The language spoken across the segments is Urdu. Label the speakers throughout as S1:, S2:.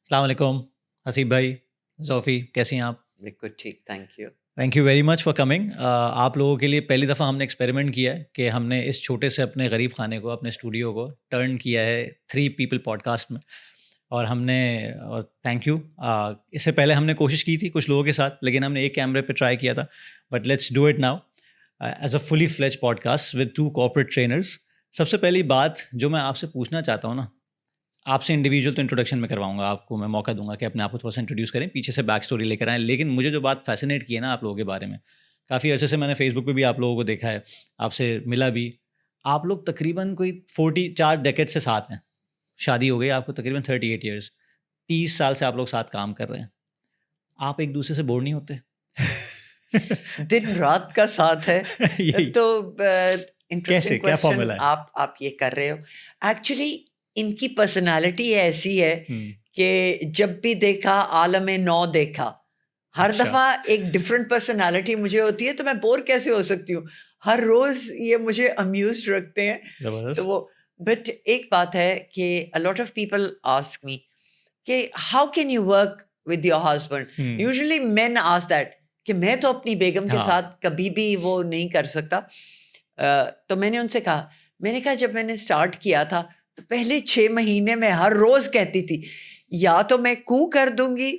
S1: السلام علیکم حسیب بھائی، ذوفی، کیسی ہیں آپ؟
S2: بالکل ٹھیک،
S1: thank you very much for coming. آپ لوگوں کے لیے پہلی دفعہ ہم نے ایکسپیریمنٹ کیا ہے کہ ہم نے اس چھوٹے سے اپنے غریب خانے کو، اپنے اسٹوڈیو کو ٹرن کیا ہے 3 پیپل پوڈ کاسٹ میں. اور ہم نے تھینک یو. اس سے پہلے ہم نے کوشش کی تھی کچھ لوگوں کے ساتھ، لیکن ہم نے ایک کیمرے پہ ٹرائی کیا تھا. But let's do it now as a فلی فلیج podcast with 2 corporate trainers. سب سے پہلی بات جو میں آپ سے پوچھنا چاہتا ہوں نا، آپ سے انڈیویجول تو انٹروڈکشن میں کرواؤں گا، آپ کو میں موقع دوں گا کہ اپنے آپ کو تھوڑا سا انٹروڈیوس کریں، پیچھے سے بیک اسٹوری لے کر آئیں. لیکن مجھے جو بات فیسینیٹ کی ہے نا آپ لوگوں کے بارے میں، کافی عرصے سے میں نے فیس بک پہ بھی آپ لوگوں کو دیکھا ہے، آپ سے ملا بھی. آپ لوگ تقریباً کوئی 4 ڈیکیڈ سے ساتھ ہیں، شادی ہو گئی آپ کو تقریباً 38 ایئرس، 30 سال سے آپ لوگ ساتھ کام کر رہے ہیں. آپ ایک دوسرے سے بور نہیں ہوتے؟
S2: دن رات کا ساتھ ہے. تو
S1: کیسے، کیا فارمولا ہے؟
S2: آپ یہ کر رہے ہو. ایکچولی ان کی پرسنالٹی ایسی ہے کہ جب بھی دیکھا عالم نو دیکھا. ہر دفعہ ایک ڈفرینٹ پرسنالٹی مجھے ہوتی ہے، تو میں بور کیسے ہو سکتی ہوں؟ ہر روز یہ مجھے امیوزڈ رکھتے ہیں. تو وہ بٹ ایک بات ہے کہ a lot of people ask me کہ how can you work with your husband? Usually men ask that کہ میں تو اپنی بیگم کے ساتھ کبھی بھی وہ نہیں کر سکتا. تو میں نے ان سے کہا، میں نے کہا جب میں نے اسٹارٹ کیا تھا تو پہلے 6 مہینے میں ہر روز کہتی تھی یا تو میں کو کر دوں گی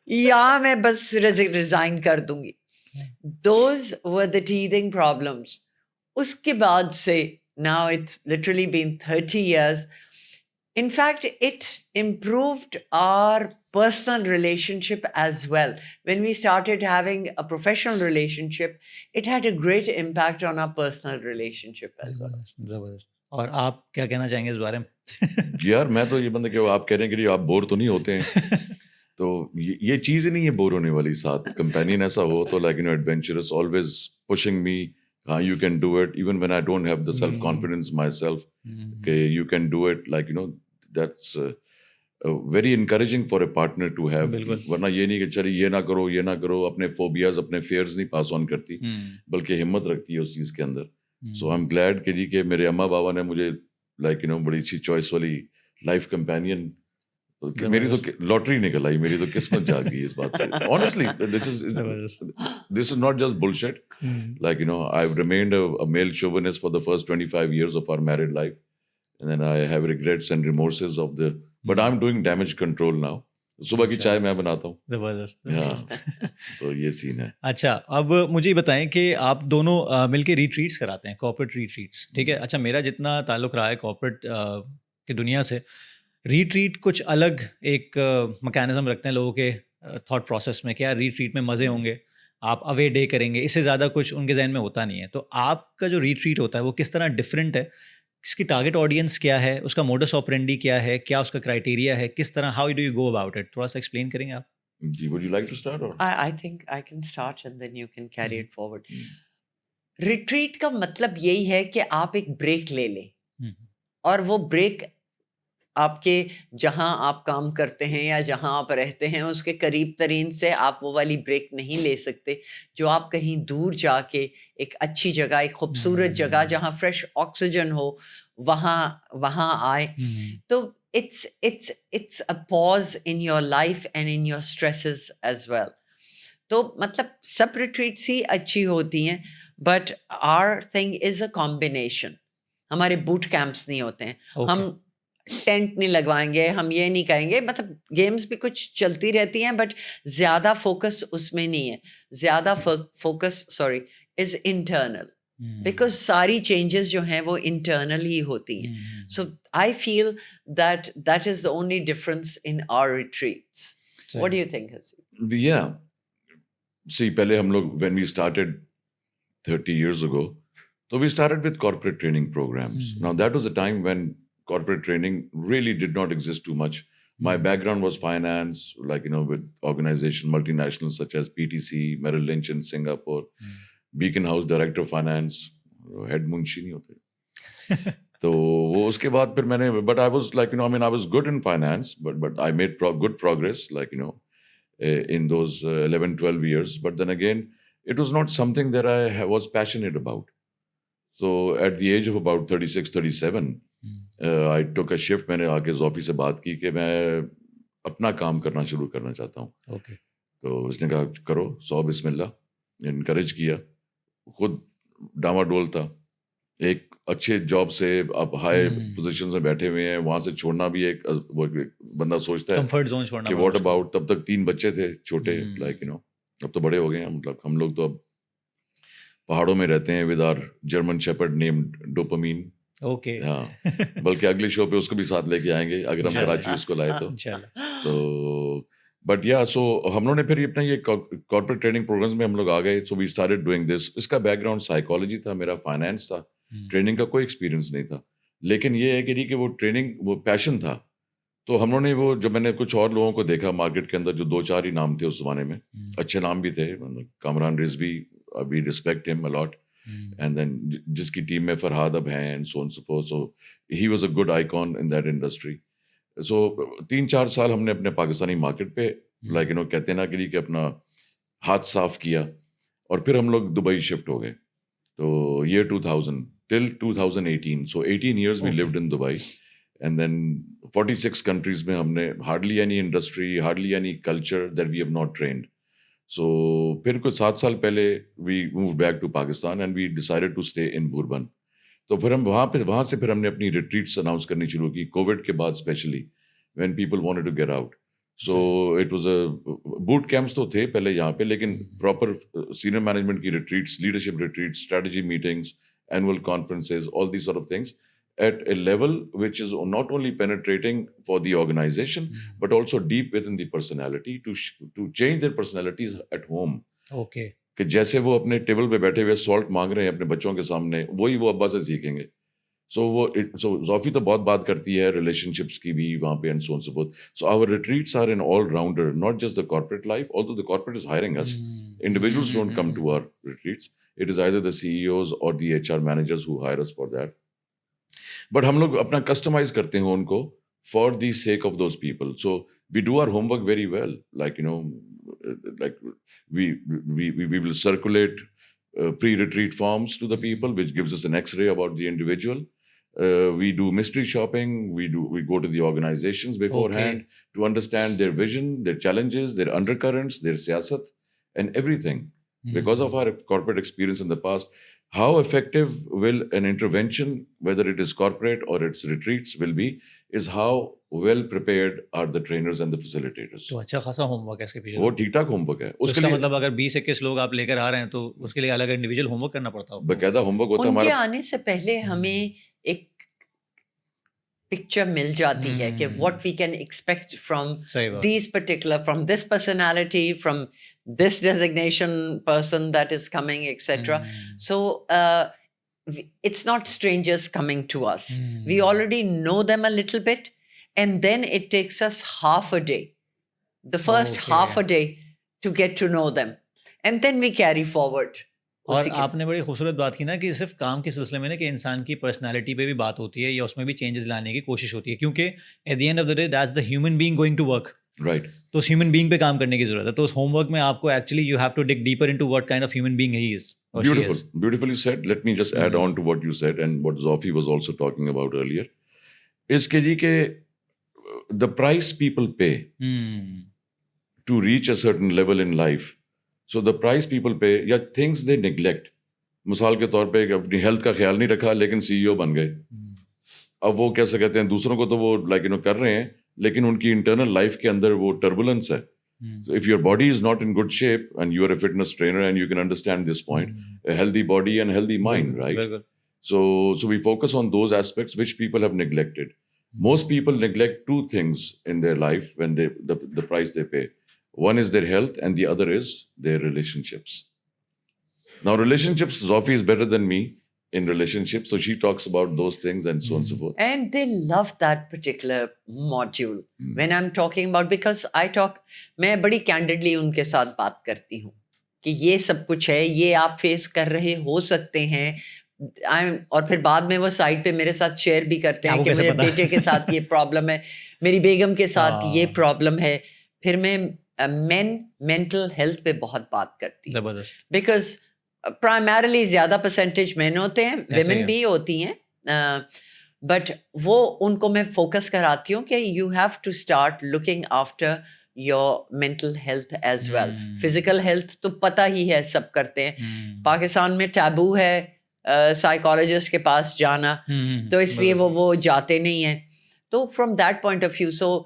S2: یا میں بس ریزائن کر دوں گی. Those were the teething problems. اس کے بعد سے now it's literally been 30 years. In fact, it improved our personal relationship as well. When we started having a professional relationship, it had a great impact on our personal relationship as well.
S1: زبردست. اور آپ کیا کہنا چاہیں گے اس بارے میں؟
S3: یار میں تو یہ بندہ کہ آپ کہہ رہے ہیں کہ آپ بور تو نہیں ہوتے ہیں، تو یہ چیز ہی نہیں ہے بور ہونے والی. ساتھ کمپینین ایسا ہو تو like adventurous, always pushing me, ہاں you can do it even when I don't have the self confidence my self کہ you can do it. Like that's very encouraging for a partner to have. ورنہ یہ نہیں کہ چلیے یہ نہ کرو یہ نہ کرو، اپنے فوبیاز اپنے فیئرز نہیں پاس آن کرتی، بلکہ ہمت رکھتی ہے اس چیز کے اندر. سو آئی ایم گلیڈ کہ جی کہ میرے اماں بابا نے مجھے لائک بڑی اچھی چوائس والی لائف کمپینین. میری تو لاٹری نکل آئی، میری تو قسمت جاگ گئی اس بات سے. Honestly this is not just bullshit. Like I have remained a male chauvinist for the first 25 years of our married life, and then I have regrets and remorses of the, but I'm doing damage control now. صبح کی چائے میں بناتا ہوں.
S1: زبردست.
S3: تو یہ سین ہے.
S1: اچھا اب مجھے بتائیں کہ آپ دونوں مل کے ریٹریٹس کراتے ہیں، کارپوریٹ ریٹریٹس، ٹھیک ہے. اچھا میرا جتنا تعلق رہا ہے کارپوریٹ کی دنیا سے، ریٹریٹ کچھ الگ ایک میکینزم رکھتے ہیں لوگوں کے تھاٹ پروسیس میں کہ یار ریٹریٹ میں مزے ہوں گے، آپ اوے ڈے کریں گے، اس سے زیادہ کچھ ان کے ذہن میں ہوتا نہیں ہے. تو آپ کا جو ریٹریٹ ہوتا ہے وہ کس طرح ڈفرینٹ ہے؟ اس کی ٹارگیٹ آڈینس کیا ہے، اس کا موڈس آپرینڈی کیا ہے، کیا اس کا کرائٹیریا ہے، کس طرح، how do you go about it? تھوڑا سا ایکسپلین کریں گے آپ؟
S3: جی would you like to start or
S2: I think I can start and then you can carry it forward. Retreat کا مطلب یہی ہے کہ آپ ایک بریک لے لیں، اور وہ بریک آپ کے جہاں آپ کام کرتے ہیں یا جہاں آپ رہتے ہیں اس کے قریب ترین سے آپ وہ والی بریک نہیں لے سکتے جو آپ کہیں دور جا کے ایک اچھی جگہ، ایک خوبصورت جگہ جہاں فریش آکسیجن ہو وہاں آئے. تو it's a pause in your life and in your stresses as well. تو مطلب سب ریٹریٹس ہی اچھی ہوتی ہیں، but our thing is a combination. ہمارے بوٹ کیمپس نہیں ہوتے ہیں، ہم ٹینٹ نہیں لگوائیں گے، ہم یہ نہیں کہیں گے. مطلب گیمز بھی کچھ چلتی رہتی ہیں بٹ زیادہ فوکس اس میں نہیں ہے. زیادہ فوکس از انٹرنل، بیکاز ساری چینجز جو ہیں وہ انٹرنل ہی ہوتی ہیں. So I feel that is the only difference in our retreats. What do you think?
S3: Yeah. See, پہلے ہم لوگ when we started 30 years ago, so we started with corporate training programs. Now that was a time when corporate training really did not exist too much. My background was finance, like with organizations, multinationals such as PTC, Merrill Lynch in Singapore, Beacon House Director of Finance, head munshi نہیں ہوتے. تو وہ اس کے بعد پھر میں نے but I was like I was good in finance, but I made good progress like in those 11-12 years. But then again, it was not something that I was passionate about. So at the age of about 36-37, I took a shift. میں نے آ کے زوفی سے بات کی کہ میں اپنا کام کرنا شروع کرنا چاہتا ہوں.
S1: اوکے.
S3: تو اس نے کہا کرو 100 بسم اللہ, انکریج کیا. خود ڈاما تھا, ایک اچھے جاب سے آپ ہائی پوزیشن میں بیٹھے ہوئے ہیں, وہاں سے چھوڑنا بھی ایک بندہ سوچتا ہے
S1: کمفرٹ زون چھوڑنا
S3: کہ واٹ اباؤٹ. تب تک 3 بچے تھے چھوٹے, لائک یو نو اب تو بڑے ہو گئے ہیں. مطلب ہم لوگ تو اب پہاڑوں میں رہتے ہیں with our German Shepard named dopamine.
S1: Okay.
S3: ہاں, بلکہ اگلی شو پہ اس کو بھی ساتھ لے کے آئیں گے اگر ہم کراچی اس کو لائے تو. تو بٹ یا سو ہم لوگوں نے پھر اپنا یہ کارپوریٹ ٹریننگ پروگرامس میں ہم لوگ آ گئے. سو وی اسٹارٹڈ ڈوئنگ دس. اس کا بیک گراؤنڈ سائیکالوجی تھا, میرا فائنینس تھا, ٹریننگ کا کوئی ایکسپیرینس نہیں تھا. لیکن یہ ہے کہ وہ ٹریننگ وہ پیشن تھا. تو ہم لوگوں نے وہ جب میں نے کچھ اور لوگوں کو دیکھا مارکیٹ کے اندر جو 2-4 ہی نام تھے اس زمانے میں, اچھے نام بھی تھے, Kamran Rizvi, we respect him a lot, and then جس کی ٹیم میں فرحاد اب ہیں and so on so forth. So he was a good icon in that industry. So 3-4 سال ہم نے اپنے پاکستانی مارکیٹ پہ لائک یو نو کہتے ہیں نا کہ اپنا ہاتھ صاف کیا, اور پھر ہم لوگ دبئی شفٹ ہو گئے. تو year 2000 till 2018, so 18 years we lived in Dubai, and then 46 countries میں ہم نے hardly any industry, hardly any culture that we have not trained. So پھر کچھ 7 سال پہلے we moved back to Pakistan and we decided to stay in Bourbon. تو پھر ہم وہاں سے پھر ہم نے اپنی ریٹریٹس اناؤنس کرنی شروع کی کووڈ کے بعد, especially when people wanted to get out. So it was a boot camps تو تھے پہلے یہاں پہ, لیکن پراپر سینئر مینجمنٹ کی retreats, leadership retreats, strategy meetings, annual conferences, all these sort of things at a level which is not only penetrating for the organization but also deep within the personality to change their personalities at home.
S1: Okay.
S3: کہ جیسے وہ اپنے ٹیبل پہ بیٹھے ہوئے سالٹ مانگ رہے ہیں اپنے بچوں کے سامنے, وہی وہ ابا سے سیکھیں گے. سو زوفی تو بہت بات کرتی ہے ریلیشن شپس کی بھی وہاں پہ and so on so forth. So our retreats are in all rounder, not just the corporate life, although the corporate is hiring us. Individuals don't come to our retreats. It is either the CEOs or the HR managers who hire us for that. But ہم لوگ اپنا کسٹمائز کرتے ہیں ان کو for the sake of those people. So we do our homework very well. Like, you know, like we will circulate pre-retreat forms to the people, which gives us an X-ray about the individual. We do mystery shopping. We go to the organizations beforehand to understand their vision, their challenges, their undercurrents, their siyasat, and everything. Because of our corporate experience in the past, how effective will an intervention, whether it is corporate or its retreats, will be, is how well prepared are the trainers and the facilitators.
S1: تو اچھا خاصا ہوم ورک ہے اس کے پیچھے.
S3: وہ ٹھیک ٹھاک ہوم ورک ہے.
S1: اس کا مطلب اگر 20-21 لوگ آپ لے کر آ رہے ہیں تو اس کے لیے الگ انڈیویجول ہوم ورک کرنا پڑتا ہے,
S3: باقاعدہ ہوم ورک ہوتا ہے.
S2: ان کے
S3: ہمارا
S2: آنے سے پہلے ہمیں ایک پکچر مل جاتی ہے کہ what we can expect from these particular, from this personality, from this designation person that is coming etcetera. So it's not strangers coming to us. We already know them a little bit, and then it takes us half a day, the first half a day to get to know them, and then we carry forward.
S1: اور آپ نے بڑی خوبصورت بات کی نا کہ صرف کام کے سلسلے میں نا کہ انسان کی پرسنالٹی پہ بھی بات ہوتی ہے یا اس میں بھی چینجز لانے کی کوشش ہوتی ہے, کیونکہ at the end of the day that's the human being going to work.
S3: Right.
S1: تو اس ہیومن بینگ پہ کام کرنے کی ضرورت ہے. تو اس ہوم ورک میں آپ کو actually you have to dig deeper into what kind of human being he is.
S3: Beautifully said. Let me just add on to what you said and what Zofi was also talking about earlier. Is ke the price people pay to reach a certain level in life. So the price people pay, یا things they neglect. مثال کے طور پہ اپنی ہیلتھ کا خیال نہیں رکھا لیکن CEO بن گئے. اب وہ کیسے کہتے ہیں, دوسروں کو تو وہ لائک یو نو کر رہے ہیں لیکن ان کی انٹرنل لائف کے اندر وہ ٹربولنس ہے. So if your body is not in good shape, and you are a fitness trainer and you can understand this point, a healthy body and healthy mind, right? So we focus on those aspects which people have neglected. Most people neglect 2 things in their life when the price they pay. One is their health and the other is their relationships. Now relationships, Zofi is better than me in relationships, so she talks about those things and so on and so forth.
S2: And they love that particular module when I'm talking about, because I talk, میں بڑی candidly ان کے ساتھ بات کرتی ہوں کہ یہ سب کچھ ہے, یہ آپ فیس کر رہے ہو سکتے ہیں, اور پھر بعد میں وہ سائڈ پہ میرے ساتھ شیئر بھی کرتے ہیں کہ میرے بیٹے کے ساتھ یہ پرابلم ہے, میری بیگم کے ساتھ یہ پرابلم ہے. پھر میں مینٹل ہیلتھ پہ بہت بات کرتی ہوں, بیکاز پرائمرلی زیادہ پرسنٹیج مین ہوتے ہیں, ویمن بھی ہوتی ہیں, بٹ وہ ان کو میں فوکس کراتی ہوں کہ you have to start looking after your mental health as well. Physical health تو پتہ ہی ہے سب کرتے ہیں. پاکستان میں ٹیبو ہے سائیکالوجسٹ کے پاس جانا, تو اس لیے وہ جاتے نہیں ہیں. تو from that point of view so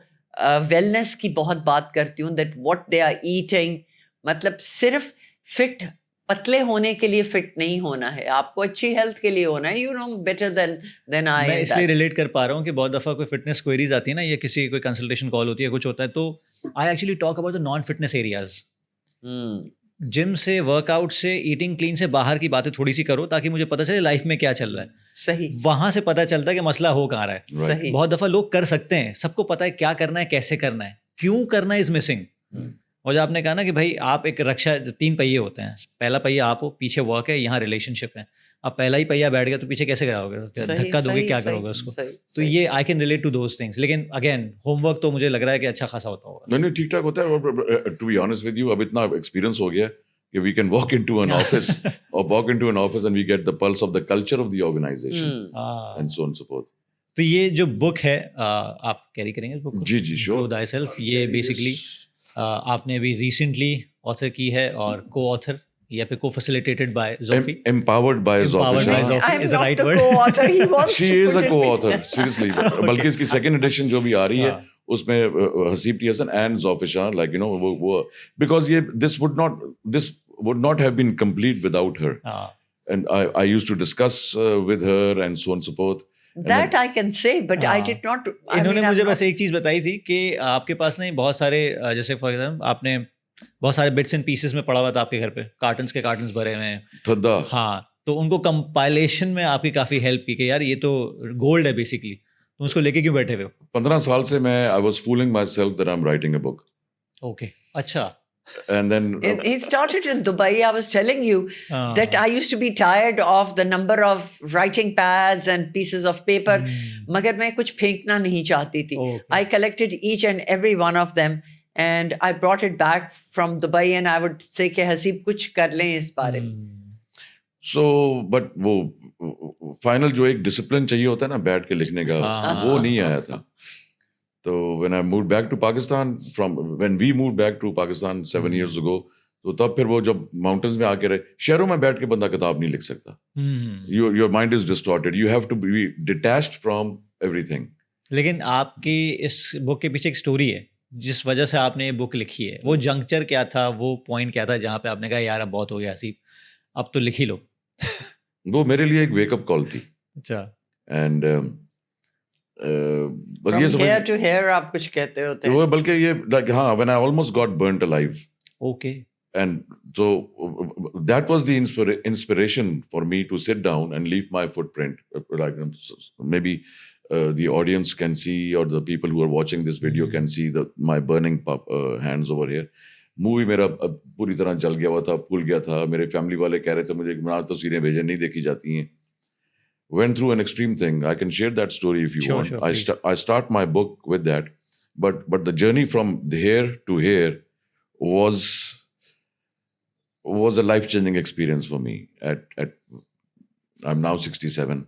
S2: wellness کی بہت بات کرتی ہوں, that what they are eating. مطلب صرف فٹ پتلے ہونے کے لیے فٹ نہیں ہونا ہے, آپ کو اچھی ہیلتھ کے لیے ہونا ہے. یو نو بیٹر دین آئی.
S1: میں اس لیے ریلیٹ کر پا رہا ہوں کہ بہت دفعہ کوئی فٹنس کوئریز آتی ہے نا, یا کسی کوئی کنسلٹیشن کال ہوتی ہے, کچھ ہوتا ہے, تو I actually talk about the non fitness areas. Gym سے, ورک آؤٹ سے, ایٹنگ کلین سے باہر کی باتیں تھوڑی سی کرو, تاکہ مجھے پتہ چلے لائف میں کیا چل رہا ہے.
S2: صحیح,
S1: وہاں سے پتہ چلتا ہے کہ مسئلہ ہو کہاں رہا ہے.
S2: صحیح.
S1: بہت دفعہ لوگ کر سکتے ہیں, سب کو پتہ ہے کیا کرنا ہے, کیسے کرنا ہے, کیوں کرنا ہے از مسنگ. اور جو آپ نے کہا نا کہ بھائی آپ ایک رکشا, 3 پہیے ہوتے ہیں, پہلا پہیا آپ ہو, پیچھے ورک ہے, یہاں ریلیشن شپ ہے. اب پہلا ہی پہیا بیٹھ گیا تو پیچھے کیسے کراؤ گے, دھکا دو گے, کیا کرو گے اس کو. تو یہ I can relate to those things. لیکن اگین ہوم ورک تو مجھے لگ رہا ہے کہ اچھا خاصا ہوتا ہوگا.
S3: نہیں, ٹھیک ٹھاک ہوتا ہے. To be honest with you, اب اتنا ایکسپیرینس ہو گیا کہ we can walk into an office and we get the pulse of the culture of the organization and so on and so forth.
S1: تو یہ جو بک ہے آپ کیری کریں گے اس بک کو؟
S3: جی sure.
S1: Grow Thyself, یہ بیسکلی آپ نے ابھی ریسنٹلی آتھر کی ہے, اور کو آتھر یا پھر co facilitated by Zofi.
S3: Empowered by Zofi Shah.
S1: Is the right word?
S3: She is a co-author, seriously. بلکہ اس کی سیکنڈ ایڈیشن جو بھی آ رہی ہے اس میں Haseeb T Hasan and Zofi Shah, like you know, وہ because یہ this would not have been complete without her. And I used to discuss with her and so on and so forth.
S2: That I can say, but I did not.
S1: انہوں نے مجھے بس ایک چیز بتائی تھی کہ آپ کے پاس نہیں بہت سارے, جیسے فار ایگزامپل آپ نے بہت سارے بٹس اینڈ پیسز میں پڑا ہوا تھا آپ کے گھر پہ, کارٹنس کے کارٹنس بھرے ہوئے ہیں. ہاں, تو ان کو کمپائلیشن میں آپ کی کافی ہیلپ کی کہ یار یہ تو گولڈ ہے بیسکلی, تم اس کو لے کے کیوں بیٹھے ہوئے ہو.
S3: 15 سال سے میں I was fooling myself that I'm writing a book.
S1: Okay, اچھا.
S3: And then
S2: he started in Dubai. I was telling you that I used to be tired of the number of writing pads and pieces of paper. مگر میں کچھ پھینکنا نہیں چاہتی تھی. I collected each and every one of them and I brought it back from Dubai and I would say کہ حسیب کچھ کر لیں اس بارے میں.
S3: So but وہ فائنل جو ایک ڈسپلن چاہیے ہوتا ہے نا بیٹھ کے لکھنے کا, وہ نہیں آیا تھا. تو when I moved back to Pakistan, when we moved back to Pakistan 7 years ago, تو تب پھر وہ جب ماؤنٹینز میں آ کے رہے, شہروں میں بیٹھ کے بندہ کتاب نہیں لکھ سکتا. Your mind is distorted. You have to be detached from everything.
S1: لیکن آپ کی اس بک کے پیچھے ایک اسٹوری ہے جس وجہ سے آپ نے یہ بک لکھی ہے. وہ جنکچر کیا تھا, وہ پوائنٹ کیا تھا جہاں پہ آپ نے کہا یار اب بہت ہو گیا حسیب, اب تو لکھ ہی لو.
S3: وہ میرے لیے ایک ویک اپ کال تھی.
S1: اچھا.
S3: اینڈ بس یہ
S2: From here to here آپ کچھ کہتے ہوتے ہیں.
S3: بلکہ یہ like ہاں, when I almost got burnt alive.
S1: Okay.
S3: And so that was the inspiration for me to sit down and leave my footprint. Like maybe the audience can see, or the people who are watching this video can see my burning hands over here. Movie میرا پوری طرح جل گیا ہوا تھا, پھول گیا تھا. میرے فیملی والے کہہ رہے تھے مجھے کہ تصویریں بھیجیں, نہیں دیکھی جاتی ہیں. Went through an extreme thing. I can share that story if you want. Sure, I start my book with that. But the journey from here to here was a life-changing experience for me. I'm now 67.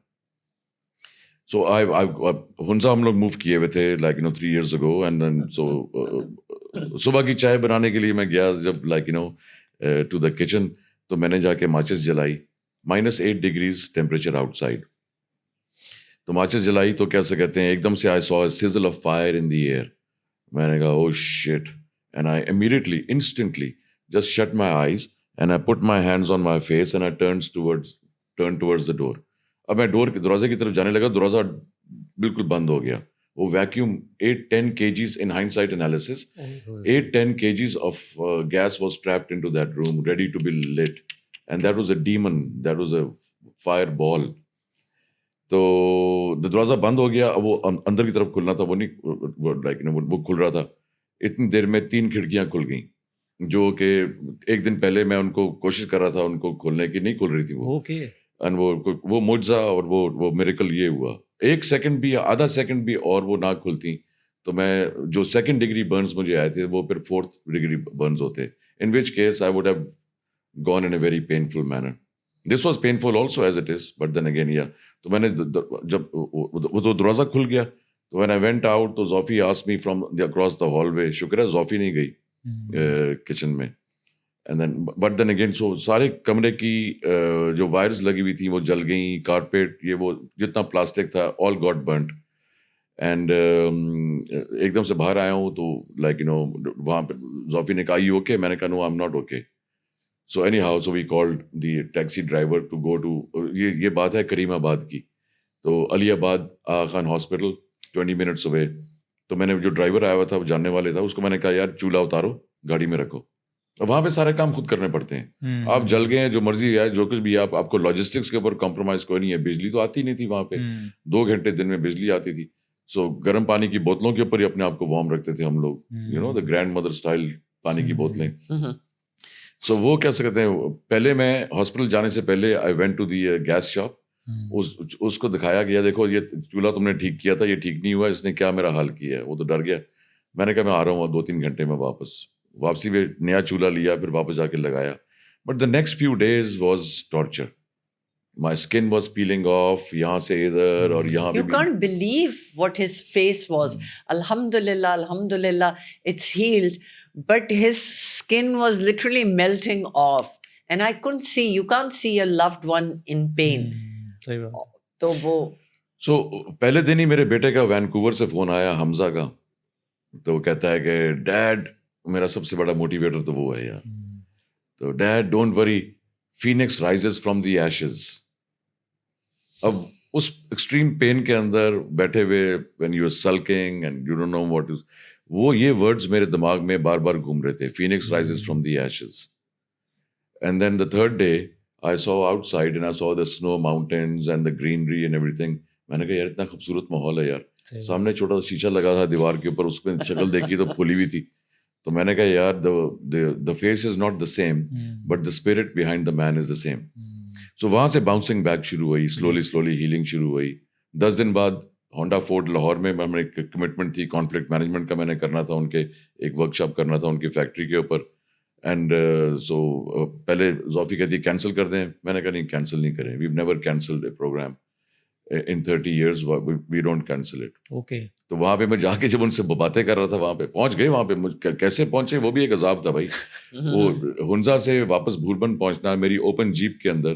S3: So Hunza hum log move kiye hue the, like 3 years ago, and then so صبح کی چائے بنانے کے لیے میں گیا جب to the kitchen, تو میں نے جا کے ماچس جلائی. -8 degrees ٹیمپریچر آؤٹ سائڈ. تو ماچس جلائی تو کیسے کہتے ہیں, ایک دم سے I saw a sizzle of fire in the air. میں نے کہا oh shit, and I immediately, instantly just shut my eyes and I put my hands on my face and I turned towards the door. اب میں دروازے کی طرف جانے لگا, دروازہ بالکل بند ہو گیا. وہ vacuum 8-10 kgs in hindsight analysis, 8-10 kgs of gas was trapped into that room ready to be lit, and that was a demon, that was a fireball. تو دروازہ بند ہو گیا. وہ اندر کی طرف کھلنا تھا, وہ نہیں وہ کھل رہا تھا. اتنی دیر میں 3 کھڑکیاں کھل گئیں جو کہ ایک دن پہلے میں ان کو کوشش کر رہا تھا ان کو کھولنے کی, نہیں کھل رہی تھی وہ. اینڈ وہ معجزہ اور وہ میریکل یہ ہوا, 1 سیکنڈ بھی, آدھا سیکنڈ بھی اور وہ نہ کھلتی تو میں جو 2nd ڈگری برنز مجھے آئے تھے وہ پھر 4th ڈگری برنز ہوتے, in which case I would have gone in a very painful manner. This was painful also as it is, but then again, yeah. تو میں نے جب وہ تو دروازہ کھل گیا تو when I went out تو زوفی asked me from across the hallway. شکر ہے زوفی نہیں گئی کچن میں. And then but then again so سارے کمرے کی جو وائرز لگی ہوئی تھیں وہ جل گئیں, کارپیٹ یہ وہ جتنا پلاسٹک تھا all got burnt. اینڈ ایک دم سے باہر آیا ہوں تو لائک یو نو وہاں پہ زوفی نے کہا یو اوکے, میں نے کہا no I am not okay. So any how so we called the taxi driver to go to, یہ بات ہے کریم آباد کی, تو Aliabad Aga Khan hospital 20 minutes away. تو میں نے جو ڈرائیور آیا ہوا تھا وہ جاننے والے تھا, اس کو میں نے کہا یار چولہا اتارو گاڑی میں رکھو. وہاں پہ سارے کام خود کرنے پڑتے ہیں, آپ جل گئے ہیں جو مرضی ہے جو کچھ بھی, آپ کو لاجسٹکس کے اوپر کمپرومائز کوئی نہیں ہے. بجلی تو آتی نہیں تھی وہاں پہ, 2 گھنٹے دن میں بجلی آتی تھی. سو گرم پانی کی بوتلوں کے اوپر ہی اپنے آپ کو وارم رکھتے تھے ہم لوگ, you know the grandmother style پانی کی بوتلیں. سو وہ کیا سکتے ہیں, پہلے میں ہاسپٹل جانے سے پہلے I went to the gas shop, اس کو دکھایا گیا دیکھو یہ چولہا تم نے ٹھیک کیا تھا, یہ ٹھیک نہیں ہوا, اس نے کیا میرا حال کیا ہے. وہ تو ڈر گیا. میں نے کہا میں آ رہا ہوں 2-3 گھنٹے میں واپسی میں نیا چولہا لیا, پھر واپس جا کے لگایا. But the next few days was torture. My skin was peeling off, yahan se idhar aur yahan.
S2: You can't believe what his face was. Alhamdulillah, it's healed. But his skin was literally melting off. And I couldn't see, you can't see a loved one in pain. تو وہ
S3: So پہلے دن ہی میرے بیٹے کا وینکوور سے فون آیا, حمزہ کا, تو وہ کہتا ہے کہ ڈیڈ میرا سب سے بڑا موٹیویٹر تو وہ ہے یار. تو dad don't worry, phoenix rises from the ashes. اب اس ایکسٹریم پین کے اندر بیٹھے ہوئے when you are sulking and you don't know what is, وہ یہ ورڈز میرے دماغ میں بار بار گھوم رہے تھے, phoenix rises from the ashes. And then the third day I saw outside and I saw the snow mountains and the greenery and everything. میں نے کہا یار اتنا خوبصورت ماحول ہے یار. سامنے چھوٹا سا شیشہ لگا تھا دیوار کے اوپر, اس میں شکل دیکھی تو پھلی ہوئی تھی. تو میں نے کہا یار the face is not the same but the spirit behind the man is the same. So وہاں سے باؤنسنگ بیک شروع ہوئی, سلولی ہیلنگ شروع ہوئی. 10 دن بعد ہونڈا فورڈ لاہور میں ہمیں ایک کمٹمنٹ تھی کانفلکٹ مینجمنٹ کا, میں نے کرنا تھا ان کے ایک ورک شاپ کرنا تھا ان کی فیکٹری کے اوپر. اینڈ سو پہلے زوفی کہتی کینسل کر دیں, میں نے کہا نہیں کینسل نہیں کریں, we've never cancelled a programme in 30 years, we don't cancel it.
S1: Okay.
S3: تو وہاں پہ میں جا کے جب ان سے باتیں کر رہا تھا, وہاں پہ پہنچ گئے, وہاں پہ کیسے پہنچے وہ بھی ایک عذاب تھا بھائی. وہ ہنزا سے واپس بھولبن پہنچنا میری اوپن جیپ کے اندر,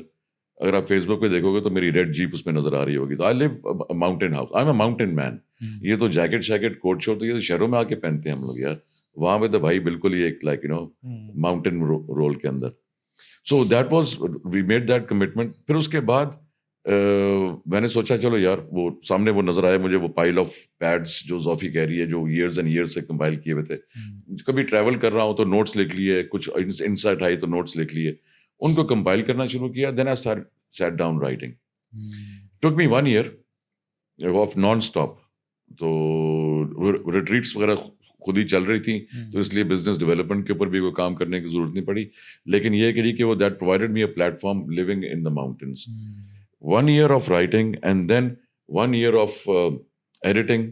S3: اگر آپ فیس بک پہ دیکھو گے تو میری ریڈ جیپ اس میں نظر آ رہی ہوگی. تو I live mountain house, I am a mountain man. یہ تو جیکٹ شیکٹ کوٹ شوٹ تو یہ تو شہروں میں آ کے پہنتے ہیں ہم لوگ یار, وہاں پہ تو بھائی بالکل ہی ایک like you know mountain rule کے اندر. So that was we made that commitment. پھر اس کے بعد میں نے سوچا چلو یار, وہ سامنے وہ نظر آیا مجھے وہ پائل آف پیڈس جو زوفی کہہ رہی ہے جو ایئرز اینڈ ایئرز سے کمپائل کیے ہوئے تھے. کبھی ٹریول کر رہا ہوں تو نوٹس لکھ لیے, کچھ انسائٹ آئی تو نوٹس لکھ لیے, ان کو کمپائل کرنا شروع کیا. Then I sat down writing. Took me 1 year of non stop. تو ریٹریٹس وغیرہ خود ہی چل رہی تھیں, تو اس لیے بزنس ڈیولپمنٹ کے اوپر بھی کوئی کام کرنے کی ضرورت نہیں پڑی. لیکن یہ کہی کہ وہ that provided me a platform living in the mountains. 1 year of writing and then 1 year of editing.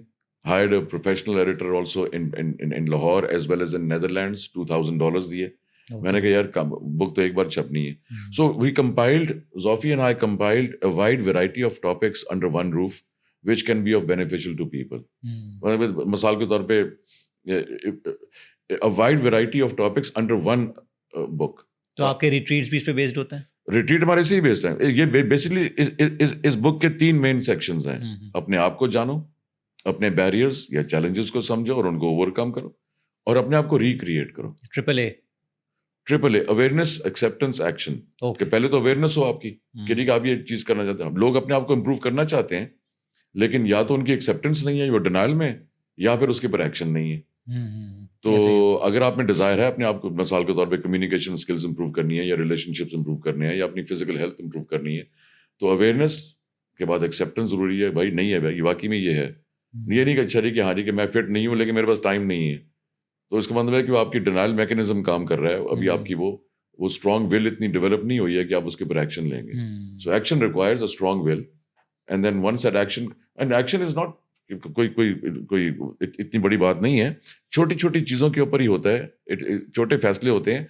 S3: Hired a professional editor also in Lahore as well as in Netherlands. $2,000 diye. میں نے کہا یار بک تو ایک بار چھپنی ہے. So we compiled, Zofi and I compiled a wide variety of topics under one roof which can be of beneficial to people. مثال کے طور پہ a wide variety of topics under one book.
S1: تو آپ کے ریٹریٹس بھی اس پہ بیسڈ ہوتے ہیں؟
S3: ریٹریٹ ہمارے سے ہی بیسڈ ہیں. یہ بیسکلی اس بک کے 3 مین سیکشنز ہیں. اپنے آپ کو جانو, اپنے بیریئرز یا چیلنجز کو سمجھو اور ان کو اوور کم کرو, اور اپنے آپ کو ریکریٹ کرو. ٹرپل اے اویئرنیس, ایکسیپٹنس, ایکشن. کہ پہلے تو اویئرنیس ہو آپ کی کہ ٹھیک آپ یہ چیز کرنا چاہتے ہیں. لوگ اپنے آپ کو امپروو کرنا چاہتے ہیں لیکن یا تو ان کی ایکسیپٹنس نہیں ہے, وہ ڈینائل میں, یا پھر اس کے اوپر ایکشن نہیں ہے. تو اگر آپ میں ڈیزائر ہے اپنے آپ کو مثال کے طور پہ کمیونیکیشن اسکلز امپروو کرنی ہے, یا ریلیشن شپس امپروو کرنے ہیں, یا اپنی فزیکل ہیلتھ امپروو کرنی ہے, تو اویئرنیس کے بعد ایکسیپٹنس ضروری ہے. بھائی نہیں ہے بھائی, واقعی میں یہ ہے. یہ نہیں کہ اچھا کہ ہاں جی کہ میں فٹ نہیں ہوں لیکن میرے پاس ٹائم نہیں ہے, تو اس کا مطلب ہے کہ وہ آپ کی ڈینائل میکینزم کام کر رہا ہے. ابھی آپ کی وہ اسٹرانگ ول اتنی ڈیولپ نہیں ہوئی ہے کہ آپ اس کے اوپر ایکشن لیں گے. So action requires a strong will, and then once that action, and action is not کوئی اتنی بڑی بات نہیں ہے, چھوٹی چھوٹی چیزوں کے اوپر ہی ہوتا ہے, چھوٹے فیصلے ہوتے ہیں.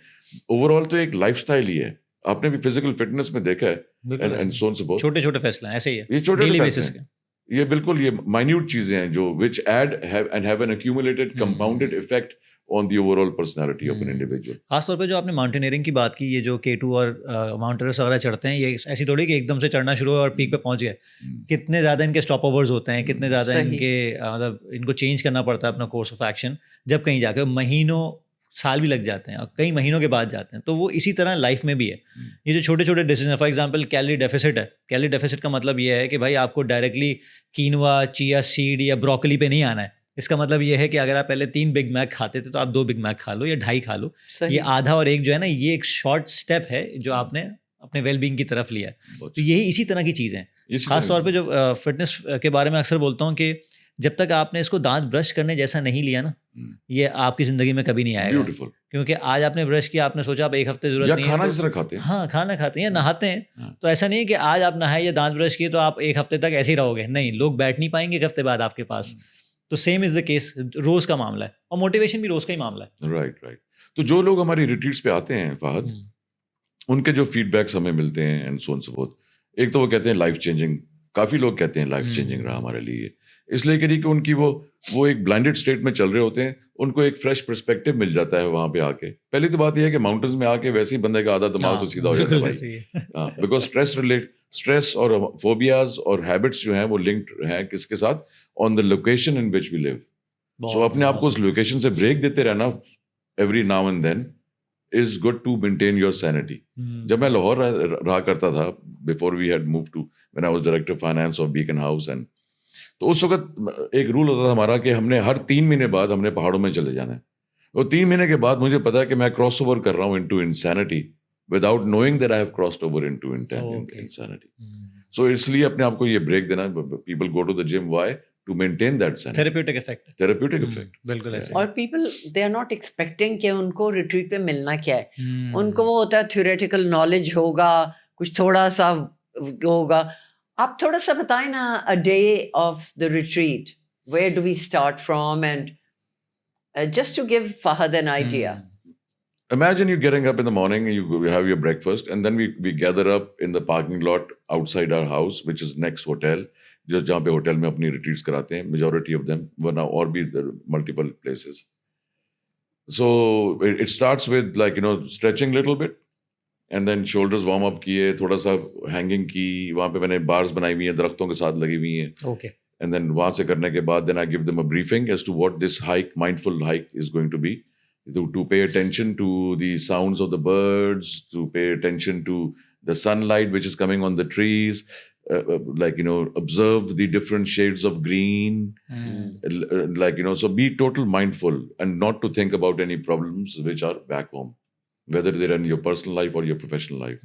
S3: اوور آل تو ایک لائف اسٹائل ہی ہے. آپ نے بھی فزیکل فٹنس میں دیکھا ہے and so on so fourth.
S1: چھوٹے چھوٹے فیصلے ایسے ہی ہے,
S3: یہ چھوٹے
S1: ڈیلی
S3: چھوٹے
S1: بیسس
S3: فیصلے
S1: کے.
S3: ہیں, یہ بالکل یہ مائنیوٹ چیزیں ہیں جو which add and have an accumulated compounded effect on the overall personality of an individual.
S1: خاص طور پہ جو آپ نے ماؤنٹینئرنگ کی بات کی, یہ جو K2 اور ماؤنٹ ایورسٹ وغیرہ چڑھتے ہیں, یہ ایسی تھوڑی کہ ایک دم سے چڑھنا شروع ہوا اور پیک پہ پہنچ گئے. کتنے زیادہ ان کے اسٹاپ اوورز ہوتے ہیں, کتنے زیادہ ان کے مطلب ان کو چینج کرنا پڑتا ہے اپنا کورس آف ایکشن, جب کہیں جا کے مہینوں سال بھی لگ جاتے ہیں اور کئی مہینوں کے بعد جاتے ہیں. تو وہ اسی طرح لائف میں بھی ہے. یہ جو چھوٹے چھوٹے decision, for example calorie deficits ہے. کیلری ڈیفیسٹ کا مطلب یہ ہے کہ بھائی آپ کو ڈائریکٹلی کینوا, چیا سیڈ یا بروکلی پہ نہیں آنا ہے. اس کا مطلب یہ ہے کہ اگر آپ پہلے 3 بگ میک کھاتے تھے تو آپ 2 بگ میک کھا لو یا 2.5 کھا لو. یہ آدھا اور ایک جو ہے نا, یہ ایک شارٹ اسٹیپ ہے جو آپ نے اپنے ویل بینگ کی طرف لیا ہے. تو یہی اسی طرح کی چیزیں. خاص طور پہ جو فٹنس کے بارے میں اکثر بولتا ہوں کہ جب تک آپ نے اس کو دانت برش کرنے جیسا نہیں لیا نا, یہ آپ کی زندگی میں کبھی نہیں آئے گا. کیونکہ آج آپ نے برش کیا, آپ نے سوچا آپ ایک ہفتے ضرورت نہیں ہے,
S3: کھانا جس طرح کھاتے ہیں,
S1: ہاں کھانا کھاتے ہیں یا نہاتے ہیں, تو ایسا نہیں ہے کہ آج آپ نہائے یا دانت برش کیے تو آپ ایک ہفتے تک ایسے ہی رہو گے. نہیں, لوگ بیٹھ نہیں پائیں گے ایک ہفتے بعد آپ کے پاس. تو سیم از دا کیس, روز کا معاملہ ہے, اور موٹیویشن بھی روز کا ہی معاملہ ہے.
S3: رائٹ. تو جو لوگ ہماری ریٹریٹس پہ آتے ہیں فہد, ان کے جو فیڈ بیکس ہمیں ملتے ہیں and so on so fourth, ایک تو وہ کہتے ہیں لائف چینجنگ, کافی لوگ کہتے ہیں لائف چینجنگ رہا ہمارے لیے, اس لیے کہ ان کی وہ ایک بلائنڈڈ اسٹیٹ میں چل رہے ہوتے ہیں, ان کو ایک فریش پرسپیکٹو مل جاتا ہے وہاں پہ آ کے. پہلی تو بات یہ ہے کہ ماؤنٹینز میں آ کے ویسے ہی بندے کا آدھا دماغ تو سیدھا ہو جاتا ہے بھائی, بیکاز اسٹریس اور فوبیاز اور ہیبٹس جو ہیں وہ لنکڈ ہیں کس کے ساتھ, آن دا لوکیشن ان وچ وی لیو. سو اپنے آپ کو اس لوکیشن سے بریک دیتے رہنا every now and then is good to maintain your sanity. جب میں لاہور رہا کرتا تھا, before we had move to, when I was director finance of Beaconhouse, and تو اس وقت ایک رول ہوتا تھا ہمارا کہ ہم نے ہر 3 مہینے بعد ہم نے پہاڑوں میں چلے جانا ہے. اور 3 مہینے کے بعد مجھے پتا ہے کہ میں کراس اوور کر رہا ہوں into insanity without knowing that I have crossed over into insanity. So اس لیے اپنے آپ کو یہ بریک دینا. People go to the gym, why? To maintain that
S1: therapeutic effect. بالکل ایسے.
S2: اور people they are not expecting کہ ان کو ریٹریٹ پہ ملنا کیا ہے. ان کو وہ ہوتا ہے تھیوریٹیکل نالج ہوگا, کچھ تھوڑا سا ہوگا. آپ تھوڑا سا بتائیں نا, a day of the retreat, where do we start from, and just to give Fahad an idea.
S3: Imagine you getting up in the morning, you have your breakfast, and then we gather up in the parking lot outside our house, which is next hotel, جہاں پہ ہوٹل میں اپنی ریٹریٹس کراتے ہیں میجورٹی آف دیم, ورنہ اور بھی multiple places. So it starts with like stretching little bit, and then shoulders warm up کیے, تھوڑا سا ہینگنگ کی, وہاں پہ میں نے بارز بنائی ہوئی ہیں درختوں کے ساتھ لگی ہوئی ہیں.
S1: اوکے.
S3: اینڈ دین وہاں سے کرنے کے بعد then I gave them a briefing as to what this hike, mindful hike is going to be, to pay attention to the sounds of the birds, to pay attention to the sunlight which is coming on the trees, like observe the different shades of green, like so be total mindful and not to think about any problems which are back home, whether they're in your personal life or your professional life.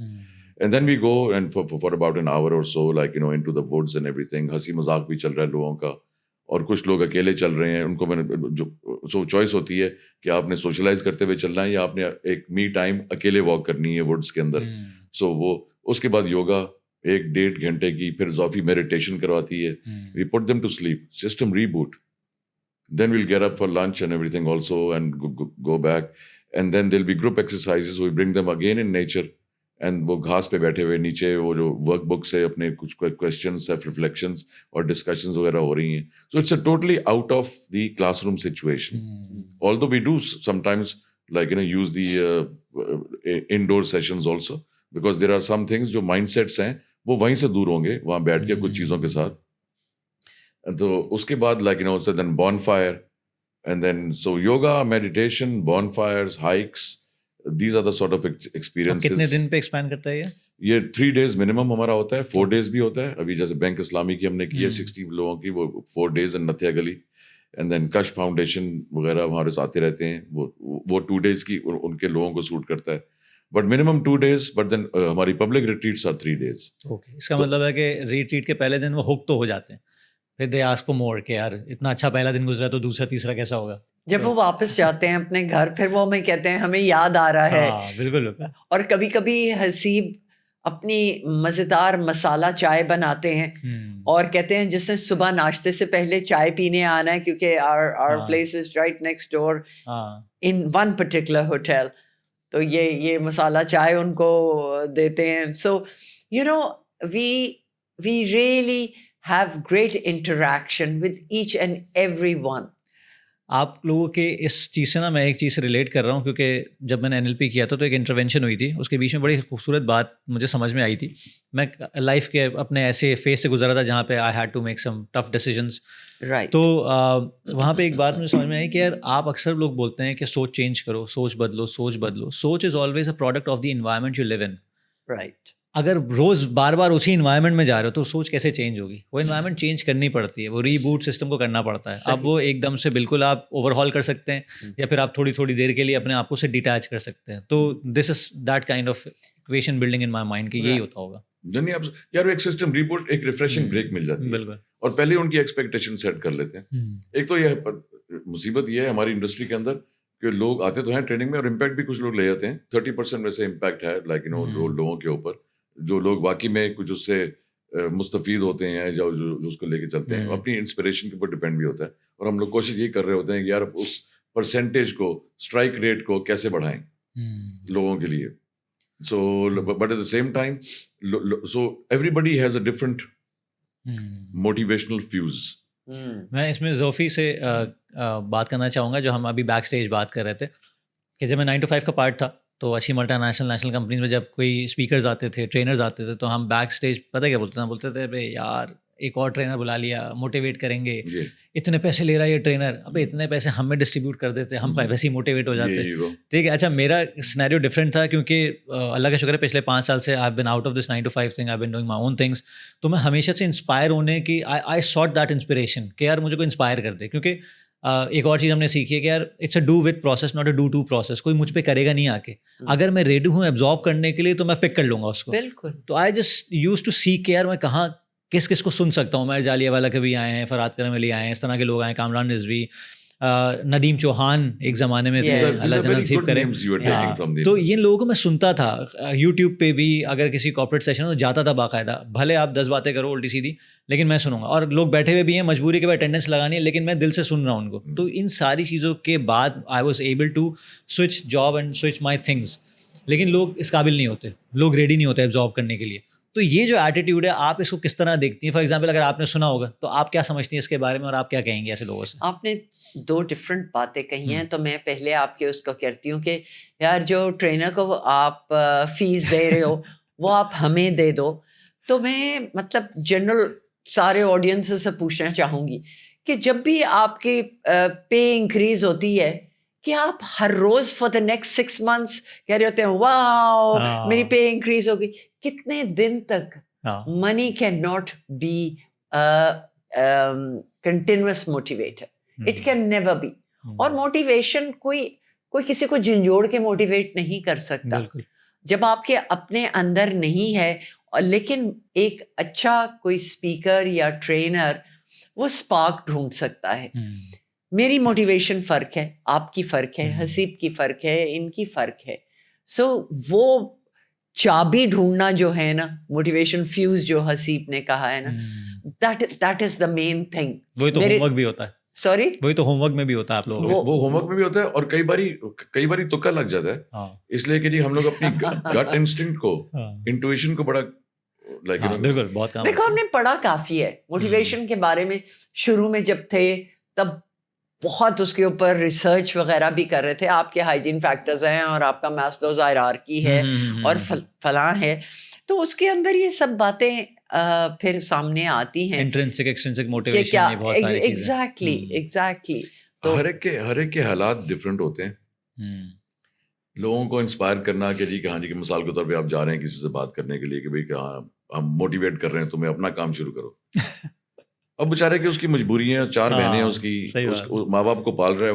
S3: And then we go and for about an hour or so, like into the woods and everything. ہنسی مذاق بھی چل رہا ہے لوگوں کا, اور کچھ لوگ اکیلے چل رہے ہیں. ان کو میں نے جو چوائس ہوتی ہے کہ آپ نے سوشلائز کرتے ہوئے چلنا ہے یا آپ نے ایک می ٹائم اکیلے واک کرنی ہے ووڈس کے اندر. سو وہ اس کے بعد یوگا 1-1.5 گھنٹے کی, پھر ذوفی میڈیٹیشن کرواتی ہے. We put them to sleep, system reboot. Then we'll get up for lunch and everything also and go back. And then there'll be group exercises. We bring them again in nature. And وہ گھاس پہ بیٹھے ہوئے نیچے وہ جو ورک بک سے اپنے کچھ کوشچنس, سیلف ریفلیکشنس اور ڈسکشنز وغیرہ ہو رہی ہیں. So it's a totally out of the classroom situation. Although we do sometimes like use the indoor sessions also, because there are some things جو مائنڈ سیٹس ہیں وہ وہیں سے دور ہوں گے وہاں بیٹھ کے کچھ چیزوں کے ساتھ. تو اس کے بعد like then bonfire, and then so yoga, meditation, bonfires, hikes, these are the sort of experiences.
S1: کتنے دن پہ ایکسپینڈ کرتا ہے
S3: یہ 3 days منیمم ہمارا ہوتا ہے, 4 days بھی ہوتا ہے. ابھی جیسے بینک اسلامی کی ہم نے کی ہے 60 لوگوں کی, وہ 4 days ان نتھیا گلی, اینڈ دین کش فاؤنڈیشن وغیرہ ہمارے ساتھ آتے رہتے ہیں. وہ 2 days کی ان کے لوگوں کو سوٹ کرتا ہے, but minimum 2 days, but then ہماری public retreats are 3 days.
S1: Okay. اس کا مطلب ہے کہ ریٹریٹ کے پہلے دن وہ ہک تو ہو جاتے ہیں, پھر دے آسک فار مور کہ یار اتنا اچھا پہلا دن گزرا تو دوسرا تیسرا کیسا ہوگا.
S2: جب وہ واپس جاتے ہیں اپنے گھر, پھر وہ ہمیں کہتے ہیں ہمیں یاد آ رہا ہے.
S1: بالکل.
S2: اور کبھی کبھی حسیب اپنی مزیدار مسالہ چائے بناتے ہیں اور کہتے ہیں جس نے صبح ناشتے سے پہلے چائے پینے آنا ہے, کیونکہ our place is right next door in one particular hotel. تو یہ مسالہ چائے ان کو دیتے ہیں. So you know we really have great interaction with each and everyone.
S1: آپ لوگوں کے اس چیز سے نا میں ایک چیز سے ریلیٹ کر رہا ہوں, کیونکہ جب میں نے NLP کیا تھا تو ایک انٹروینشن ہوئی تھی, اس کے بیچ میں بڑی خوبصورت بات مجھے سمجھ میں آئی تھی. میں لائف کے اپنے ایسے فیز سے گزرا تھا جہاں پہ I had to make some tough decisions. تو وہاں پہ ایک بات مجھے سمجھ میں آئی کہ یار آپ اکثر لوگ بولتے ہیں کہ سوچ چینج کرو, سوچ بدلو, سوچ بدلو. سوچ is always a product of the environment you live in.
S2: Right.
S1: اگر روز بار بار اسی انوائرمنٹ میں جا رہے ہو تو سوچ کیسے چینج ہوگی؟ وہ انوائرمنٹ چینج کرنی پڑتی ہے, وہ ری بوٹ سسٹم کو کرنا پڑتا ہے. اب وہ ایک دم سے بالکل آپ اوور ہال کر سکتے ہیں یا پھر آپ تھوڑی دیر کے لیے اپنے آپ کو سے ڈیٹیچ کر سکتے ہیں. تو this is that kind of equation building in my mind کہ یہی ہوتا ہوگا.
S3: نہیں اب یار ایک سسٹم ریبوٹ, ایک ریفریشنگ بریک مل جاتی ہے. بالکل. اور پہلے ان کی ایکسپیکٹیشن سیٹ کر لیتے ہیں. ایک تو یہ مصیبت یہ ہے ہماری انڈسٹری کے اندر کہ لوگ آتے تو ہیں ٹریننگ میں اور امپیکٹ بھی کچھ لوگ لے جاتے ہیں. 30% ویسے امپیکٹ ہے لائک یو نو لوگوں کے اوپر, جو لوگ واقعی میں کچھ اس سے مستفید ہوتے ہیں جو اس کو لے کے چلتے ہیں. اپنی انسپریشن کے اوپر ڈپینڈ بھی ہوتا ہے. اور ہم لوگ کوشش یہ کر رہے ہوتے ہیں کہ یار اس پرسنٹیج کو, اسٹرائک ریٹ کو کیسے بڑھائیں لوگوں کے لیے. So but at the same time so everybody has a different motivational views.
S1: میں اس میں زوفی سے بات کرنا چاہوں گا, جو ہم ابھی بیک اسٹیج بات کر رہے تھے کہ جب میں 9 to 5 کا پارٹ تھا تو اچھی ملٹی نیشنل کمپنیز میں جب کوئی اسپیکرز آتے تھے, ٹرینرز آتے تھے, تو ہم بیک اسٹیج پتہ کیا بولتے تھے بھائی یار ایک اور ٹرینر بلا لیا, موٹیویٹ کریں گے, اتنے پیسے لے رہا ہے یہ ٹرینر, اب اتنے پیسے ہمیں ڈسٹریبیوٹ کر دیتے, ہم ویسے ہی موٹیویٹ ہو جاتے. ٹھیک ہے. اچھا میرا سینیریو ڈفرینٹ تھا کیونکہ اللہ کا شکر ہے پچھلے 5 سال سے I been out of this 9 to 5 thing, I been doing my own things. تو میں ہمیشہ سے انسپائر ہونے کی آئی ساٹ دیٹ انسپریشن کہ یار مجھے کو انسپائر کر دے. کیونکہ ایک اور چیز ہم نے سیکھی ہے کہ یار it's a do with process not a do to process. کوئی مجھ پہ کرے گا نہیں آ کے, اگر میں ریڈی ہوں ایبزارب کرنے کے لیے تو میں پک کر لوں گا اس کو.
S2: بالکل.
S1: تو I just used to seek کہ یار میں کہاں کس کو سن سکتا ہوں. میں جالیہ والا کے بھی آئے ہیں, فرات کرم علی آئے ہیں, اس طرح کے لوگ آئے ہیں, کامران رضوی, ندیم چوہان ایک زمانے میں تھے, اللہ جنت نصیب کرے. تو یہ لوگوں کو میں سنتا تھا یوٹیوب پہ بھی, اگر کسی کارپوریٹ سیشن میں جاتا تھا باقاعدہ, بھلے آپ 10 باتیں کرو الٹی سیدھی لیکن میں سنوں گا. اور لوگ بیٹھے ہوئے بھی ہیں مجبوری کے بعد اٹینڈنس لگانی ہے, لیکن میں دل سے سن رہا ہوں ان کو. تو ان ساری چیزوں کے بعد I was able to switch job and switch my things. لیکن لوگ اس قابل نہیں ہوتے, لوگ ریڈی نہیں ہوتے ایبزارب کرنے کے لیے. تو یہ جو ایٹیٹیوڈ ہے آپ اس کو کس طرح دیکھتی ہیں؟ فار ایگزامپل اگر آپ نے سنا ہوگا تو آپ کیا سمجھتی ہیں اس کے بارے میں, اور آپ کیا کہیں گے ایسے لوگوں سے؟
S2: آپ نے 2 ڈفرینٹ باتیں کہی ہیں. تو میں پہلے آپ کے اس کو کہتی ہوں کہ یار جو ٹرینر کو آپ فیس دے رہے ہو وہ آپ ہمیں دے دو. تو میں مطلب جنرل سارے آڈینس سے پوچھنا چاہوں گی کہ جب بھی آپ کی پے انکریز ہوتی ہے کہ آپ ہر روز فار دا نیکسٹ 6 months کہہ رہے ہوتے ہیں واو میری پے انکریز ہوگی. کتنے دن تک money can not be continuous motivator, it can never be. اور موٹیویشن کوئی کسی کو جھنجھوڑ کے موٹیویٹ نہیں کر سکتا جب آپ کے اپنے اندر نہیں ہے. لیکن ایک اچھا کوئی اسپیکر یا ٹرینر وہ اسپارک ڈھونڈ سکتا ہے. میری موٹیویشن فرق ہے, آپ کی فرق ہے, حسیب کی فرق ہے, ان کی فرق ہے. سو وہ چابی ڈھونڈنا جو ہے نا, موٹیویشن فیوز جو حسیب نے کہا ہے نا, that is the main thing.
S1: وہی تو ہوم ورک بھی ہوتا ہے.
S2: سوری
S1: وہی تو ہوم ورک میں بھی ہوتا ہے آپ لوگوں
S3: وہ ہوم ورک میں بھی ہوتا ہے. اور کئی باری تکا لگ جاتا ہے, اس لیے کہ جی ہم لوگ اپنی گٹ انسٹنکٹ کو, انٹویشن کو بڑا
S1: بالکل بہت کام.
S2: دیکھو ہم نے پڑھا کافی ہے موٹیویشن کے بارے میں. شروع میں جب تھے تب بہت اس کے اوپر ریسرچ وغیرہ بھی کر رہے تھے. آپ کے ہائیجین فیکٹرز ہیں اور آپ کا ماسلوز ہائرارکی ہے اور فلاں ہے, تو اس کے اندر یہ سب باتیں پھر سامنے آتی ہیں.
S1: انٹرنسک ایکسٹرنسک موٹیویشن میں بہت ساری چیزیں.
S2: ایگزیکٹلی.
S3: ہر ایک کے حالات ڈفرینٹ ہوتے ہیں. لوگوں کو انسپائر کرنا کہ جی کہاں جی کہ مثال کے طور پہ آپ جا رہے ہیں کسی سے بات کرنے کے لیے کہ بھائی کہاں ہم موٹیویٹ کر رہے ہیں تمہیں اپنا کام شروع کرو. اب بیچارے کہ اس کی مجبوری ہیں, 4 بہنیں ہیں اس کی, ماں باپ کو پال رہا ہے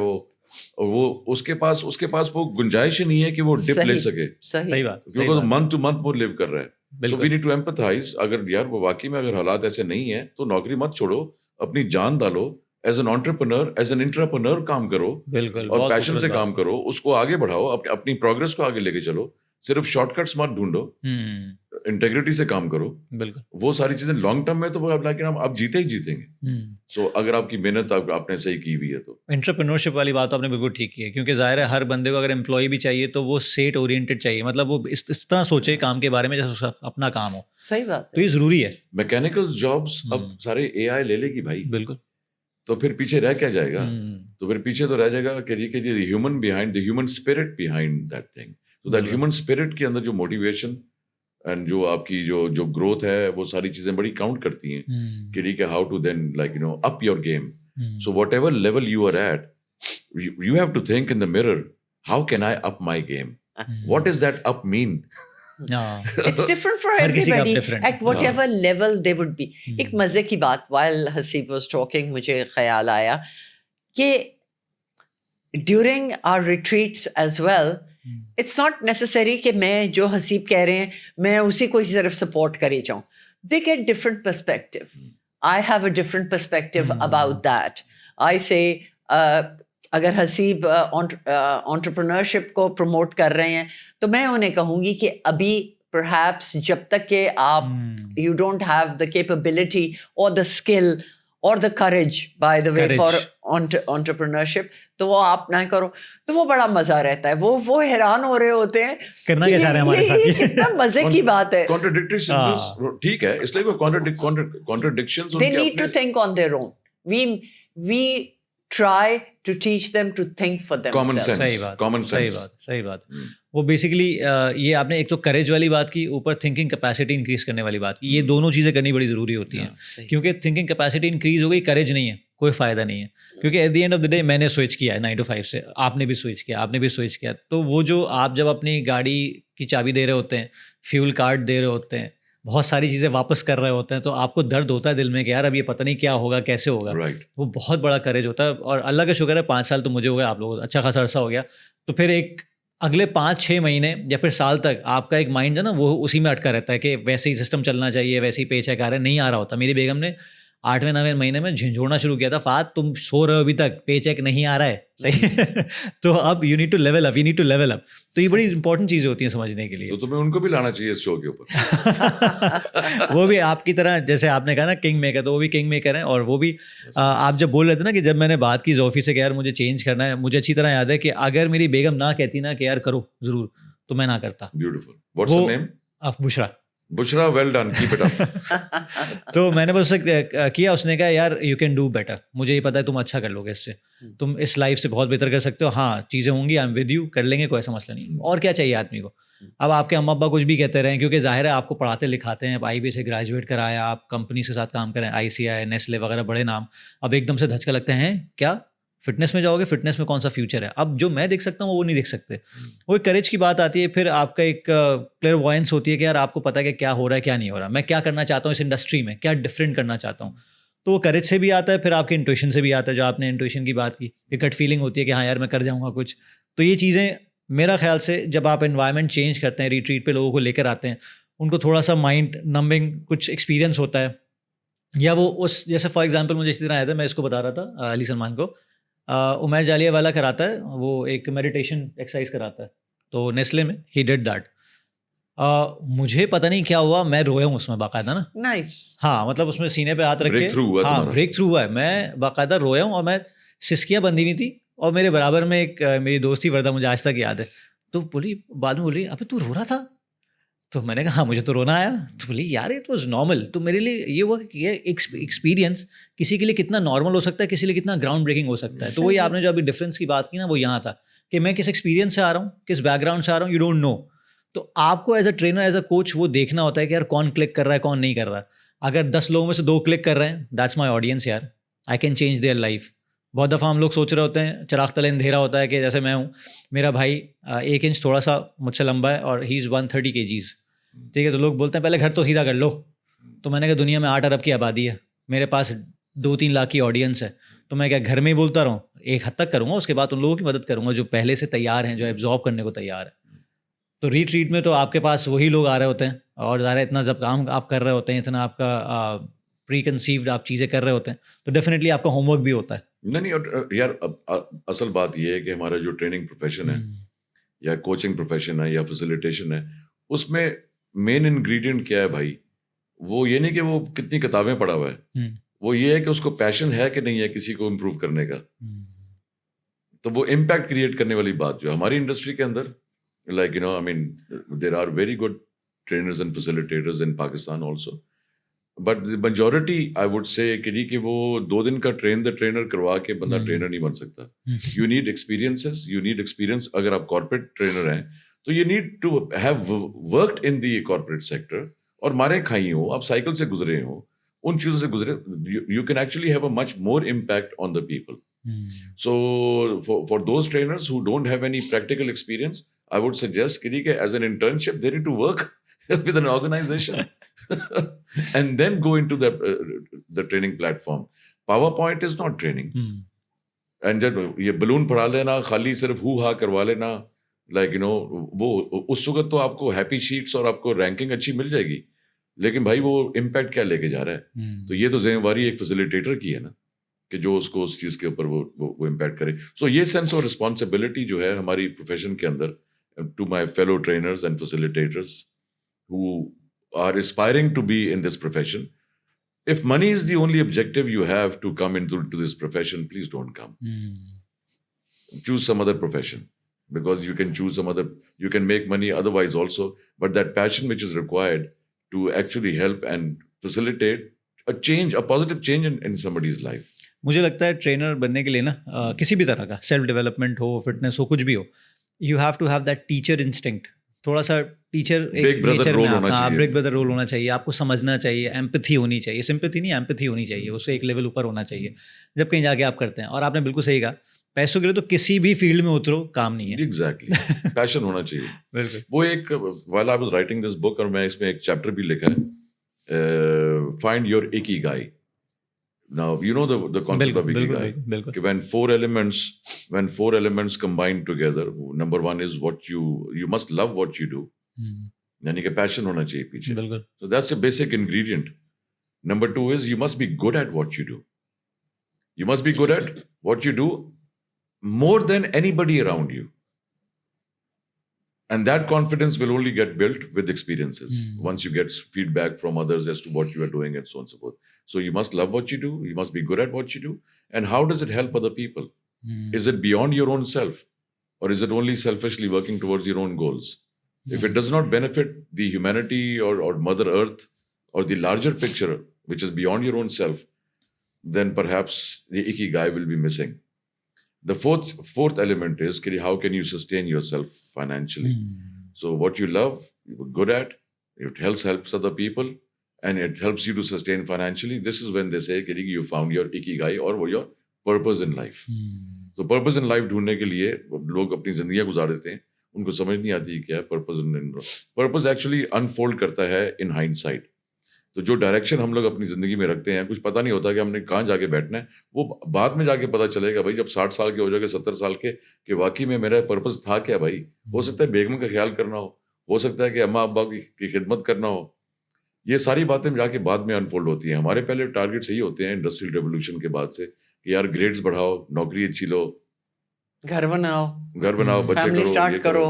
S3: وہ اس کے پاس وہ گنجائش ہی نہیں ہے کہ وہ ڈپ لے سکے.
S1: صحیح بات.
S3: کیونکہ منتھ ٹو منتھ وہ لیو کر رہا ہے. سو وی نیڈ ٹو ایمپتھائز. اگر یار وہ واقعی میں اگر حالات ایسے نہیں ہیں تو نوکری مت چھوڑو, اپنی جان ڈالو, as an entrepreneur, as an entrepreneur کام کرو,
S1: بالکل,
S3: اور پیشن سے کام کرو, اس کو آگے بڑھاؤ, اپنی پروگرس کو آگے لے کے چلو. صرف شارٹ کٹس مت ڈھونڈو. انٹیگریٹی سے کام کرو,
S1: بالکل
S3: وہ ساری چیزیں لانگ ٹرم میں تو آپ جیتے ہی جیتیں گے. سو اگر آپ کی محنت آپ نے صحیح کی ہوئی ہے تو.
S1: انٹرپرینورشپ والی بات آپ نے بالکل ٹھیک کی ہے, کیونکہ ظاہر ہے ہر بندے کو اگر امپلائی بھی چاہیے تو وہ سیٹ اورینٹیڈ چاہیے, مطلب وہ اس طرح سوچے کام کے بارے میں جیسے اس کا اپنا کام ہو.
S2: صحیح بات
S1: تو یہ ضروری ہے.
S3: میکینیکل جابس اب سارے اے آئی لے لے گی بھائی,
S1: بالکل,
S3: تو پھر پیچھے رہ کیا جائے گا؟ تو پھر پیچھے تو رہ جائے گا کہ human behind the human spirit behind that thing. تو دیٹ ہیومن اسپرٹ کے اندر جو موٹیویشن اینڈ جو آپ کی جو گروتھ ہے وہ ساری چیزیں بڑی کاؤنٹ کرتی ہیں کہ ٹھیک ہے how to then like you know up your game. So whatever level you are at, you have to think in the mirror, how can I up my game, what is that up man.
S2: It's different for everybody at whatever level they would be. ایک مزے کی بات, while Haseeb was talking مجھے خیال آیا کہ during our retreats as well, it's not necessary کہ میں جو حسیب کہہ رہے ہیں میں اسی کو ہی صرف سپورٹ کری جاؤں. They get different perspective. I have a different perspective about that. I say اگر حسیب انٹرپرنورشپ کو پروموٹ کر رہے ہیں تو میں انہیں کہوں گی کہ ابھی پرہیپس جب تک کہ آپ you don't have the capability اور دا اسکل اور the courage by the way for entrepreneurship تو وہ آپ نہ کرو, تو وہ بڑا مزہ رہتا ہے. وہ حیران ہو رہے ہوتے ہیں
S1: کرنا کیا چاہ رہے ہیں ہمارے ساتھ,
S2: کتنا مزے کی بات ہے.
S3: ٹھیک ہے, اس لیے contradictions
S2: they need to think on their own. We try to teach them to think for themselves.
S1: صحیح بات. وہ بیسیکلی یہ آپ نے ایک تو کریج والی بات کی, اوپر تھنکنگ کیپیسٹی انکریز کرنے والی بات کی. یہ دونوں چیزیں کرنی بڑی ضروری ہوتی ہیں, کیونکہ تھنکنگ کیپیسٹی انکریز ہو گئی, کریج نہیں ہے, کوئی فائدہ نہیں ہے. کیونکہ at the end of the day میں نے سوئچ کیا ہے 9 to 5 سے, آپ نے بھی سوئچ کیا, آپ نے بھی سوئچ کیا. تو وہ جو آپ جب اپنی گاڑی کی چابی دے رہے ہوتے ہیں, فیول کارڈ دے رہے ہوتے ہیں, بہت ساری چیزیں واپس کر رہے ہوتے ہیں, تو آپ کو درد ہوتا ہے دل میں کہ یار اب یہ پتہ نہیں کیا ہوگا, کیسے ہوگا. وہ بہت بڑا کریج ہوتا ہے. اور اللہ کا شکر ہے 5 سال تو مجھے ہو گیا, آپ لوگوں کو اچھا خاصا عرصہ ہو گیا. تو پھر ایک اگلے 5-6 مہینے یا پھر سال تک آپ کا ایک مائنڈ ہے نا وہ اسی میں اٹکا رہتا ہے کہ ویسے ہی سسٹم چلنا چاہیے, ویسے ہی پے چیک آ رہا ہے. نہیں آ رہا ہوتا. میری بیگم نے 8ویں 9ویں مہینے میں جھنجھوڑنا شروع کیا تھا, فات تم سو رہے ہو ابھی تک, پے چیک نہیں آ رہا ہے, صحیح. تو اب you need to level up, you need to level up. تو یہ بڑی امپورٹنٹ چیزیں ہوتی ہیں سمجھنے کے لیے.
S3: تو تمہیں ان کو بھی لانا چاہیے اس شو کے اوپر.
S1: وہ بھی آپ کی طرح, جیسے آپ نے کہا نا کنگ میکر, تو وہ بھی کنگ میکر ہیں. اور وہ بھی آپ جب بول رہے تھے نا کہ جب میں نے بات کی زوفی سے کہ یار مجھے چینج کرنا ہے, مجھے اچھی طرح یاد ہے کہ اگر میری بیگم نہ کہتی نا کہ یار کرو ضرور, تو میں نہ کرتا.
S3: Beautiful. What's her name? Bushra. Well done, keep it up.
S1: تو میں نے بس کیا, اس نے کہا یار یو کین ڈو بیٹر, مجھے یہ پتا ہے تم اچھا کر لو گے اس سے, تم اس لائف سے بہت بہتر کر سکتے ہو. ہاں چیزیں ہوں گی, آئی ایم ود یو, کر لیں گے, کوئی ایسا مسئلہ نہیں. اور کیا چاہیے آدمی کو. اب آپ کے اماں ابا کچھ بھی کہتے رہیں, کیونکہ ظاہر ہے آپ کو پڑھاتے لکھاتے ہیں, آئی بی سے گریجویٹ کرایا, آپ کمپنی کے ساتھ کام کریں, ICI, نیسلے وغیرہ بڑے نام. اب ایک دم سے دھچکا لگتے ہیں کیا فٹنس میں جاؤ گے, فٹنس میں کون سا فیوچر ہے. اب جو میں دیکھ سکتا ہوں وہ نہیں دیکھ سکتے. وہ ایک کریج کی بات آتی ہے. پھر آپ کا ایک کلیئر وائنس ہوتی ہے کہ یار آپ کو پتا ہے کہ کیا ہو رہا ہے, کیا نہیں ہو رہا, میں کیا کرنا چاہتا ہوں اس انڈسٹری میں, کیا ڈفرینٹ کرنا چاہتا ہوں. تو وہ کریج سے بھی آتا ہے, پھر آپ کے انٹویشن سے بھی آتا ہے. جو آپ نے انٹویشن کی بات کی, کہ گٹ فیلنگ ہوتی ہے کہ ہاں یار میں کر جاؤں گا کچھ. تو یہ چیزیں میرا خیال سے جب آپ انوائرمنٹ چینج کرتے ہیں, ریٹریٹ پہ لوگوں کو لے کر آتے ہیں, ان کو تھوڑا سا مائنڈ نمبنگ کچھ ایکسپیرینس ہوتا ہے. یا وہ اس جیسے فار ایگزامپل مجھے اسی طرح آیا تھا, میں اس کو بتا رہا تھا علی سلمان کو, عمیر جالیہ والا کراتا ہے, وہ ایک میڈیٹیشن ایکسرسائز کراتا ہے, تو نیسلے میں ہی ڈیڈ دیٹ. مجھے پتہ نہیں کیا ہوا, میں رویا ہوں اس میں باقاعدہ نا.
S2: نائس.
S1: ہاں مطلب اس میں سینے پہ ہاتھ رکھ کے, ہاں بریک تھرو ہوا ہے, میں باقاعدہ رویا ہوں. اور میں سسکیاں بندھی ہوئی تھی, اور میرے برابر میں ایک میری دوست تھی وردہ, مجھے آج تک یاد ہے. تو بولی بعد میں بولی ابے تو رو رہا تھا, تو میں نے کہا ہاں مجھے تو رونا آیا. تو بولی یار اٹ واز نارمل. تو میرے لیے یہ ہوا کہ یہ ایکسپیرینس کسی کے لیے کتنا نارمل ہو سکتا ہے, کسی لیے کتنا گراؤنڈ بریکنگ ہو سکتا ہے. تو وہی آپ نے جو ابھی ڈفرینس کی بات کی نا, وہ یہاں تھا کہ میں کس ایکسپیرینس سے آ رہا ہوں, کس بیک گراؤنڈ سے آ رہا ہوں, یو ڈونٹ نو. تو آپ کو as a trainer, as a coach وہ دیکھنا ہوتا ہے کہ یار کون کلک کر رہا ہے, کون نہیں کر رہا. اگر 10 لوگوں میں سے 2 کلک کر رہے ہیں, دیٹس مائی آڈینس یار, I can change their life. بہت دفعہ ہم لوگ سوچ رہے ہوتے ہیں, چراغ تلے اندھیرا ہوتا ہے, کہ جیسے میں ہوں, میرا بھائی 1 انچ تھوڑا سا مجھ سے لمبا ہے, اور ہی از 130 kgs, ٹھیک ہے. تو لوگ بولتے ہیں پہلے گھر تو سیدھا کر لو. تو میں نے کہا دنیا میں 8 ارب کی آبادی ہے, میرے پاس 2-3 لاکھ کی آڈینس ہے, تو میں کیا گھر میں ہی بولتا رہوں. ایک حد تک کروں گا, اس کے بعد ان لوگوں کی مدد کروں گا جو پہلے سے تیار ہیں, جو ایبزارب کرنے کو تیار ہیں. تو ریٹریٹ میں تو آپ کے پاس وہی لوگ آ رہے ہوتے ہیں, اور ظاہر اتنا جب کام آپ کر رہے ہوتے ہیں, اتنا آپ کا پری کنسیوڈ آپ چیزیں کر رہے ہوتے ہیں, تو ڈیفینیٹلی آپ کا ہوم ورک بھی ہوتا ہے.
S3: نہیں یار, اصل بات یہ ہے کہ ہمارا جو ٹریننگ پروفیشن ہے, یا کوچنگ پروفیشن ہے, یا فیسیلیٹیشن ہے, اس میں مین انگریڈینٹ کیا ہے بھائی, وہ یہ نہیں کہ وہ کتنی کتابیں پڑھا ہوا ہے, وہ یہ ہے کہ اس کو پیشن ہے کہ نہیں ہے کسی کو امپروو کرنے کا. تو وہ امپیکٹ کریٹ کرنے والی بات جو ہے ہماری انڈسٹری کے اندر, like you know I mean there are very good trainers and facilitators in Pakistan also, but majority I would say کہ وہ 2 دن کا ٹرین دا ٹرینر کروا کے بندہ ٹرینر نہیں بن سکتا. You need experiences, you need experience. اگر آپ کارپوریٹ ٹرینر ہیں تو you need to have worked in the corporate sector, اور مارے کھائی ہوں, آپ سائیکل سے گزرے ہوں, ان چیزوں سے گزرے, you can actually have a much more impact on the people. So for those trainers who don't have any practical experience, I would suggest کہ as an internship they need to work with an organization and then go into the training platform. PowerPoint is not training. And جب یہ بلون پڑھا لینا, خالی صرف ہو ہا کروا لینا, لائک یو نو وہ اس وقت تو آپ کو ہیپی شیٹس اور آپ کو رینکنگ اچھی مل جائے گی, لیکن بھائی وہ امپیکٹ کیا لے کے جا رہا ہے؟ تو یہ تو ذمہ داری ایک فیسیلیٹیٹر کی ہے نا, کہ جو اس کو اس چیز کے اوپر وہ امپیکٹ کرے. سو یہ سینس آف رسپانسبلٹی جو ہے ہماری پروفیشن کے اندر, to my fellow trainers and facilitators who are aspiring to be in this profession, if money is the only objective you have to come into this profession, please don't come. Choose some other profession, because you can choose some other, you can make money otherwise also, but that passion which is required to actually help and facilitate a change, a positive change in somebody's life.
S1: مجھے لگتا ہے ٹرینر بننے کے لیے نا کسی بھی طرح کا سیلف ڈیولپمنٹ ہو, فٹنس ہو, کچھ بھی ہو, you have to have that teacher instinct. تھوڑا سا ٹیچر بریک بردر رول ہونا چاہیے, آپ کو سمجھنا چاہیے, ایمپتھی ہونی چاہیے, سمپتھی نہیں ایمپتھی ہونی چاہیے, اس سے ایک لیول اوپر ہونا چاہیے جب کہیں جا کے آپ کرتے ہیں. اور آپ نے بالکل صحیح کہا, پیسوں کے لیے تو کسی بھی فیلڈ میں اترو کام نہیں ہے.
S3: ایگزیکٹلی, پیشن ہونا چاہیے. بالکل. وہ ایک while I was writing this book, اور میں اس میں ایک چیپٹر بھی لکھا ہے, find your ikigai. Now you know the concept of ikigai. When four elements combine together, number one is what you must love what you do. یعنی کہ پیشن ہونا چاہیے پیچھے. So that's a basic ingredient. Number two is you must be good at what you do. You must be good at what you do more than anybody around you. And that confidence will only get built with experiences. Once you get feedback from others as to what you are doing and so on and so forth. So you must love what you do. You must be good at what you do. And how does it help other people? Is it beyond your own self? Or is it only selfishly working towards your own goals? If it does not benefit the humanity or Mother Earth or the larger picture, which is beyond your own self, then perhaps the ikigai will be missing. The fourth element is how can you sustain yourself financially? So what you love, you're good at, it helps other people, and it helps you to sustain financially. This is when they say you found your ikigai or your purpose in life. So purpose in life ڈھونڈنے کے لیے لوگ اپنی زندگیاں گزار دیتے ہیں, ان کو سمجھ نہیں آتی کیا ہے پرپز ایکچولی انفولڈ کرتا ہے ان ہائنڈ سائٹ. تو جو ڈائریکشن ہم لوگ اپنی زندگی میں رکھتے ہیں, کچھ پتہ نہیں ہوتا کہ ہم نے کہاں جا کے بیٹھنا ہے, وہ بعد میں جا کے پتہ چلے گا بھائی جب 60 سال کے ہو جائے گا, 70 سال کے, کہ واقعی میں میرا پرپز تھا کیا. بھائی ہو سکتا ہے بیگم کا خیال کرنا ہو سکتا ہے کہ اماں ابا کی خدمت کرنا ہو. یہ ساری باتیں جا کے بعد میں انفولڈ ہوتی ہیں. ہمارے پہلے ٹارگیٹس یہی ہوتے ہیں انڈسٹریل ریولیوشن کے بعد سے, کہ یار گریڈز بڑھاؤ, نوکری اچھی لو, گھر بناؤ, بچے کرو,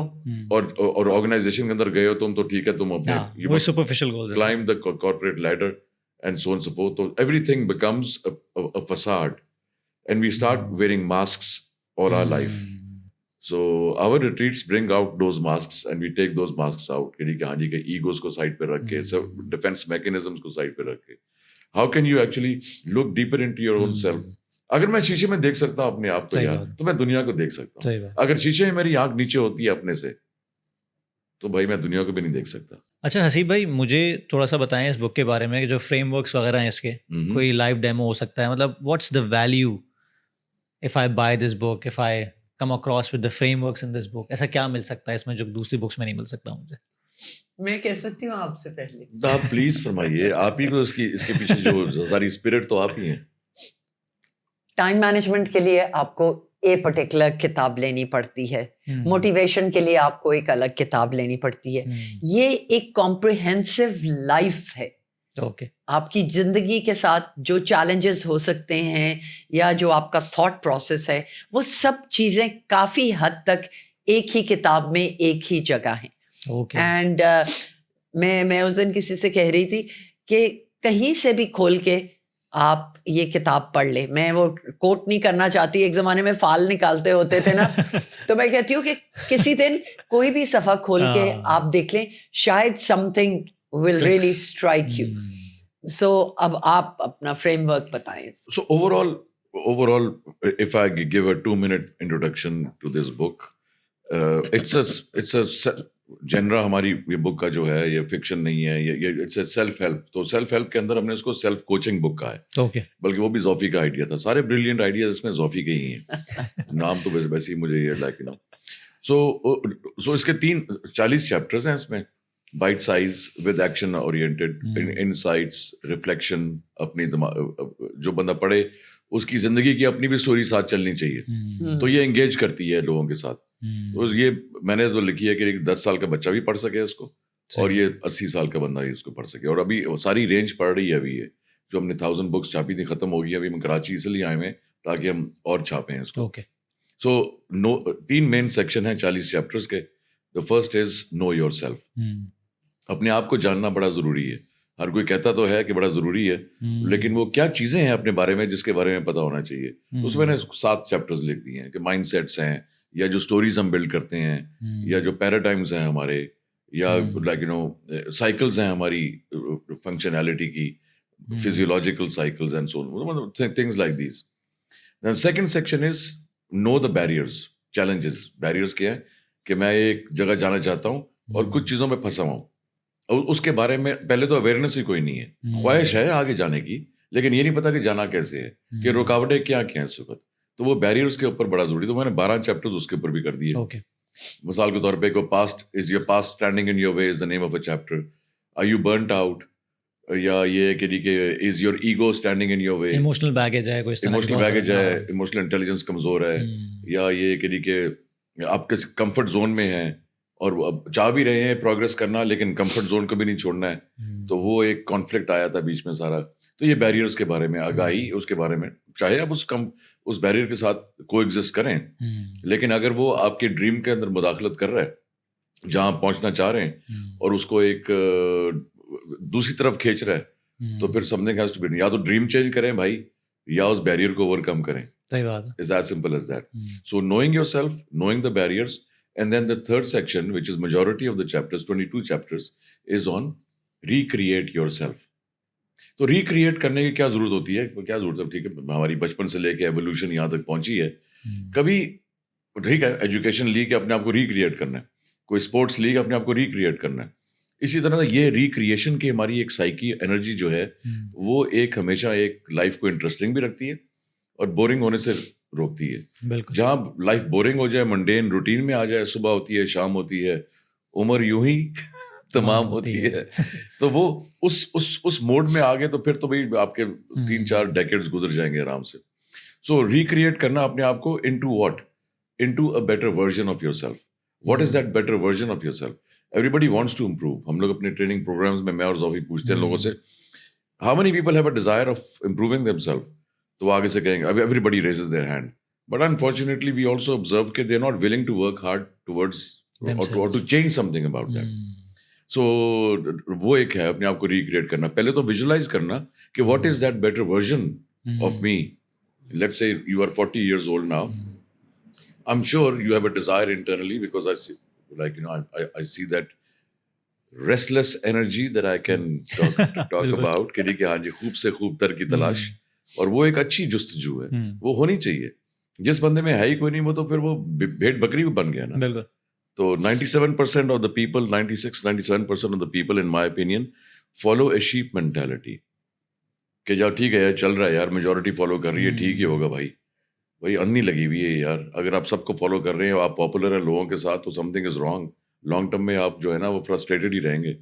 S3: اور آرگنائزیشن کے اندر گئے ہو تم تو ٹھیک ہے, تم اپنے superficial goals, climb the corporate leader and so on and so forth. So everything becomes a facade, and we start wearing masks all our life. So our retreats bring out those masks, and we take those masks out. کہ egos کو side پہ رکھ کے, defense mechanisms کو side پہ رکھ کے, how can you actually look deeper into your own self? اگر میں شیشے میں دیکھ سکتا ہوں اپنے آپ کو یار, تو میں دنیا کو دیکھ سکتا ہوں. اگر شیشے میں میری آنکھ نیچے ہوتی ہے اپنے سے, تو بھائی میں دنیا کو بھی نہیں دیکھ سکتا.
S1: اچھا حسیب بھائی, مجھے تھوڑا سا بتائیں اس بک کے بارے میں, جو فریم ورکس وغیرہ ہیں اس کے, کوئی لائیو ڈیمو ہو سکتا ہے, مطلب what's the value if I buy this book, if I come across with the framework in this book, ایسا کیا مل سکتا ہے اس میں جو دوسری بکس میں نہیں مل سکتا مجھے؟
S2: میں کہہ سکتی ہوں آپ سے پہلے,
S3: آپ پلیز فرمائیے, آپ ہی کو اس کے پیچھے جو ساری اسپرٹ تو آپ ہی ہیں.
S2: ٹائم مینجمنٹ کے لیے آپ کو پرٹیکولر کتاب لینی پڑتی ہے, موٹیویشن کے لیے آپ کو ایک الگ کتاب لینی پڑتی ہے. یہ ایک کمپریہنسو لائف ہے. آپ کی زندگی کے ساتھ جو چیلنجز ہو سکتے ہیں یا جو آپ کا تھاٹ پروسیس ہے, وہ سب چیزیں کافی حد تک ایک ہی کتاب میں ایک ہی جگہ ہیں. اینڈ میں اس دن کسی سے کہہ رہی تھی کہ کہیں سے بھی کھول کے آپ یہ کتاب پڑھ لیں. میں وہ کوٹ نہیں کرنا چاہتی, ایک زمانے میں فال نکالتے ہوتے تھے نا, تو میں کہتی ہوں کہ کسی دن کوئی بھی صفحہ کھول کے آپ دیکھ لیں, شاید something will really strike you. So اب آپ اپنا فریم ورک بتائیں.
S3: So overall, if I give a 2-minute introduction to this book, it's a genre. ہماری یہ بک کا جو ہے یہ فکشن نہیں ہے, یہ اٹس اے سیلف ہیلپ. تو سیلف ہیلپ کے اندر ہم نے اس کو سیلف کوچنگ بک کہا ہے.
S1: اوکے,
S3: بلکہ وہ بھی زوفی کا آئیڈیا تھا. سارے بریلینٹ آئیڈیاز اس میں زوفی کے ہی ہیں. نام تو ویسے ہی مجھے یہ لائک سو اس کے 40 چیپٹرز ہیں اس میں, byte size with action oriented, insights, reflection. اپنی جو بندہ پڑھے اس کی زندگی کی اپنی بھی اسٹوری ساتھ چلنی چاہیے, تو یہ انگیج کرتی ہے لوگوں کے ساتھ. تو یہ میں نے تو لکھی ہے کہ 10 سال کا بچہ بھی پڑھ سکے اس کو, اور یہ 80 سال کا بندہ بھی اس کو پڑھ سکے. اور ابھی ساری رینج پڑھ رہی ہے. ابھی یہ جو ہم نے 1000 بکس چھاپی تھی ختم ہو گئی. ابھی ہم کراچی اس لیے آئے ہوئے تاکہ ہم اور چھاپیں اس کو. سو 3 مین سیکشن ہیں 40 چیپٹرز کے. The first is know yourself. اپنے آپ کو جاننا بڑا ضروری ہے. ہر کوئی کہتا تو ہے کہ بڑا ضروری ہے, لیکن وہ کیا چیزیں ہیں اپنے بارے میں جس کے بارے میں پتہ ہونا چاہیے. اس میں نے 7 چیپٹرز لکھ دیے ہیں کہ مائنڈ سیٹس ہیں, یا جو اسٹوریز ہم بلڈ کرتے ہیں, یا جو پیراڈائمز ہیں ہمارے, یا لائک سائیکلز ہیں ہماری فنکشنالٹی کی, physiological cycles and so things like these. Then second section is know the barriers, challenges. Barriers کیا ہے کہ میں ایک جگہ جانا چاہتا ہوں اور کچھ چیزوں میں پھنسا ہوں, اور اس کے بارے میں پہلے تو اویئرنیس ہی کوئی نہیں ہے. خواہش ہے آگے جانے کی, لیکن یہ نہیں پتا کہ جانا کیسے ہے, کہ رکاوٹیں کیا ہیں اس وقت. تو وہ بیریئرز کے اوپر بڑا ضروری. تو میں نے 12 چیپٹرز اس کے اوپر بھی کر دیے. مثال کے طور پہ past is your past standing in your way is the name of a chapter. Are you burnt out, یا یہ کہ is your ego standing in your way.
S1: Emotional baggage ہے, کوئی
S3: ایموشنل بیگیج ہے, ایموشنل انٹیلیجنس کمزور ہے, یا یہ کہ آپ کے کمفرٹ زون میں ہیں اور چاہ بھی رہے ہیں پروگریس کرنا, لیکن کمفرٹ زون کو بھی نہیں چھوڑنا ہے. تو وہ ایک کانفلکٹ آیا تھا بیچ میں سارا. تو یہ بیریئرز کے بارے میں آگاہی, اس کے بارے میں, چاہے آپ اس بیریئر کے ساتھ کو ایگزسٹ کریں, لیکن اگر وہ آپ کے ڈریم کے اندر مداخلت کر رہا ہے, جہاں آپ پہنچنا چاہ رہے ہیں, اور اس کو ایک دوسری طرف کھینچ رہا ہے, تو پھر سمتھنگ ہیز ٹو بی. یا تو ڈریم چینج کریں بھائی, یا اس بیریئر کو اوور کم کریں.
S1: صحیح بات ہے.
S3: It's as simple as that. So knowing yourself, knowing the barriers, and then the third section, which is majority of the chapters, 22 chapters, is on recreate yourself. تو ریکریٹ کرنے کی کیا ضرورت ہوتی ہے, کیا ضرورت ہے. ٹھیک ہے, ہماری بچپن سے لے کے ایولیوشن یہاں تک پہنچی ہے. کبھی ٹھیک ہے ایجوکیشن لی کے اپنے آپ کو ریکریٹ کرنا ہے, کوئی اسپورٹس لی کے اپنے آپ کو ریکریٹ کرنا ہے. اسی طرح یہ ریکریشن کی ہماری ایک سائیکی انرجی جو ہے, وہ ایک ہمیشہ ایک لائف کو انٹرسٹنگ بھی رکھتی ہے اور بورنگ ہونے سے روکتی ہے. بالکل. جہاں لائف بورنگ ہو جائے, منڈین روٹین میں آ جائے, صبح ہوتی ہے شام ہوتی ہے, عمر یوں ہی تمام ہوتی ہے, تو وہ اس موڈ میں آ گئے تو پھر تو بھائی آپ کے 3-4 ڈیکیڈز گزر جائیں گے آرام سے. سو ریکریٹ کرنا اپنے آپ کو into what, into a better version of yourself. What is that better version of yourself? Every wants to improve. ہم لوگ اپنے ٹریننگ پروگرامز میں اور زوفی پوچھتے ہیں لوگوں سے, how many people have a desire of improving them self. تو وہ آگے سے کہیں گے everybody raises their hand, but unfortunately we also observe کہ they are not willing to work hard towards اور to change something about that. So وہ ایک ہے اپنے آپ کو ریکریٹ کرنا. پہلے تو ویژولائز کرنا کہ what is that better version of me. Let say you are 40 years old now. I'm sure you have a desire internally, because I see, like, I see that restless energy that I can talk about کہ ہاں جی خوب سے خوب تر کی تلاش, اور وہ ایک اچھی جستجو ہے, وہ ہونی چاہیے. جس بندے میں ہے ہی کوئی نہیں, وہ تو پھر وہ بھیڑ بکری بھی بن گیا نا. بالکل. تو 97% of the people, 96-97% of the people in my opinion follow a sheep mentality. کہ جاؤ ٹھیک ہے یار چل رہا ہے یار, میجورٹی فالو کر رہی ہے, ٹھیک ہی ہوگا بھائی. بھائی انی لگی ہوئی ہے یار, اگر آپ سب کو فالو کر رہے ہیں, آپ پاپولر ہیں لوگوں کے ساتھ, تو some thing is wrong. Long term میں آپ جو ہے نا وہ فرسٹریٹڈ ہی رہیں گے.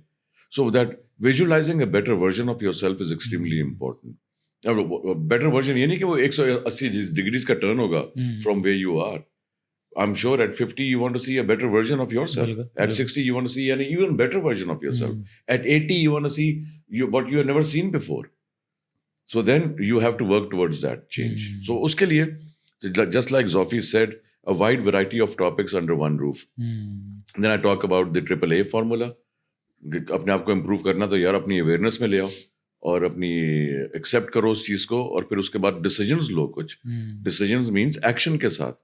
S3: So that visualising a better version of yourself is extremely important. Better version یہ نہیں کہ وہ 180 ڈگریز کا ٹرن ہوگا from where you are. I'm sure at 50 you want to see a better version of yourself. At 60 you want to see an even better version of yourself. At 80 you want to see what you have never seen before. So then you have to work towards that change. So uske liye, just like Zofi said, a wide variety of topics under one roof. Then I talk about the AAA formula. اپنے آپ کو امپروو کرنا تو یار اپنی اویئرنیس میں لے آؤ اور اپنی ایکسیپٹ کرو اس چیز کو, اور پھر اس کے بعد ڈیسیجنز لو. کچھ ڈیسیجنز مینس ایکشن کے ساتھ,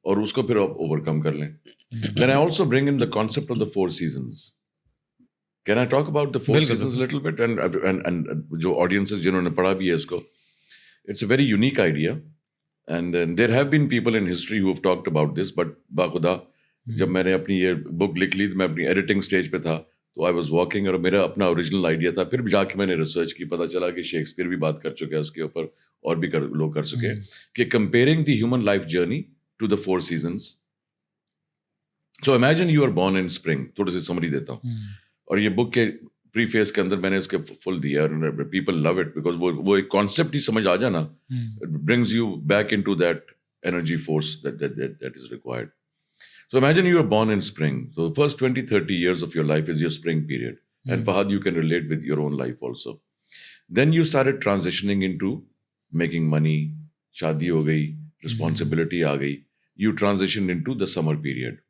S3: اور اس کو پھر آپ اوور کم کر لیں. Then I also bring in the concept of the 4 seasons. Can I talk about the 4 seasons little bit, and جو آڈینسز جنہوں نے پڑھا بھی ہے اس کو, it's a very unique idea. And there have been people in history who have talked about this, but باخدا جب میں نے اپنی یہ بک لکھ لی تو میں اپنی ایڈیٹنگ اسٹیج پہ تھا, تو آئی واز واکنگ, اور میرا اپنا اوریجنل آئیڈیا تھا. پھر جا کے میں نے ریسرچ کی, پتہ چلا کہ شیکسپیئر بھی بات کر چکے ہیں اس کے اوپر, اور بھی لوگ کر چکے ہیں, کہ comparing the human life journey to the 4 seasons. So imagine you are born in spring. تھوڑی سی سمری دیتا ہوں, اور یہ بک کے پری فیس کے اندر میں نے اس کے فل دیا, پیپل لو اٹ بیکاز وہ ایک کانسیپٹ ہی سمجھ آ جانا, it brings you back into that energy force that is required. So imagine you are born in spring. So the first 20-30 years of your life is your spring period. And Fahad, you can relate with your own life also. Then you started transitioning into making money, shaadi ho gayi, responsibility aa gayi. You transitioned into the summer period.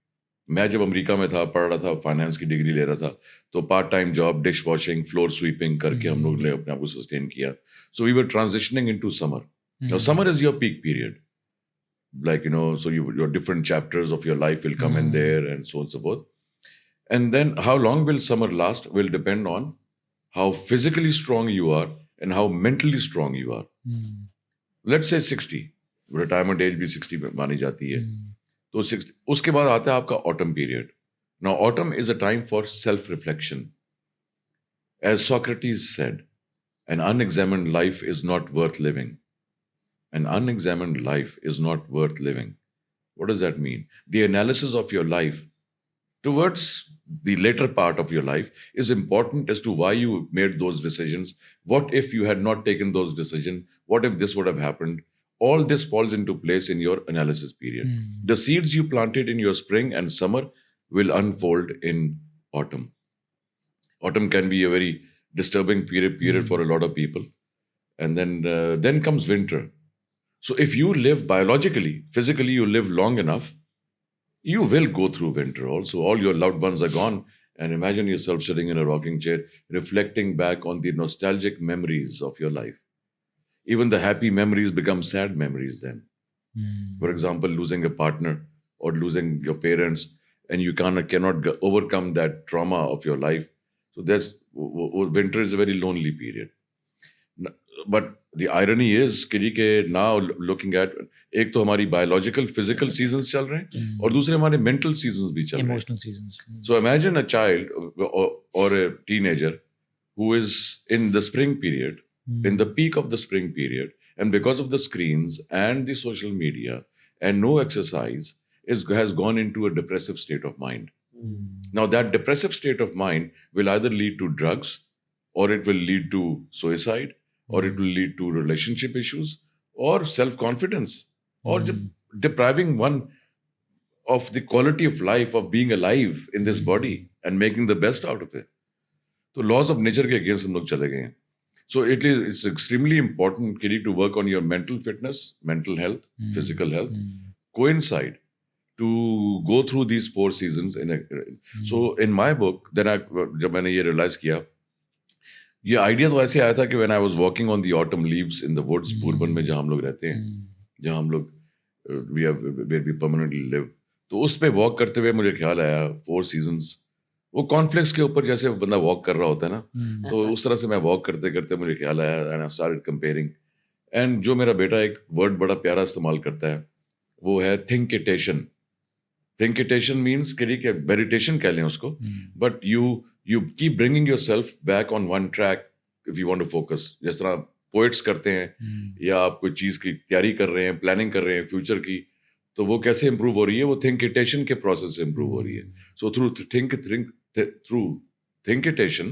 S3: میں جب امریکہ میں تھا, پڑھ رہا تھا, فائنانس کی ڈگری لے رہا تھا, تو part time job dish washing, floor sweeping کر کے ہم لوگ نے اپنے آپ کو سسٹین کیا. So we were transitioning into summer. Now summer is your peak period. Like, so your different chapters of your life will come in there, and so on and so forth. And then how long will summer last will depend on how physically strong you are and how mentally strong you are. Let's say 60. Retirement age بھی 60 میں مانی جاتی ہے. تو 60 اس کے بعد آتا ہے آپ کا autumn period. Now autumn is a time for self-reflection. As Socrates said, an unexamined life is not worth living. An unexamined life is not worth living. What does that mean? The analysis of your life towards the later part of your life is important as to why you made those decisions. What if you had not taken those decisions? What if this would have happened? All this falls into place in your analysis period. The seeds you planted in your spring and summer will unfold in autumn. Autumn can be a very disturbing period for a lot of people. And then comes winter. So if you live biologically, physically, you live long enough, you will go through winter also. All your loved ones are gone. And imagine yourself sitting in a rocking chair, reflecting back on the nostalgic memories of your life. Even the happy memories become sad memories then. For example, losing a partner or losing your parents, and you cannot overcome that trauma of your life. So winter is a very lonely period. But the irony is کہ now looking at ایک تو ہماری biological physical seasons چل رہے ہیں, اور دوسرے ہمارے mental seasons بھی چل رہے ہیں, emotional seasons. So imagine a child or a teenager who is in the spring period, in the peak of the spring period, and because of the screens and the social media and no exercise has gone into a depressive state of mind. Now that depressive state of mind will either lead to drugs, or it will lead to suicide, or it will lead to relationship issues, or self-confidence, or depriving one of the quality of life, of being alive in this body and making the best out of it. So laws of nature ke against hum log chale gaye hain. So it's extremely important, Kiri, to work on your mental fitness, mental health, physical health, coincide to go through these 4 seasons. So in my book, then jab maine ye realize kiya, یہ آئیڈیا تو ایسے آیا تھا کہ when I was walking on the autumn leaves in the woods, پوربن میں جہاں ہم لوگ رہتے ہیں, جہاں ہم لوگ وی پرماننٹلی لیو, تو اس پہ واک کرتے ہوئے مجھے خیال آیا 4 seasons, وہ کارنفلیکس کے اوپر جیسے بندہ واک کر رہا ہوتا ہے نا, تو اس طرح سے میں واک کرتے کرتے مجھے خیال آیا, and I started comparing. And جو میرا بیٹا ایک ورڈ بڑا پیارا استعمال کرتا ہے, وہ ہے تھنکیٹیشن. تھنکیٹیشن مینس کہ میڈیٹیشن کہہ لیں اس کو, but you keep bringing yourself back on one track if you want to focus. جس طرح پوئٹس کرتے ہیں, یا آپ کوئی چیز کی تیاری کر رہے ہیں, پلاننگ کر رہے ہیں فیوچر کی, تو وہ کیسے امپروو ہو رہی ہے, وہ تھنکیٹیشن کے پروسیس سے امپروو ہو رہی ہے. سو through thinkitation,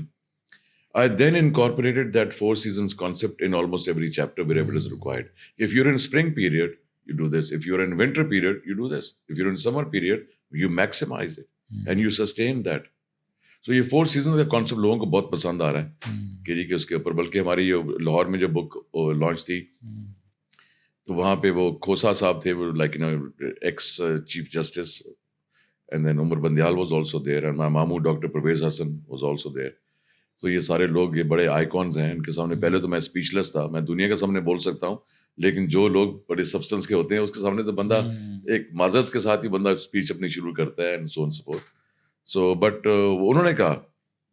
S3: I then incorporated that 4 seasons concept in almost every chapter wherever it is required. If you're in spring period, you do this. If you're in winter period, you do this. If you're in summer period, you maximize it and you sustain that. So یہ 4 seasons کا کانسیپٹ لوگوں کو بہت پسند آ رہا ہے کہ اس کے اوپر, بلکہ ہماری لاہور میں جو بک لانچ تھی, تو وہاں پہ وہ کھوسا صاحب تھے, وہ like x chief justice, and then Umar Bandial was also there, and my Mamu Dr. Pervez Hassan was also there. So یہ سارے لوگ یہ بڑے آئیکونز ہیں, ان کے سامنے پہلے تو میں اسپیچلیس تھا. میں دنیا کے سامنے بول سکتا ہوں, لیکن جو لوگ بڑے سبسٹنس کے ہوتے ہیں اس کے سامنے تو بندہ ایک معذرت کے ساتھ ہی بندہ اسپیچ اپنی شروع کرتا ہے, and so on so forth. So but انہوں نے کہا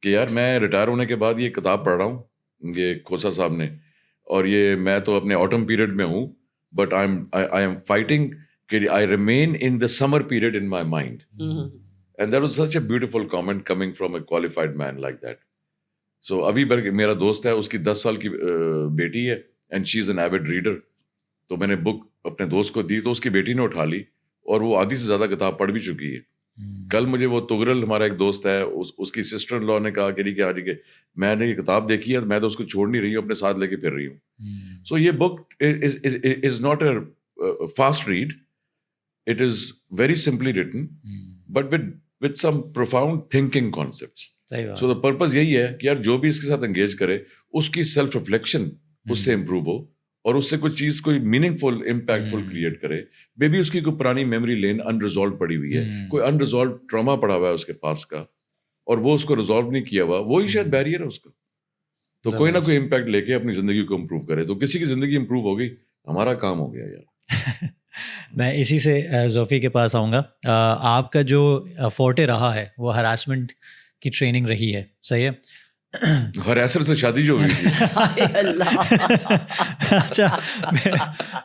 S3: کہ یار میں ریٹائر ہونے کے بعد یہ کتاب پڑھ رہا ہوں, یہ کھوسا صاحب نے, اور یہ میں تو اپنے آٹم پیریڈ میں ہوں, بٹ آئی ایم فائٹنگ کہ I remain in the summer period in my mind. And that was such a beautiful comment coming from a qualified man like that. So ابھی میرا دوست ہے, اس کی 10 سال کی بیٹی ہے, and she is an avid reader. تو میں نے بک اپنے دوست کو دی تو اس کی بیٹی نے اٹھا لی, اور وہ آدھی سے زیادہ کتاب پڑھ بھی چکی ہے. کل مجھے وہ تغرل ہمارا ایک دوست ہے, اس کی سسٹر ان لا نے کہا کہ میں نے یہ کتاب دیکھی ہے, میں تو اس کو چھوڑ نہیں رہی ہوں, اپنے ساتھ لے کے پھر رہی ہوں. سو یہ book is not a fast read, it is very simply written, but with some profound thinking concepts. So the purpose یہی ہے کہ یار جو بھی اس کے ساتھ انگیج کرے اس کی سیلف ریفلیکشن اس سے امپروو ہو, اور اس سے کوئی چیز کوئی میننگ فل امپیکٹفل کریٹ کرے. مے بی اس کی کوئی پرانی میموری لین انریزالوڈ پڑی ہوئی ہے, کوئی انریزالوڈ ٹراما پڑا ہوا ہے اس کے پاس کا, اور وہ اس کو ریزالو نہیں کیا ہوا, وہی شاید بیریئر ہے اس کا. تو کوئی نہ کوئی امپیکٹ لے کے اپنی زندگی کو امپروو کرے. تو کسی کی زندگی امپروو ہوگی, ہمارا کام ہو گیا یار.
S1: میں اسی سے زوفی کے پاس آؤں گا. آپ کا جو فورٹے رہا ہے وہ ہراسمنٹ کی ٹریننگ رہی ہے, صحیح ہے؟
S3: ہراسر سے شادی جو ہوئی تھی.
S1: اچھا,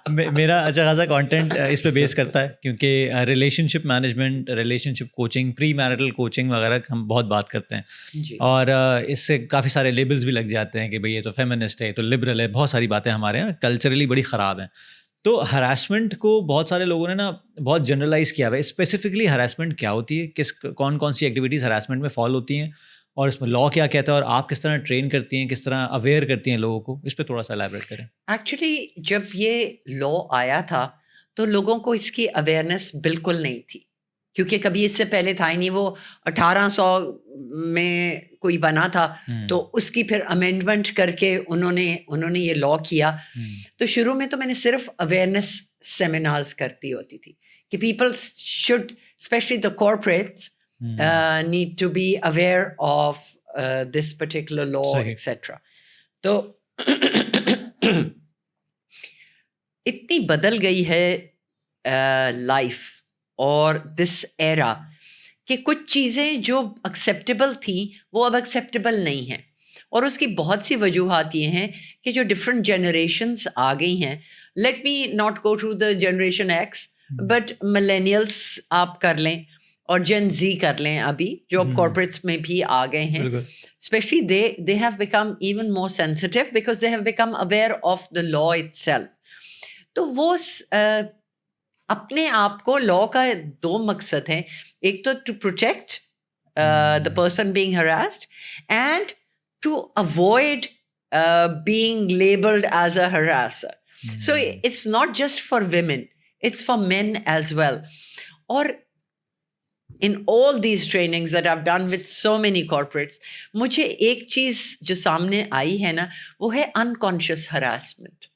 S1: میرا اچھا خاصا کانٹینٹ اس پہ بیس کرتا ہے, کیونکہ ریلیشن شپ مینجمنٹ, ریلیشن شپ کوچنگ, پری میرٹل کوچنگ وغیرہ ہم بہت بات کرتے ہیں, اور اس سے کافی سارے لیبلز بھی لگ جاتے ہیں کہ بھئی یہ تو فیمنسٹ ہے, یہ تو لبرل ہے, بہت ساری باتیں ہمارے یہاں کلچرلی بڑی خراب ہیں. تو ہراسمنٹ کو بہت سارے لوگوں نے نا بہت جنرلائز کیا ہوا ہے. اسپیسیفکلی ہراسمنٹ کیا ہوتی ہے, کون سی ایکٹیویٹیز ہراسمنٹ میں فال ہوتی ہیں, اور اس میں لا کیا کہتا ہے, اور آپ کس طرح ٹرین کرتی ہیں, کس طرح اویئر کرتی ہیں لوگوں کو, اس پہ تھوڑا سا ایلیبریٹ کریں.
S2: ایکچولی جب یہ لا آیا تھا تو لوگوں کو اس کی اویئرنیس بالکل نہیں تھی, کیونکہ کبھی اس سے پہلے تھا ہی نہیں. وہ 1800 میں کوئی بنا تھا, تو اس کی پھر امینڈمنٹ کر کے انہوں نے یہ لا کیا. تو شروع میں تو میں نے صرف اویئرنیس سیمینارز کرتی ہوتی تھی کہ people should, especially the corporates, need to be aware of this particular law, etc. تو اتنی بدل گئی ہے لائف اور دس ایرا کہ کچھ چیزیں جو ایکسیپٹیبل تھیں وہ اب ایکسیپٹیبل نہیں ہیں, اور اس کی بہت سی وجوہات یہ ہیں کہ جو ڈفرینٹ جنریشنس آ گئی ہیں. Let me not go to the generation X, but millennials آپ کر لیں اور جن زی کر لیں, ابھی جو اب کارپوریٹس میں بھی آ گئے ہیں, especially they have become even more sensitive because they have become aware of the law itself. تو وہ اپنے آپ کو, لا کا 2 مقصد ہیں, ایک تو to protect the person being harassed and to avoid being labeled as a harasser. So it's not just for women, it's for men as well. Or in all these trainings that I've done with so many corporates, مجھے ایک چیز جو سامنے آئی ہے نا, وہ ہے unconscious harassment.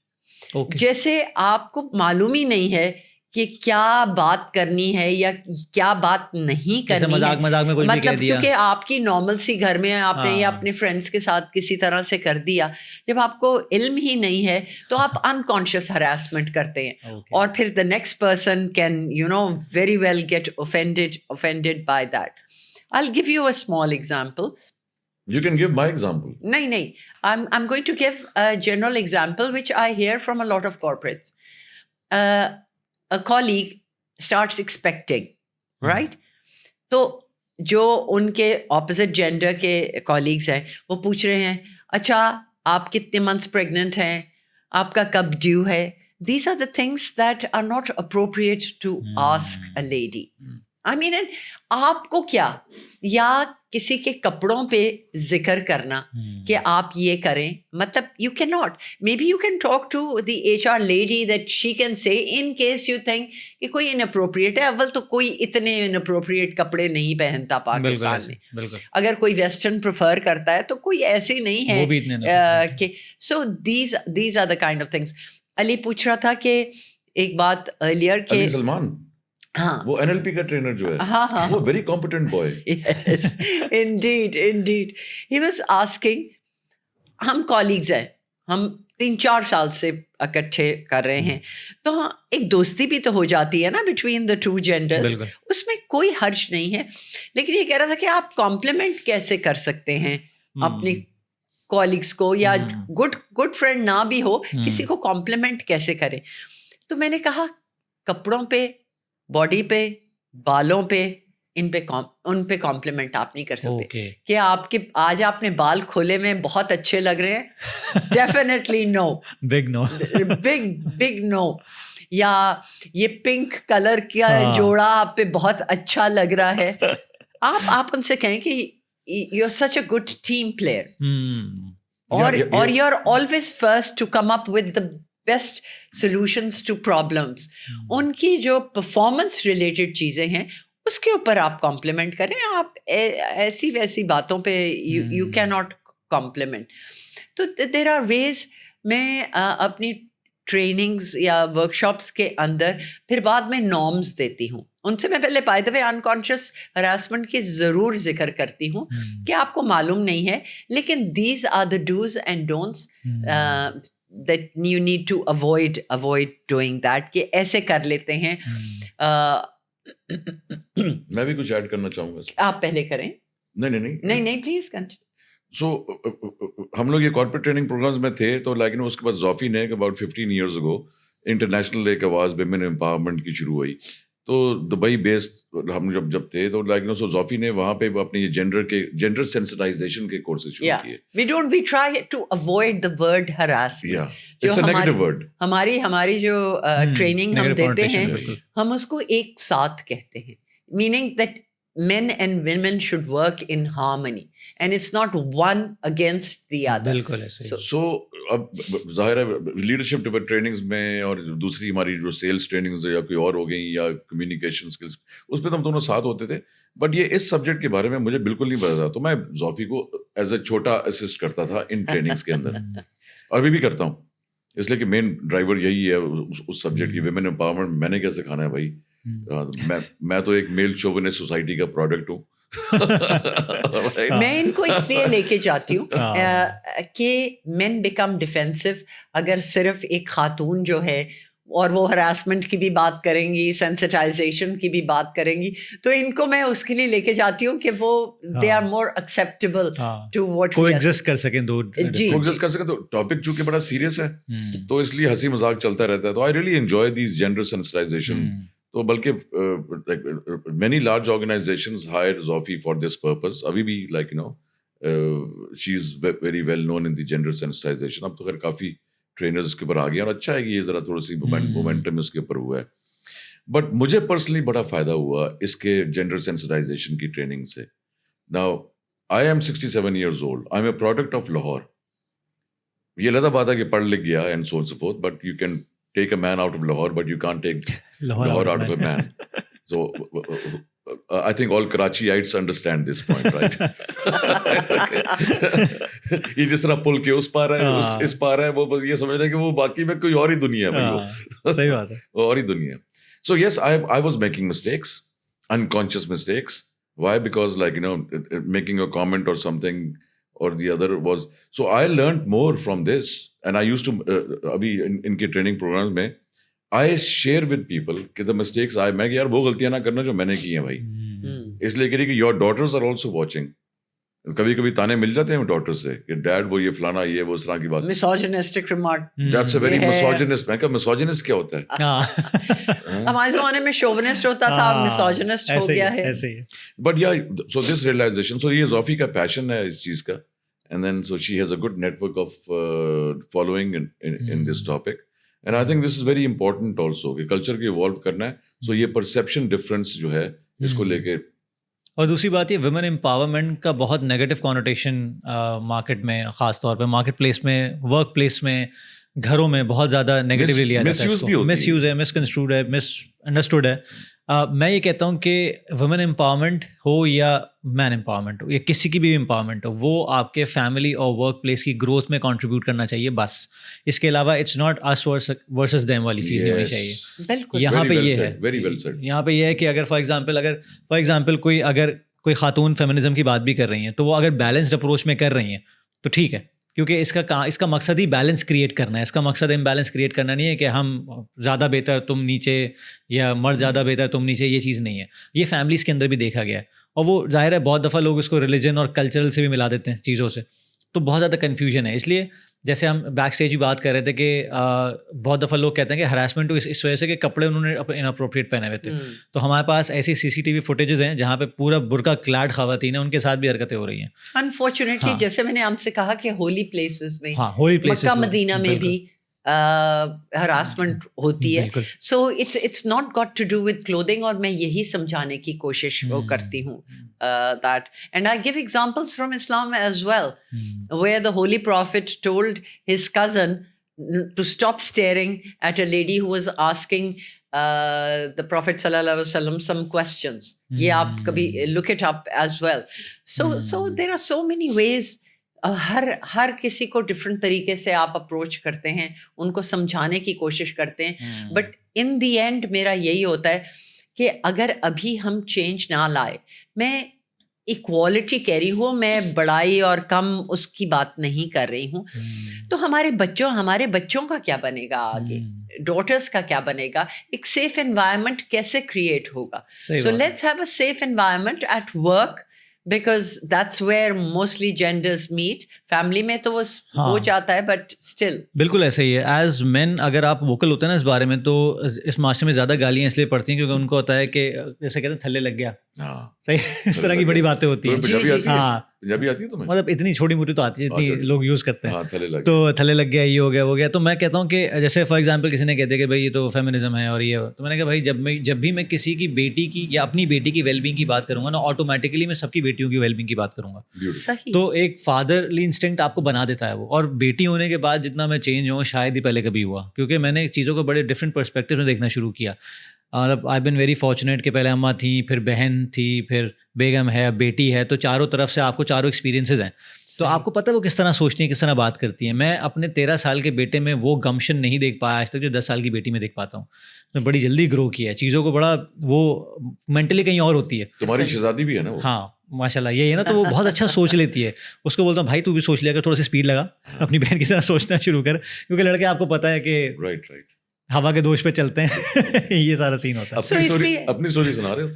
S2: جیسے آپ کو معلوم ہی نہیں ہے کہ کیا بات کرنی ہے یا کیا بات نہیں کرنی ہے, مطلب کیونکہ آپ کی نارمل سی گھر میں آپ نے یا اپنے فرینڈس کے ساتھ کسی طرح سے کر دیا, جب آپ کو علم ہی نہیں ہے تو آپ انکانشیس ہراسمنٹ کرتے ہیں, اور پھر the next person can very well get offended by that. I'll give you a small example.
S3: You can give my example.
S2: نہیں, I'm going to give a general example which I hear from a lot of corporates. A colleague starts expecting, right? تو جو ان کے اپوزٹ جینڈر کے کالیگس ہیں وہ پوچھ رہے ہیں, اچھا آپ کتنے منتھس پریگننٹ ہیں, آپ کا کب ڈیو ہے. These are the things that are not appropriate to ask a lady. I mean, آپ کو کیا, یا کسی کے کپڑوں پہ ذکر کرنا کہ آپ یہ کریں, مطلب you cannot. Maybe you can talk to the HR lady that she can say in case you think کہ کوئی inappropriate ہے. اول تو کوئی اتنے inappropriate کپڑے نہیں پہنتا پاکستان میں, اگر کوئی ویسٹرن پریفر کرتا ہے تو کوئی ایسی نہیں ہے کہ. So these are the kind of things. علی پوچھ رہا تھا کہ ایک بات ارلیئر کہ
S3: سلمان
S2: ہاں
S3: وہ NLP کا ٹرینر جو ہے
S2: ہاں ہاں
S3: وہ very competent boy.
S2: Yes, indeed, indeed. He was asking, ہم کالیگز ہیں, ہم 3-4 سال سے اکٹھے کر رہے ہیں, تو ہاں ایک دوستی بھی تو ہو جاتی ہے نا بٹوین دا ٹو جینڈرس, اس میں کوئی حرج نہیں ہے. لیکن یہ کہہ رہا تھا کہ آپ کمپلیمنٹ کیسے کر سکتے ہیں اپنی کالیگس کو, یا گڈ فرینڈ نہ بھی ہو کسی کو کمپلیمنٹ کیسے کریں. تو میں نے کہا کپڑوں پہ, باڈی پہ, بالوں پہ, ان پہ کمپلیمنٹ آپ نہیں کر سکتے. کہ آپ کے آج آپ نے بال کھولے میں بہت اچھے لگ رہے ہیں, ڈیفینیٹلی نو, بگ نو. یا یہ پنک کلر کا جوڑا آپ پہ بہت اچھا لگ رہا ہے, آپ ان سے کہیں کہ you are such a good team player, اور you are always first to come up with the best solutions to problems. ان کی جو پرفارمنس ریلیٹڈ چیزیں ہیں اس کے اوپر آپ کمپلیمنٹ کریں, آپ ایسی ویسی باتوں پہ یو کی ناٹ کمپلیمنٹ. تو دیر آر ویز. میں اپنی ٹریننگز یا ورکشاپس کے اندر پھر بعد میں نارمز دیتی ہوں. ان سے میں پہلے by the way unconscious harassment کی ضرور ذکر کرتی ہوں کہ آپ کو معلوم نہیں ہے, لیکن these are the dos and don'ts that you need to avoid doing that, کہ ایسے کر لیتے ہیں.
S3: میں بھی کچھ ایڈ کرنا چاہوں گا.
S2: آپ پہلے کریں. نہیں پلیز کنٹینیو.
S3: سو ہم لوگ یہ کارپوریٹ ٹریننگ پروگرامز میں تھے, تو لیکن اس کے بعد زوفی نے اباؤٹ 15 years ago انٹرنیشنل ایک آواز ویمن امپاورمنٹ کی شروع ہوئی. تو دبئی بیسڈ ہم جب تھے, تو لیکن زوفی نے وہاں پہ اپنی جینڈر سینسٹائزیشن کے کورسز شروع کیے.
S2: we try to avoid the word harassment.
S3: It's a negative word.
S2: ہماری جو ٹریننگ ہم دیتے ہیں ہم اس کو ایک ساتھ کہتے ہیں, meaning that men and women should work in harmony and it's not one against the other.
S1: بالکل ایسے.
S3: So اب ظاہر ہے لیڈرشپ ٹریننگز میں, اور دوسری ہماری جو سیلس ٹریننگز یا کوئی اور ہو گئیں, یا کمیونیکیشن اسکلس, اس پہ تو ہم دونوں ساتھ ہوتے تھے. بٹ یہ اس سبجیکٹ کے بارے میں مجھے بالکل نہیں پتا تھا, تو میں زوفی کو ایز اے چھوٹا اسسٹ کرتا تھا ان ٹریننگز کے اندر, اور ابھی بھی کرتا ہوں, اس لیے کہ مین ڈرائیور یہی ہے اس سبجیکٹ کی, ویمن امپاورمنٹ. میں نے کیا سکھانا ہے بھائی, میں تو ایک میل شوونسٹ سوسائٹی کا پروڈکٹ ہوں.
S2: میں ان کو اس لیے لے کے جاتی ہوں کہ مین بیکم ڈیفینسو اگر صرف ایک خاتون جو ہے اور وہ ہراسمنٹ کی بھی بات کریں گی, سینسٹائزیشن کی بھی بات کریں گی, تو ان کو میں اس کے لیے لے کے جاتی ہوں کہ وہ they are more acceptable to what
S1: کو ایگزسٹ کر سکیں, دو
S3: ایگزسٹ کر سکیں. تو ٹاپک چونکہ بڑا سیریس ہے, تو اس لیے ہنسی مذاق چلتا رہتا ہے. تو I really enjoy these gender sensitisation. تو بلکہ many large organisations hire Zofi for this purpose. ابھی بھی like you know she is very well known in the gender sensitisation. اب تو خیر کافی ٹرینرز کے اوپر آ گیا, اور اچھا ہے کہ یہ ذرا تھوڑی سی مومنٹم اس کے اوپر ہوا ہے. بٹ مجھے پرسنلی بڑا فائدہ ہوا اس کے جینڈر سینسٹائزیشن کی ٹریننگ سے. Now I am 67 years old. I am a product of Lahore. یہ علیحدہ بات ہے کہ پڑھ لکھ گیا and so on so fourth, but you can take a man out of Lahore, but you can't take Lahore out of a man. So I think all Karachiites understand this point, right? یہ جس طرح پل کے اس پار ہے, اس پار ہے, وہ بس یہ سمجھ رہے کہ وہ باقی میں کوئی اور ہی دنیا ہے بھائی, وہ
S1: صحیح بات ہے,
S3: وہ اور ہی دنیا. So yes, I was making mistakes, unconscious mistakes. Why? Because like you know, making a comment or something or the other was, so I learned more from this, and I used to abhi in ke training programs mein I share with people کہ the mistakes میں کہ یار وہ غلطیاں نہ کرنا جو میں نے کی ہیں بھائی, اس لیے کہ your daughters are also watching. کبھی کبھی تانے مل جاتے ہیں ڈاکٹر سے کہ ڈیڈ وہ یہ فلانا یہ وہ اس طرح کی بات.
S2: misogynistic remark.
S3: That's a very misogynist. میں کہا misogynist کیا ہوتا ہے؟
S2: ہمارے زمانے میں chauvinist ہوتا تھا, misogynist ہو گیا ہے.
S3: But yeah, so this realization, so یہ زوفی کا پیشن ہے اس چیز کا, and then so she has a good network of following in this topic, and I think this is very important also کہ کلچر کو ایوالو کرنا ہے. سو یہ پرسیپشن ڈفرینس جو ہے اس کو لے کے.
S1: اور دوسری بات یہ ویمن امپاورمنٹ کا بہت نیگیٹو کانوٹیشن مارکیٹ میں, خاص طور پہ مارکیٹ پلیس میں, ورک پلیس میں, گھروں میں بہت زیادہ نیگیٹیولی لیا جاتا ہے. مس یوز ہے, مس کنسٹروڈ ہے, مس انڈرسٹوڈ ہے. میں یہ کہتا ہوں کہ ویمن امپاورمنٹ ہو یا مین امپاورمنٹ ہو یا کسی کی بھی امپاورمنٹ ہو, وہ آپ کے فیملی اور ورک پلیس کی گروتھ میں کنٹریبیوٹ کرنا چاہیے بس. اس کے علاوہ it's not us versus them والی چیز نہیں ہونی چاہیے.
S2: بالکل
S1: یہاں پہ یہ ہے, یہاں پہ یہ ہے کہ اگر فار ایگزامپل کوئی خاتون فیمنزم کی بات بھی کر رہی ہیں تو وہ اگر بیلنسڈ اپروچ میں کر رہی ہیں تو ٹھیک ہے, کیونکہ اس کا مقصد ہی بیلنس کریٹ کرنا ہے. اس کا مقصد امبیلنس کریٹ کرنا نہیں ہے کہ ہم زیادہ بہتر تم نیچے یا مرد زیادہ بہتر تم نیچے, یہ چیز نہیں ہے. یہ فیملیز کے اندر بھی دیکھا گیا ہے, اور وہ ظاہر ہے بہت دفعہ لوگ اس کو ریلیجن اور کلچرل سے بھی ملا دیتے ہیں چیزوں سے, تو بہت زیادہ کنفیوژن ہے. اس لیے جیسے ہم بیک اسٹیج بھی بات کر رہے تھے کہ بہت دفعہ لوگ کہتے ہیں کہ ہراسمنٹ اس وجہ سے کہ کپڑے انہوں نے اناپروپریٹ پہنے ہوئے تھے. تو ہمارے پاس ایسی CCTV فوٹیجز ہیں جہاں پہ پورا برقع کلیڈ خواتین ہیں, ان کے ساتھ بھی حرکتیں ہو رہی ہیں.
S2: انفارچونیٹلی جیسے میں نے آپ سے کہا کہ ہولی پلیسز میں,
S1: مکہ
S2: مدینہ میں بھی ہراسمنٹ ہوتی ہے. So it's not got to do with clothing, اور میں یہی سمجھانے کی کوشش کرتی ہوں that, and I give examples from Islam as well, where the Holy Prophet told his cousin to stop staring at a lady who was asking the Prophet sallallahu alaihi wasallam some questions. یہ آپ کبھی look it up as well. So there are so many ways. ہر کسی کو ڈفرینٹ طریقے سے آپ اپروچ کرتے ہیں, ان کو سمجھانے کی کوشش کرتے ہیں, بٹ ان دی اینڈ میرا یہی ہوتا ہے کہ اگر ابھی ہم چینج نہ لائے, میں ایکوالٹی کہہ رہی ہوں, میں بڑائی اور کم اس کی بات نہیں کر رہی ہوں, تو ہمارے بچوں کا کیا بنے گا آگے, ڈاٹرس کا کیا بنے گا, ایک سیف انوائرمنٹ کیسے کریٹ ہوگا. So let's have a safe environment at work, because that's where mostly genders meet. Family میں تو وہ ہو جاتا ہے, بٹ اسٹل
S1: بالکل ایسے ہی ہے. ایز مین اگر آپ ووکل ہوتے ہیں نا اس بارے میں, تو اس معاشرے میں زیادہ گالیاں اس لیے پڑتی ہیں کیونکہ ان کو ہوتا ہے کہ جیسے کہتے ہیں تھلے لگ گیا, صحیح, اس طرح کی بڑی باتیں ہوتی ہیں. ہاں
S3: پنجابی آتی ہے تمہیں؟
S1: مطلب اتنی چھوٹی موٹی تو آتی ہے جتنی لوگ یوز کرتے ہیں. تو تھلے لگ گیا, یہ ہو گیا وہ گیا. تو میں کہتا ہوں کہ جیسے فار ایگزامپل کسی نے کہتے کہ بھائی یہ تو فیمنزم ہے اور یہ, تو میں نے کہا بھائی جب بھی میں کسی کی بیٹی کی یا اپنی بیٹی کی ویل بینگ کی بات کروں گا نا, آٹومیٹکلی میں سب کی بیٹیوں کی ویل بینگ کی بات کروں گا. تو ایک فادرلی انسٹنکٹ آپ کو بنا دیتا ہے وہ. اور بیٹی ہونے کے بعد جتنا میں چینج ہوں شاید ہی پہلے کبھی ہوا, کیونکہ میں نے چیزوں کو بڑے ڈفرینٹ پرسپیکٹیو میں دیکھنا شروع کیا. مطلب آئی بین ویری فارچونیٹ کہ پہلے اماں تھیں, پھر بہن تھی, پھر بیگم ہے, بیٹی ہے, تو چاروں طرف سے آپ کو چاروں ایکسپیرینسز ہیں. تو آپ کو پتہ ہے وہ کس طرح سوچتی ہیں, کس طرح بات کرتی ہیں. میں اپنے 13 سال کے بیٹے میں وہ گمشن نہیں دیکھ پایا آج تک جو 10 سال کی بیٹی میں دیکھ پاتا ہوں. میں بڑی جلدی گرو کیا ہے, چیزوں کو بڑا وہ مینٹلی کہیں اور ہوتی ہے.
S3: تمہاری شہزادی بھی ہے نا.
S1: ہاں ماشاء اللہ یہ ہے نا, تو وہ بہت اچھا سوچ لیتی ہے. اس کو بولتا ہوں بھائی تو بھی سوچ لیا کر, تھوڑا سی اسپیڈ لگا, اپنی بہن کی طرح سوچنا شروع کر, کیونکہ لڑکے آپ کو پتہ ہے کہ
S3: رائٹ
S1: ہوا کے دوش پہ چلتے ہیں. یہ سارا سین ہوتا ہے.
S3: اپنی اسٹوری سنا رہے ہو.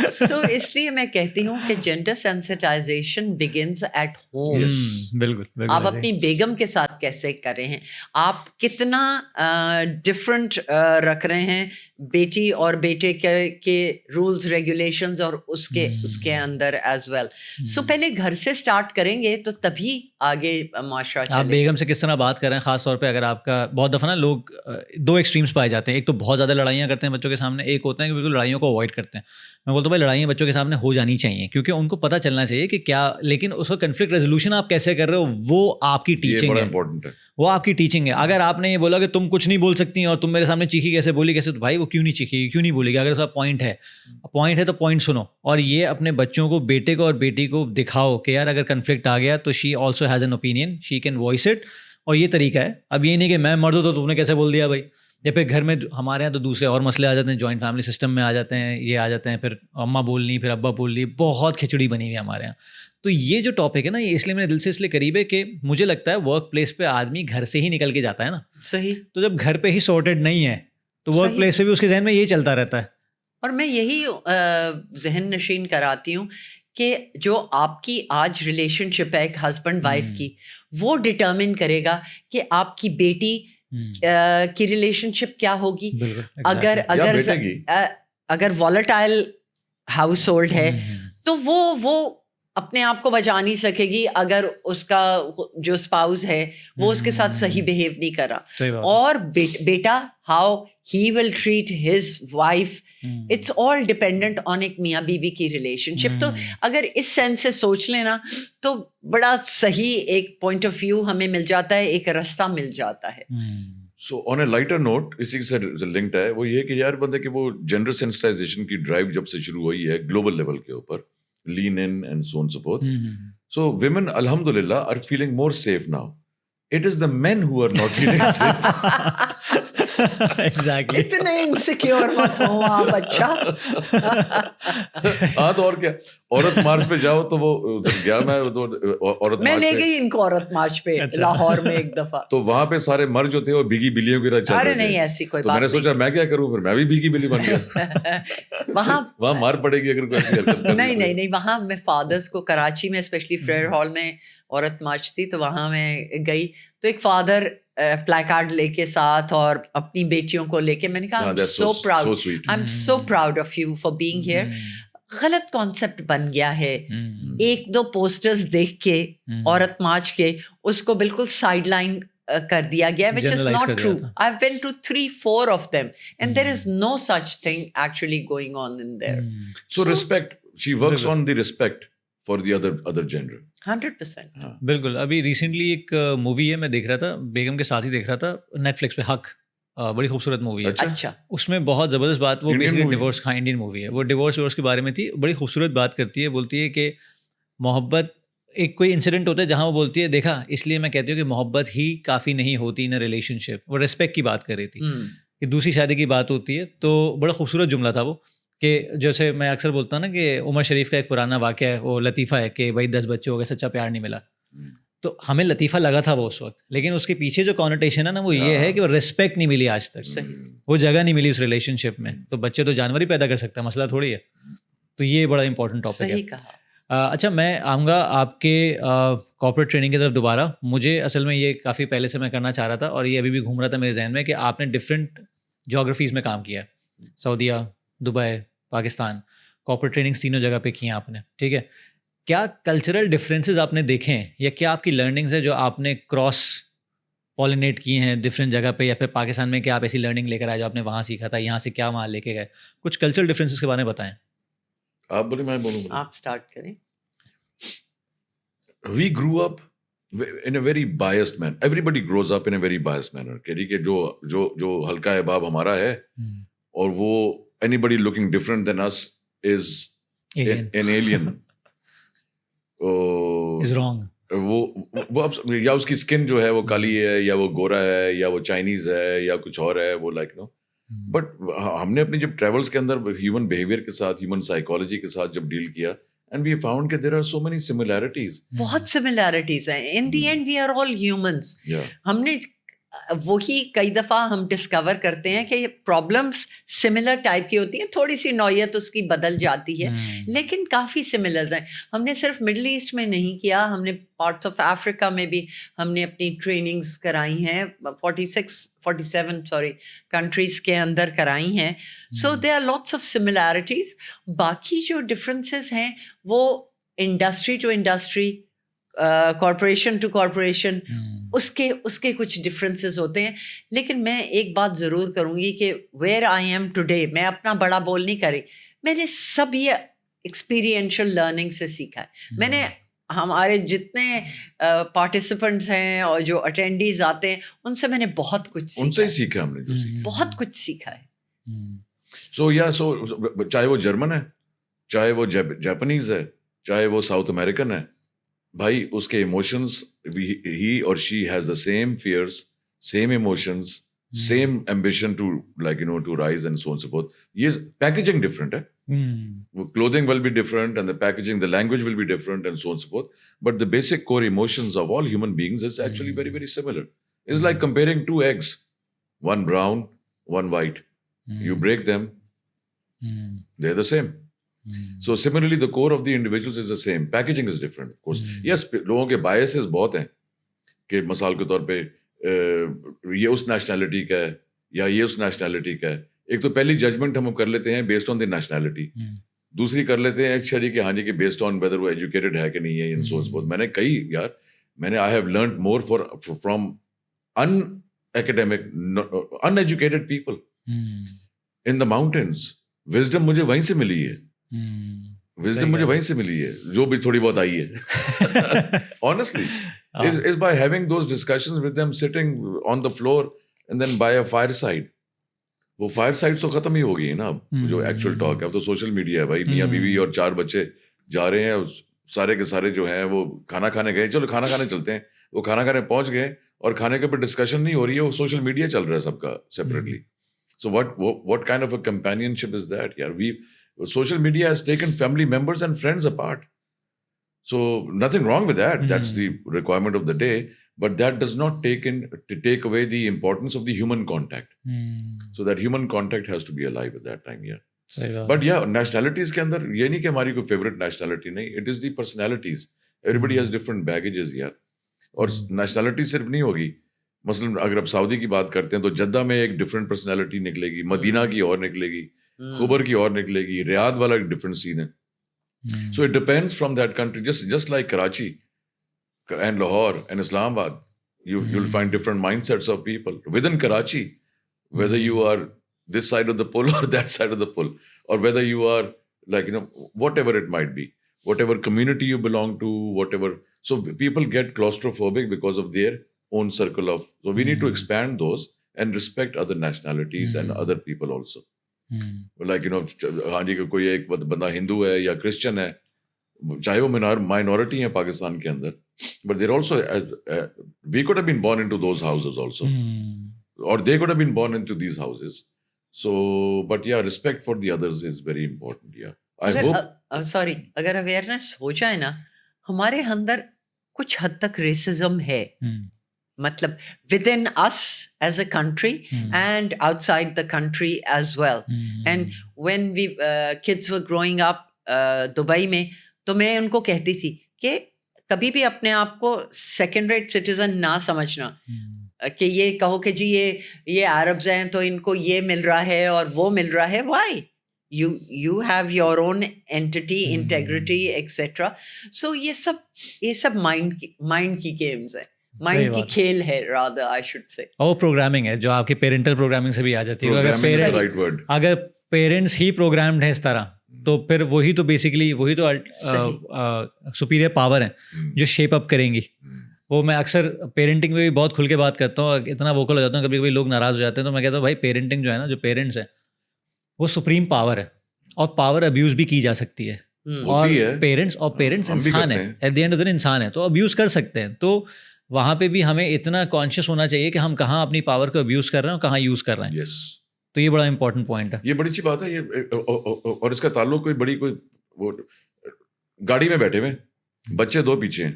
S2: سو اس لیے میں کہتی ہوں کہ gender sensitisation begins at home.
S1: بالکل.
S2: آپ اپنی بیگم کے ساتھ کیسے کر رہے ہیں, آپ کتنا ڈفرینٹ رکھ رہے ہیں بیٹی اور بیٹے کے رولز ریگولیشنز اور اس کے اندر ایز ویل. سو پہلے گھر سے اسٹارٹ کریں گے تو تبھی آگے معاشرہ چلے.
S1: آپ بیگم سے کس طرح بات کر رہے ہیں, خاص طور پہ اگر آپ کا بہت دفعہ نا لوگ 2 ایکسٹریمس پائے جاتے ہیں. ایک تو بہت زیادہ لڑائیاں کرتے ہیں بچوں کے سامنے, ایک ہوتا ہے کہ بالکل لڑائیوں کو اوائڈ کرتے ہیں. میں بولتا ہوں بھائی لڑائیاں بچوں کے سامنے ہو جانی چاہیے, کیونکہ ان کو پتہ چلنا چاہیے کہ کیا, لیکن اس کا کنفلکٹ ریزولوشن آپ کیسے کر رہے ہو وہ آپ کی ٹیچنگ ہے. وہ آپ کی ٹیچنگ ہے. اگر آپ نے یہ بولا کہ تم کچھ نہیں بول سکتی اور تم میرے سامنے چیخی کیسے بولی کیسے, تو بھائی وہ کیوں نہیں چیخی, کیوں نہیں بولے گی. اگر اس کا پوائنٹ ہے تو پوائنٹ سنو, اور یہ اپنے بچوں کو, بیٹے کو اور بیٹی کو دکھاؤ کہ یار اگر کنفلکٹ آ گیا تو she also has an opinion, she can voice it. اور یہ طریقہ ہے. اب یہ نہیں کہ میں مرد ہوں تو تم نے کیسے بول دیا بھائی. یا پھر گھر میں ہمارے یہاں تو دوسرے اور مسئلے آ جاتے ہیں, جوائنٹ فیملی سسٹم میں آ جاتے ہیں, یہ آ جاتے ہیں, پھر اماں بولنی, پھر ابا بولنی, بہت کھچڑی بنی ہوئی ہے ہمارے یہاں. تو یہ جو ٹاپک ہے نا, یہ اس لیے میرے دل سے اس لیے قریب ہے کہ مجھے لگتا ہے ورک پلیس پہ آدمی گھر سے ہی نکل کے جاتا ہے نا.
S2: صحیح.
S1: تو جب گھر پہ ہی سارٹیڈ نہیں ہے تو ورک پلیس پہ بھی اس کے ذہن میں یہی چلتا رہتا ہے.
S2: اور میں یہی ذہن نشین کراتی ہوں کہ جو آپ کی آج ریلیشن شپ ہے ایک ہسبینڈ وائف کی, وہ ڈٹرمن کرے گا کہ آپ کی بیٹی کی ریلیشن شپ کیا ہوگی. اگر والیٹائل ہاؤس ہولڈ ہے تو وہ اپنے آپ کو بچا نہیں سکے گی اگر اس کا جو اسپاؤز ہے وہ اس کے ساتھ صحیح بہیو نہیں کر رہا. اور بیٹا how he will treat his wife, it's all dependent on ایک میاں بیوی کی ریلیشن شپ. تو اگر اس سینس سے سوچ لینا تو بڑا صحیح ایک پوائنٹ آف ویو ہمیں مل جاتا ہے, ایک راستہ مل جاتا ہے.
S3: سو آن اے لائٹر نوٹ اسی سے لنکڈ ہے وہ یہ کہ یار بندے کہ وہ جینڈر سینسٹائزیشن کی ڈرائیو جب سے شروع ہوئی ہے گلوبل لیول کے اوپر, lean in and so on and so forth. So women, alhamdulillah, are feeling more safe now. It is the men who are not feeling safe.
S1: Exactly.
S2: اتنے انسیکیور مت ہو آپ, اچھا.
S3: ہاں تو اور کیا, عورت مارچ پہ جاؤ تو وہ ادھر گیا میں عورت
S2: میں لے گئی ان کو عورت مارچ پہ لاہور میں ایک دفعہ,
S3: تو وہاں پہ سارے مرد جو تھے وہ بھیگی بلیوں کی طرح چل رہے تھے.
S2: ارے نہیں ایسی کوئی
S3: تو
S2: بات
S3: میں نے
S2: نہیں.
S3: سوچا میں کیا کروں, پھر میں بھی بھیگی بلی بن گیا. وہاں مار پڑے گی اگر کوئی ایسی حرکت کرے.
S2: نہیں, وہاں میں فادرز کو کراچی میں اسپیشلی فریئر ہال میں عورت مارچ تھی, تو وہاں میں گئی تو ایک فادر پلائی کارڈ لے کے ساتھ اور اپنی بیٹیوں کو لے کے, میں نے کہا I am so proud of you for being here. غلط کانسیپٹ بن گیا ہے, ایک دو پوسٹرز دیکھ کے عورت مارچ کے اس کو بالکل سائڈ لائن کر دیا گیا, which is not true. I've been to 3-4 of them and there is no such thing actually going on in there.
S3: So respect, she works on the respect for the other gender.
S2: 100%.
S1: بالکل. ابھی ریسنٹلی ایک مووی ہے, میں دیکھ رہا تھا, بیگم کے ساتھ ہی دیکھ رہا تھا, نیٹ فلکس پہ, حق, بڑی خوبصورت مووی ہے.
S2: اچھا,
S1: اس میں بہت زبردست بات, وہ بیسکلی ڈیورس, ہاں انڈین مووی ہے, وہ ڈیورس کے بارے میں تھی. بڑی خوبصورت بات کرتی ہے, بولتی ہے کہ محبت, ایک کوئی انسیڈنٹ ہوتا ہے جہاں وہ بولتی ہے دیکھا, اس لیے میں کہتی ہوں کہ محبت ہی کافی نہیں ہوتی ان ریلیشن شپ. وہ ریسپیکٹ کی بات کر رہی تھی کہ دوسری شادی کی بات ہوتی ہے. تو بڑا خوبصورت جملہ تھا وہ, کہ جیسے میں اکثر بولتا ہوں نا کہ عمر شریف کا ایک پرانا واقعہ ہے, وہ لطیفہ ہے کہ بھائی 10 بچے ہو گئے, سچا پیار نہیں ملا. تو ہمیں لطیفہ لگا تھا وہ اس وقت, لیکن اس کے پیچھے جو کانوٹیشن ہے نا وہ یہ ہے کہ وہ ریسپیکٹ نہیں ملی آج تک, وہ جگہ نہیں ملی اس ریلیشن شپ میں. تو بچے تو جانور ہی پیدا کر سکتا ہے, مسئلہ تھوڑی ہے. تو یہ بڑا امپورٹنٹ ٹاپک ہے. اچھا, میں آؤں گا آپ کے کارپوریٹ ٹریننگ کی طرف دوبارہ. مجھے اصل میں یہ کافی پہلے سے میں کرنا چاہ رہا تھا, اور یہ ابھی بھی گھوم رہا تھا میرے ذہن میں, کہ آپ نے ڈفرینٹ جیوگرافیز میں کام کیا ہے, سعودیہ, دبئی, پاکستان, کارپوریٹ ٹریننگس تینوں جگہ پہ کی ہیں آپ نے, ٹھیک ہے. کیا کلچرل ڈفرینسز آپ نے دیکھے ہیں, یا کیا آپ کی لرننگز ہے جو آپ نے کراس پالینیٹ کی ہیں ڈفرینٹ جگہ پہ, یا پھر پاکستان میں کیا آپ ایسی لرننگ لے کر آئے جو آپ نے وہاں سیکھا تھا, یہاں سے کیا وہاں لے کے گئے, کچھ کلچرل ڈفرینسز کے بارے میں بتائیں.
S3: آپ بولیں میں بولوں؟
S2: آپ اسٹارٹ کریں.
S3: We grew up in a very biased manner. Everybody grows up in a very biased manner. کہ جو ہلکا ہے باب ہمارا ہے, اور وہ anybody looking different than us is an alien.
S1: is wrong.
S3: وہ یا اس کی اسکن جو ہے وہ کالی ہے, یا وہ گورا ہے, یا وہ چائنیز ہے, یا کچھ اور ہے, وہ لائک نو. بٹ ہم نے اپنی جب ٹریولس کے اندر ہیومن بیہیویئر کے ساتھ, ہیومن سائیکالوجی کے ساتھ جب ڈیل کیا, and we found that there are so many similarities.
S2: بہت similarities ہیں. In the end we are all humans. ہم نے وہی کئی دفعہ ہم ڈسکور کرتے ہیں کہ یہ پرابلمس سملر ٹائپ کی ہوتی ہیں, تھوڑی سی نوعیت اس کی بدل جاتی ہے, لیکن کافی سملرز ہیں. ہم نے صرف مڈل ایسٹ میں نہیں کیا, ہم نے پارٹس آف افریقہ میں بھی ہم نے اپنی ٹریننگز کرائی ہیں, 47 کنٹریز کے اندر کرائی ہیں. So there are lots of similarities. باقی جو ڈفرینسز ہیں وہ industry to industry, corporation to corporation, اس کے کچھ ڈفرینسز ہوتے ہیں. لیکن میں ایک بات ضرور کروں گی کہ ویئر آئی ایم ٹوڈے, میں اپنا بڑا بول نہیں کری, میں نے سب یہ ایکسپیرینشیل لرننگ سے سیکھا ہے. میں نے ہمارے جتنے پارٹیسپینٹس ہیں اور جو اٹینڈیز آتے ہیں ان سے میں نے بہت کچھ سیکھا,
S3: ان سے ہی سیکھا ہم نے,
S2: بہت کچھ سیکھا ہے.
S3: سو چاہے وہ جرمن ہے, چاہے وہ جاپنیز ہے, چاہے وہ ساؤتھ امریکن ہے, بھائی اس کے ایموشنز, ہی اور she has the same fears, same emotions, same ambition to like you know to rise and so on so forth. یہ پیکیجنگ ڈفرنٹ ہے, clothing will be different and the packaging, the language will be different and so on and so forth, but the basic core emotions of all human beings is actually very, very similar. It's like comparing two eggs, one brown, one white. You break them, they're the same. So similarly the core of the individuals is the same. Packaging is different of course. Yes, لوگوں کے biases بہت ہیں کہ مثال کے طور پہ یہ اس نیشنلٹی کا ہے یا یہ اس نیشنلٹی کا ہے. ایک تو پہلی ججمنٹ ہم کر لیتے ہیں بیسڈ آن دی نیشنلٹی, دوسری کر لیتے ہیں شریک کہ ہاں جی کہ بیسڈ آن ویدر وہ ایجوکیٹڈ ہے کہ نہیں ہے. میں نے کئی یار I have learned more from unacademic uneducated people in the mountains. Wisdom مجھے وہیں سے ملی ہے, وزڈم مجھے وہیں سے ملی ہے جو بھی تھوڑی بہت آئی ہے. Honestly, is by having those discussions with them, sitting on the floor and then by a fireside. وہ فائر سائڈ تو ختم ہی ہو گئی ہے نا اب, جو ایکچوئل ٹاک ہے اب تو سوشل میڈیا ہے بھائی. میاں بیوی اور 4 بچے جا رہے ہیں, سارے کے سارے جو ہیں وہ کھانا کھانے گئے, چلو کھانا کھانے چلتے ہیں, وہ کھانا کھانے پہنچ گئے اور کھانے کے اوپر ڈسکشن نہیں ہو رہی ہے, وہ سوشل میڈیا چل رہا ہے سب کا separately. So what kind of a companionship is that? Yeah, social media has taken family members and friends apart. So nothing wrong with that. That's the requirement of the day. But that does not take away the importance of the human contact. So that human contact has to be alive at that time. Yeah. But yeah, nationalities کے اندر یہ نہیں کہ ہماری کوئی فیوریٹ نیشنلٹی نہیں. It is the personalities. Everybody has different baggages. Yeah. اور نیشنلٹی صرف نہیں ہوگی. مثلاً اگر آپ سعودی کی بات کرتے ہیں تو جدہ میں ایک ڈفرینٹ پرسنالٹی نکلے گی, مدینہ کی اور نکلے گی, خبر کی اور نکلے گی, ریاض والا ایک ڈفرینٹ سین ہے. So it depends from that country. Just like Karachi and Lahore and Islamabad, you'll find different mindsets of people within Karachi, whether you are this side of the pull or that side of the pull, or whether you are like, whatever it might be, whatever community you belong to, whatever. So people get claustrophobic because of their own circle of, so we need to expand those and respect other nationalities and other people also. Like, ہاں جی کوئی ایک بندہ ہندو ہے یا کرسچن ہے, چاہے وہ مائنورٹی ہیں پاکستان کے اندر, but they're also, we could have been born into those houses also, or they could have been born into these houses. So, but yeah, respect for the others is very important. Yeah, I hope.
S2: Sorry, اگر awareness ہو جائے نا, ہمارے اندر کچھ حد تک ریسزم ہے, مطلب within us as a country and outside the country as well. And when we kids were growing up Dubai میں, تو میں ان کو کہتی تھی کہ کبھی بھی اپنے آپ کو سیکنڈ ریٹ سٹیزن نہ سمجھنا, کہ یہ کہو کہ جی یہ عربز ہیں تو ان کو یہ مل رہا ہے اور وہ مل رہا ہے. Why you have your own entity, integrity, etc. So یہ سب مائنڈ کی گیمز ہیں, مائنڈ کی کھیل ہے rather I should say.
S1: اور پروگرامنگ ہے جو آپ کی پیرنٹل پروگرامنگ سے بھی آ جاتی ہے. اگر پیرنٹس ہی پروگرامڈ ہیں اس طرح, تو پھر وہی تو بیسیکلی وہی تو سپیریئر پاور ہیں جو شیپ اپ کریں گی. وہ میں اکثر پیرنٹنگ میں بھی بہت کھل کے بات کرتا ہوں, اتنا ووکل ہو جاتا ہوں, کبھی کبھی لوگ ناراض ہو جاتے ہیں, تو میں کہتا ہوں بھائی پیرنٹنگ جو ہے نا, جو پیرنٹس ہیں وہ سپریم پاور ہے, اور پاور ابیوز بھی کی جا سکتی ہے, اور پیرنٹس انسان ہیں, at the end of the day انسان ہیں, تو ابیوز کر سکتے ہیں. تو وہاں پہ بھی ہمیں اتنا کانشیس ہونا چاہیے کہ ہم کہاں اپنی پاور کو ابیوز کر رہے ہیں اور کہاں یوز کر رہے ہیں. تو یہ بڑا امپورٹنٹ پوائنٹ ہے,
S3: یہ بڑی اچھی بات ہے یہ. اور اس کا تعلق کوئی وہ گاڑی میں بیٹھے ہوئے بچے 2 پیچھے ہیں,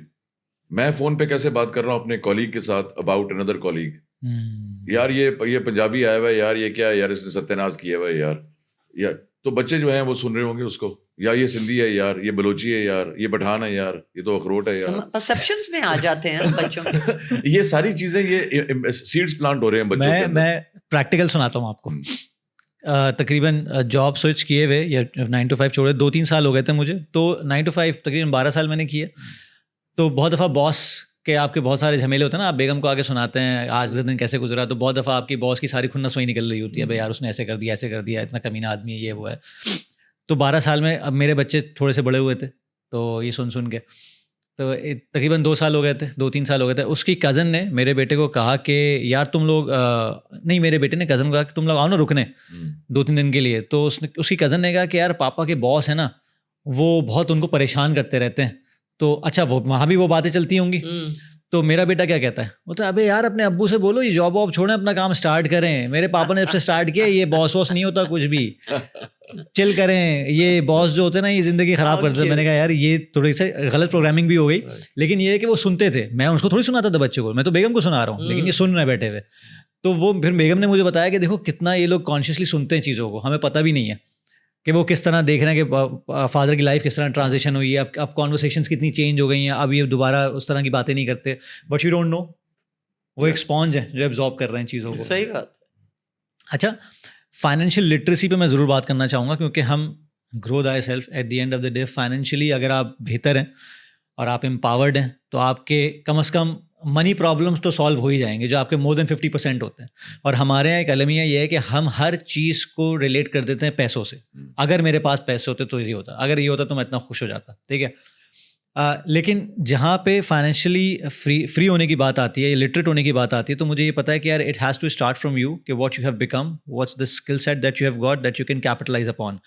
S3: میں فون پہ کیسے بات کر رہا ہوں اپنے کولیگ کے ساتھ اباؤٹ اندر کولیگ, یار یہ پنجابی آیا ہوا ہے, یار یہ کیا ہے, یار اس نے ستیہ ناش کیا ہوا ہے یار. تو بچے جو ہیں وہ سن رہے ہوں گے اس کو, یا یہ سندھی ہے یار, یہ بلوچی ہے یار, یہ پٹھان ہے یار, یہ تو اخروٹ ہے یار.
S2: پرسیپشنز میں آ جاتے ہیں بچوں میں.
S3: یہ ساری چیزیں یہ سیڈز پلانٹ ہو رہے ہیں بچوں کے اندر.
S1: میں پریکٹیکل سناتا ہوں آپ کو. تقریباً جاب سوئچ کیے ہوئے یا 9 to 5 چھوڑے 2-3 سال ہو گئے تھے مجھے, تو 9 to 5 تقریباً 12 سال میں نے کیے. تو بہت دفعہ باس کہ آپ کے بہت سارے جھمیلے ہوتے ہیں نا, آپ بیگم کو آگے سناتے ہیں آج دن کیسے گزرا, تو بہت دفعہ آپ کی باس کی ساری کھنس وہی نکل رہی ہوتی ہے, بھائی یار اس نے ایسے کر دیا, اتنا کمینہ آدمی ہے, یہ وہ ہے. تو 12 سال میں اب میرے بچے تھوڑے سے بڑے ہوئے تھے, تو یہ سن کے تو تقریباً 2 سال ہو گئے تھے, 2-3 سال ہو گئے تھے. اس کی کزن نے میرے بیٹے کو کہا کہ یار تم لوگ نہیں, میرے بیٹے نے کزن کو کہا کہ تم لوگ آؤ نا رکنے 2-3 دن کے لیے. تو اس کی کزن نے کہا کہ یار پاپا کے باس ہیں نا, وہ بہت ان کو پریشان کرتے رہتے ہیں. تو اچھا وہ وہاں بھی وہ باتیں چلتی ہوں گی. تو میرا بیٹا کیا کہتا ہے, وہ تو ابے یار اپنے ابو سے بولو یہ جاب واب چھوڑیں, اپنا کام اسٹارٹ کریں. میرے پاپا نے جب سے اسٹارٹ کیا, یہ باس واس نہیں ہوتا کچھ بھی, چل کریں. یہ باس جو ہوتے ہیں نا یہ زندگی خراب کرتے ہیں. میں نے کہا یار یہ تھوڑی سی غلط پروگرامنگ بھی ہو گئی, لیکن یہ ہے کہ وہ سنتے تھے, میں اس کو تھوڑی سناتا تھا بچے کو, میں تو بیگم کو سنا رہا ہوں, لیکن یہ سن رہے بیٹھے ہوئے. تو وہ پھر بیگم نے مجھے بتایا کہ دیکھو کتنا یہ لوگ کانشیسلی سنتے ہیں چیزوں کو, ہمیں پتہ بھی نہیں ہے کہ وہ کس طرح دیکھ رہے ہیں کہ فادر کی لائف کس طرح ٹرانزیشن ہوئی ہے, اب کانورسیشنس کتنی چینج ہو گئی ہیں, اب یہ دوبارہ اس طرح کی باتیں نہیں کرتے. بٹ یو ڈونٹ نو, وہ ایک اسپونج ہے جو ایبزارب کر رہے ہیں چیزوں کو.
S2: صحیح بات.
S1: اچھا, فائنینشیل لٹریسی پہ میں ضرور بات کرنا چاہوں گا, کیونکہ ہم grow thyself at the end of the day financially اگر آپ بہتر ہیں اور آپ امپاورڈ ہیں, تو آپ کے کم از کم منی پرابلمس تو سالو ہو ہی جائیں گے, جو آپ کے مور دین 50% ہوتے ہیں. اور ہمارے یہاں ایک المیہ یہ ہے کہ ہم ہر چیز کو ریلیٹ کر دیتے ہیں پیسوں سے. اگر میرے پاس پیسے ہوتے تو یہ ہوتا, اگر یہ ہوتا تو میں اتنا خوش ہو جاتا. ٹھیک ہے, لیکن جہاں پہ فائنینشلی فری ہونے کی بات آتی ہے یا لٹریٹ ہونے کی بات آتی ہے تو مجھے یہ پتا ہے کہ یار it has to start from you کہ what you have become, what's the skill set that you have got that you can capitalise upon.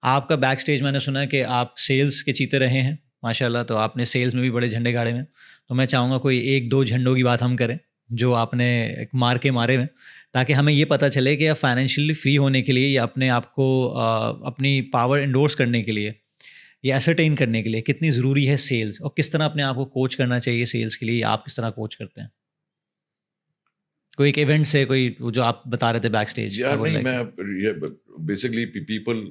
S1: آپ کا بیک اسٹیج میں نے سنا ہے کہ آپ سیلس کے چیتے رہے ہیں ماشاء اللہ، تو آپ نے سیلس میں بھی بڑے جھنڈے گاڑے میں. تو میں چاہوں گا کوئی 1-2 جھنڈوں کی بات ہم کریں جو آپ نے مار کے مارے ہوئے، تاکہ ہمیں یہ پتہ چلے کہ فائنینشلی فری ہونے کے لیے یا اپنے آپ کو اپنی پاور انڈورس کرنے کے لیے یا ایسرٹین کرنے کے لیے کتنی ضروری ہے سیلس، اور کس طرح اپنے آپ کو کوچ کرنا چاہیے سیلس کے لیے، آپ کس طرح کوچ کرتے ہیں. کوئی ایک ایونٹ سے کوئی جو آپ بتا رہے تھے بیک اسٹیج.
S3: نہیں، میں basically people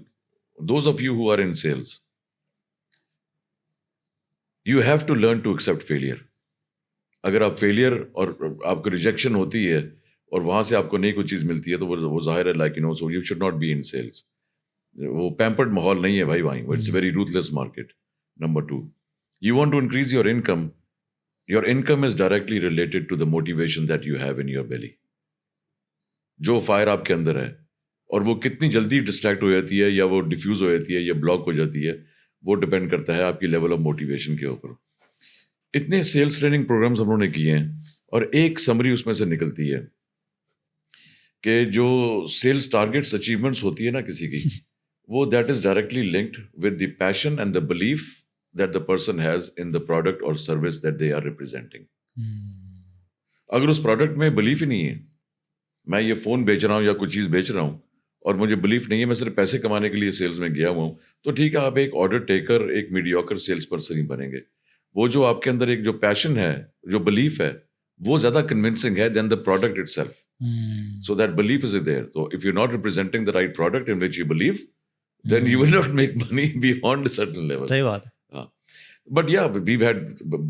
S3: those of you who are in sales, you have to learn to accept failure. اگر آپ فیلئر اور آپ کو ریجیکشن ہوتی ہے اور وہاں سے آپ کو نئی کوئی چیز ملتی ہے تو وہ ظاہر ہے like so you should not be in sales. وہ پیمپرڈ ماحول نہیں ہے بھائی وہیں، it's a very ruthless market. Number 2, you want to increase your income. Your income is directly related to the motivation that you have in your belly. جو فائر آپ کے اندر ہے اور وہ کتنی جلدی ڈسٹریکٹ ہو جاتی ہے یا وہ ڈیفیوز ہو جاتی ہے یا بلاک ہو جاتی ہے، وہ ڈپینڈ کرتا ہے آپ کی لیول آف موٹیویشن کے اوپر. اتنے سیلس ٹریننگ پروگرامز ہم نے کیے ہیں اور ایک سمری اس میں سے نکلتی ہے کہ جو سیلس ٹارگیٹس اچیومنٹس ہوتی ہے نا کسی کی، وہ that is directly linked with the passion and the belief that the person has in the product اور service that they are representing. اگر اس پروڈکٹ میں بلیف ہی نہیں ہے، میں یہ فون بیچ رہا ہوں یا کوئی چیز بیچ رہا ہوں اور مجھے بلیف نہیں ہے، میں صرف پیسے کمانے کے لیے سیلس میں گیا ہوا ہوں، تو ٹھیک ہے آپ ایک آرڈر ٹیکر، ایک میڈیوکر سیلس پرسن ہی بنیں گے. وہ جو آپ کے اندر ایک جو پیشن ہے، جو بلیف ہے، وہ زیادہ کنونسنگ ہے then the product itself. So that belief is there. So if you're not representing the right product in which you believe, then you will not make money beyond a certain level.
S1: صحیح بات ہے.
S3: But yeah, we've had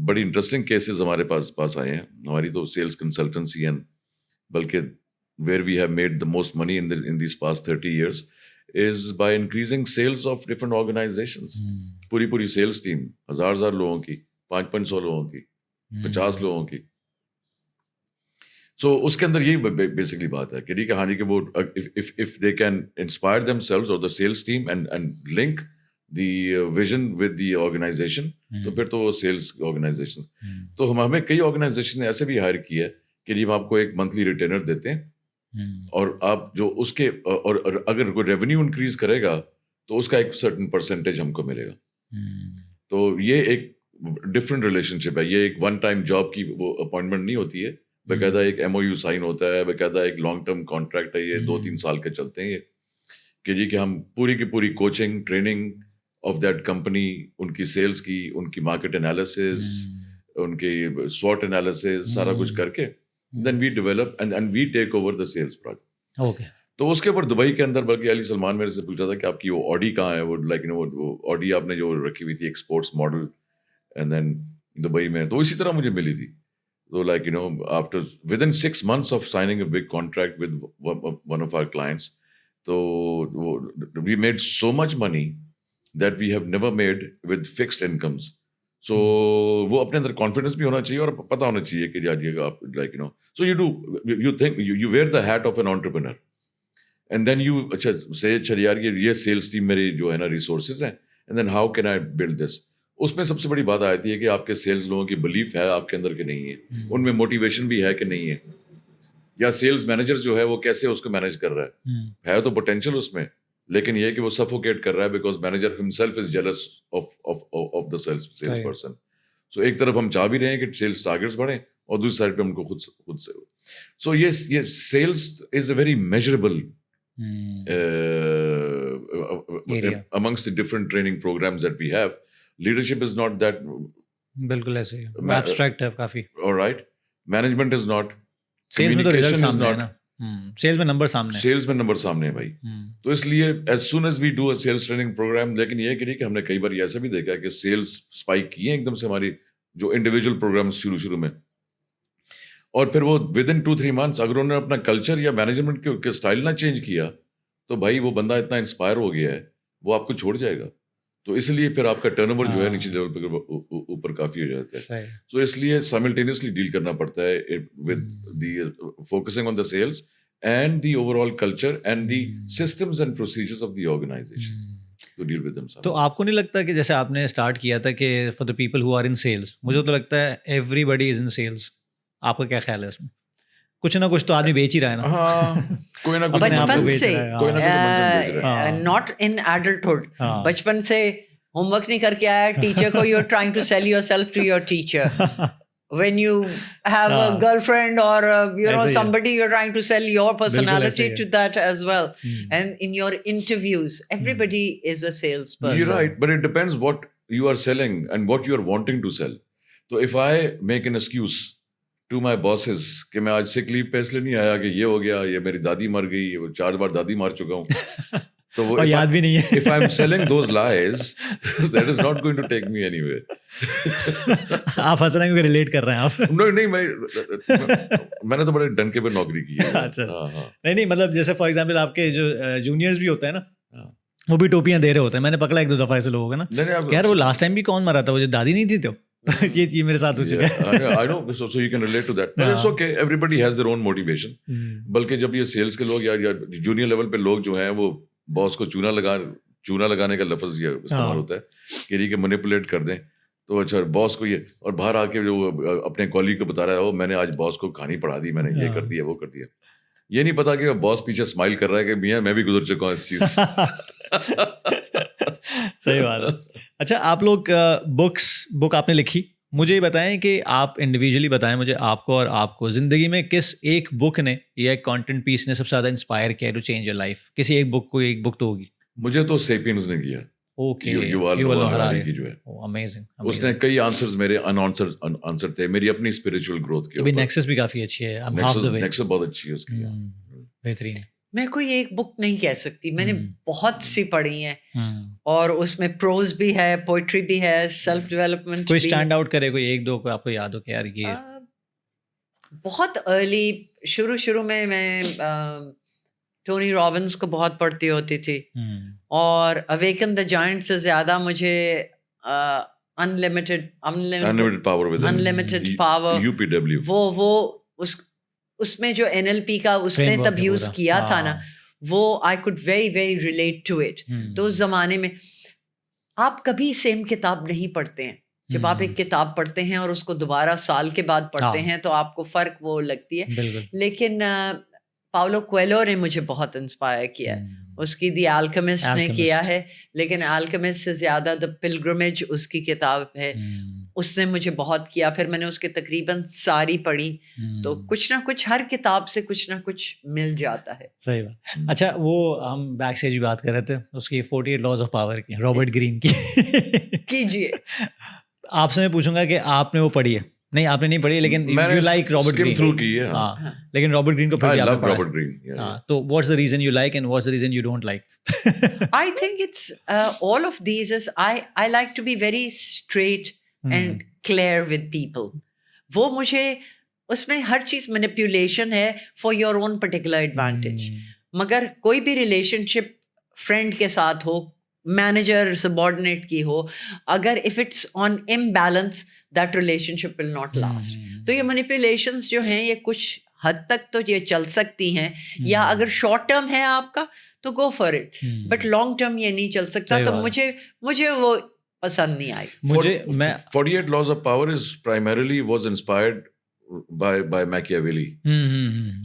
S3: بڑی interesting cases ہمارے پاس آئے ہیں. ہماری تو sales consultancy and بلکہ where we have made the most money in these past 30 years is by increasing sales of different organizations. پوری sales team 1000 لوگوں کی، 500 لوگوں کی، 50 لوگوں کی. سو اس کے اندر یہی بیسکلی بات ہے کہ کہانی کہ وہ if they can inspire themselves or the sales team and link the vision with the organization تو پھر تو وہ سیلس آرگنائزیشن. تو ہمیں کئی آرگنائزیشن نے ایسے بھی ہائر کیا ہے کہ ہم آپ کو ایک منتھلی ریٹینر دیتے ہیں اور آپ جو اس کے اور اگر کوئی ریونیو انکریز کرے گا تو اس کا ایک سرٹن پرسنٹیج ہم کو ملے گا. تو یہ ایک ڈفرینٹ ریلیشن شپ ہے. یہ ایک ون ٹائم جاب کی وہ اپوائنٹمنٹ نہیں ہوتی ہے، باقاعدہ ایک MOU سائن ہوتا ہے، باقاعدہ ایک لانگ ٹرم کانٹریکٹ ہے. یہ 2-3 سال کے چلتے ہیں یہ کہ ہم پوری کی پوری coaching training of that company, ان کی سیلس کی، ان کی مارکیٹ انالیسز، ان کی SWOT انالیسز، سارا کچھ کر کے then we develop and we take over the sales project. Okay. تو اس کے اوپر دبئی کے اندر بلکہ علی سلمان میرے سے پوچھا تھا کہ آپ کی وہ آڈی کہاں ہے، وہ لائک وہ آڈی آپ نے جو رکھی ہوئی تھی exports model and then Dubai میں، تو اسی طرح مجھے ملی تھی. So like after within 6 months of signing a big contract with one of our clients, so we made so much money that we have never made with fixed incomes. So وہ اپنے اندر کانفیڈنس بھی ہونا چاہیے اور پتہ ہونا چاہیے کہ جی آپ like so you think you wear the hat of an entrepreneur and then you say چل یار یہ سیلس ٹیم میری جو ہے نا ریسورسز ہیں and then how can I build this. اس میں سب سے بڑی بات آتی ہے کہ آپ کے سیلز لوگوں کی بلیف ہے آپ کے اندر کہ نہیں ہے، ان میں موٹیویشن بھی ہے کہ نہیں ہے، یا سیلز مینیجر جو ہے وہ کیسے اس کو مینیج کر رہا ہے تو پوٹینشیل اس میں، لیکن یہ کہ وہ سفوکیٹ کر رہا ہے because manager himself is jealous of the sales person. سو ایک طرف ہم چاہ بھی رہے ہیں کہ سیلس ٹارگیٹس بڑھیں اور دوسری سائڈ پہ ہم کو خود سے. سو یہ sales is a very measurable amongst the different training programs that we have. Leadership is not that. بالکل ایسے ہی abstract ہے کافی. All right. Management is not.
S1: Sales میں تو result سامنے ہے نا. Sales میں نمبر سامنے ہے.
S3: Sales میں نمبر سامنے ہے بھائی. تو اس لیے as soon as we do a sales training program، لیکن یہ کہ ہم نے کئی بار ایسا بھی دیکھا ہے کہ سیلس اسپائک کیے ایک دم سے ہماری جو انڈیویجول پروگرامس شروع میں، اور پھر وہ ودن 2-3 months اگر انہوں نے اپنا کلچر یا مینجمنٹ کے اسٹائل نہ چینج کیا تو بھائی وہ بندہ اتنا انسپائر ہو گیا ہے وہ آپ کو چھوڑ جائے گا. تو اس لیے پھر آپ کا ٹرن اوور جو ہے نیچے لیول پہ اوپر کافی ہو جاتا ہے. سو اس لیے سائملٹینیسلی ڈیل کرنا پڑتا ہے with the focusing on the sales and the overall culture and the systems and procedures of the organisation. to deal with them.
S1: تو آپ کو نہیں لگتا کہ جیسے آپ نے اسٹارٹ کیا تھا کہ for the people who are in sales, مجھے تو لگتا ہے ایوری بڈی از ان سیلس, آپ کا کیا خیال ہے اس میں؟ کچھ نہ کچھ تو آدمی بیچ ہی رہا ہے نا.
S3: ہاں, کوئی نہ کوئی
S2: بچپن سے
S1: ہاں.
S2: ناٹ ان ایڈلٹہڈ, بچپن سے ہوم ورک نہیں کر کے آیا ٹیچر کو, you are trying to sell yourself to your teacher. When you have a girlfriend or somebody, you're trying to sell your personality to that as well. And in your interviews, everybody is a salesperson.
S3: You're right, but it depends what you are selling and what you are wanting to sell. So if I make an excuse to my bosses کہ میں آج sick leave پہ اس لیے نہیں آیا کہ یہ ہو گیا, یہ میری دادی مر گئی, 4 بار دادی مار چکا ہوں, تو وہ
S1: یاد بھی نہیں ہے.
S3: If I'm selling those lies, that is not going to take me anywhere.
S1: آپ ہنس رہے ہیں کیونکہ ریلیٹ کر رہے ہیں آپ.
S3: نہیں, میں نے تو بڑے ڈنکے پہ نوکری کی ہے.
S1: اچھا, نہیں مطلب جیسے فار ایگزامپل آپ کے جو جونیئرز بھی ہوتے ہیں نا, وہ بھی ٹوپیاں دے رہے ہوتے ہیں. میں نے پکڑا 1-2 دفعہ ایسے لوگوں کا نا, یار وہ لاسٹ ٹائم بھی کون مرا تھا, وہ جو دادی نہیں تھی تو یہ میرے ساتھ ہو چکا ہے.
S3: I know, so you can relate to that. But it's okay, everybody has their own motivation. بلکہ جب یہ سیلس کے لوگ یا جونیئر لیول پہ لوگ جو ہیں وہ باس کو چونا لگانے کا لفظ یہ استعمال ہوتا ہے کہ مینیپولیٹ کر دیں, تو اچھا باس کو یہ, اور باہر آ کے جو اپنے کالیگ کو بتا رہا ہے, میں نے آج باس کو کہانی پڑھا دی, میں نے یہ کر دیا وہ کر دیا. یہ نہیں پتا کہ باس پیچھے اسمائل کر رہا ہے کہ میاں میں بھی گزر چکا ہوں اس چیز سے.
S1: صحیح بات ہے. اچھا آپ لوگ بک آپ نے لکھی, مجھے یہ بتائیں کہ آپ انڈیویجولی بتائیں مجھے, آپ کو اور آپ کو زندگی میں کس ایک بک نے یا ایک کانٹینٹ پیس نے سب سے زیادہ انسپائر کیا ٹو چینج یور لائف؟ کسی ایک بک کو, ایک بک تو ہوگی.
S3: مجھے تو سیپینز نے کیا.
S1: اوکے,
S3: یووال نوآ ہراری کی جو ہے,
S1: امیزنگ.
S3: اس نے کئی آنسرز میرے آنسر تھے میری اپنی اسپریچول گروتھ کے.
S1: ابھی نیکسس بھی کافی اچھی ہے,
S3: نیکسس بہت اچھی ہے اس کی,
S1: بہترین.
S2: میں کوئی ایک بک نہیں کہہ سکتی, میں نے بہت سی پڑھی ہیں, اور اس میں پروز بھی ہے, پوئٹری بھی ہے, سیلف ڈیولپمنٹ.
S1: کوئی اسٹینڈ آؤٹ کرے, کوئی 1-2 کو آپ کو یاد ہو کہ یار یہ
S2: بہت ارلی شروع میں ٹونی رابنس کو بہت پڑھتی ہوتی تھی, اور اویکن دا جائنٹ سے زیادہ مجھے انلمیٹڈ پاور, وہ اس میں جو NLP کا اس نے تب یوز کیا تھا نا, وہ I could very very relate to it. تو اس زمانے میں آپ کبھی سیم کتاب نہیں پڑھتے ہیں. جب آپ ایک کتاب پڑھتے ہیں اور اس کو دوبارہ سال کے بعد پڑھتے ہیں تو آپ کو فرق وہ لگتی ہے. لیکن پاولو کویلو نے مجھے بہت انسپائر کیا. اس کی دی الکیمسٹ نے کیا ہے, لیکن الکیمسٹ سے زیادہ دا پلگرمیج اس کی کتاب ہے, اس نے مجھے بہت کیا. پھر میں نے اس کے تقریباً ساری پڑھی, تو کچھ نہ کچھ ہر کتاب سے کچھ نہ کچھ مل جاتا ہے.
S1: صحیح بات. اچھا وہ ہم بیک اسٹیج بھی بات کر رہے تھے اس کی 48 لاز آف پاور کی, رابرٹ گرین کی.
S2: کیجیے.
S1: آپ سے میں پوچھوں گا کہ آپ نے وہ پڑھی ہے؟ نہیں آپ نے نہیں پڑھی, لیکن you like Robert green
S3: through کی ہے.
S1: ہاں, لیکن رابرٹ گرین کو پھر بھی آپ نے پڑھا.
S3: رابرٹ گرین,
S1: ہاں, تو what's the reason you like and what's the reason you don't like?
S2: I think it's all of these is I like to be very straight and clear with people. وہ مجھے اس میں ہر چیز مینیپولیشن ہے for your own particular advantage. مگر کوئی بھی ریلیشن شپ فرینڈ کے ساتھ ہو, مینیجر سبارڈینیٹ کی ہو, اگر if it's on imbalance that relationship will not last. تو یہ manipulations جو ہیں یہ کچھ حد تک تو یہ چل سکتی ہیں, یا اگر شارٹ ٹرم ہے آپ کا تو go for it, but long term یہ نہیں چل سکتا. تو مجھے وہ پسند نہیں آئی.
S1: مجھے
S3: 48 laws of power is primarily was inspired by Machiavelli.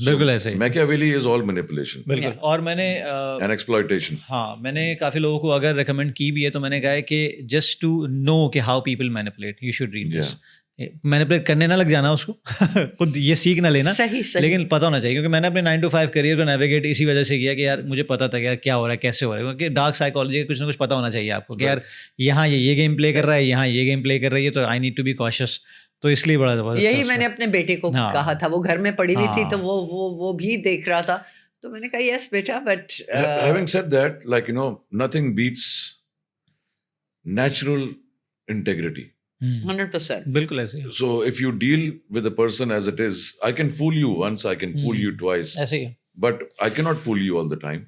S1: بالکل ایسے ہی.
S3: Machiavelli is all manipulation.
S1: بالکل. اور میں نے
S3: and exploitation.
S1: ہاں, میں نے کافی لوگوں کو اگر ریکمینڈ کی بھی ہے تو میں نے کہا ہے کہ جسٹ ٹو نو کہ how people manipulate you should read this. Manipulate کرنے نہ لگ جانا اس کو, خود یہ سیکھ نہ لینا, لیکن پتہ ہونا چاہیے. کیونکہ میں نے اپنے 9 to 5 کریئر کو نیویگیٹ اسی وجہ سے کیا کہ یار مجھے پتہ تھا کہ یار کیا ہو رہا ہے, کیسے ہو رہا ہے. کیونکہ ڈارک سائیکالوجی کچھ نہ کچھ پتہ ہونا چاہیے آپ کو کہ یار یہاں یہ گیم پلے کر رہا ہے, یہاں یہ گیم پلے کر رہی ہے, تو I need to be cautious. تو اس لیے بڑا زبردست.
S2: یہی میں نے اپنے بیٹے کو کہا تھا, وہ گھر میں پڑھی ہوئی تھی تو وہ بھی دیکھ رہا تھا, تو میں نے کہا یس بیٹا, but
S3: having said that, like you know, nothing beats natural integrity.
S2: 100%.
S1: بالکل ایسے.
S3: So if you deal with a person as it is, I can fool you once, I can fool you twice,
S1: ایسے ہی,
S3: but I cannot fool you all the time.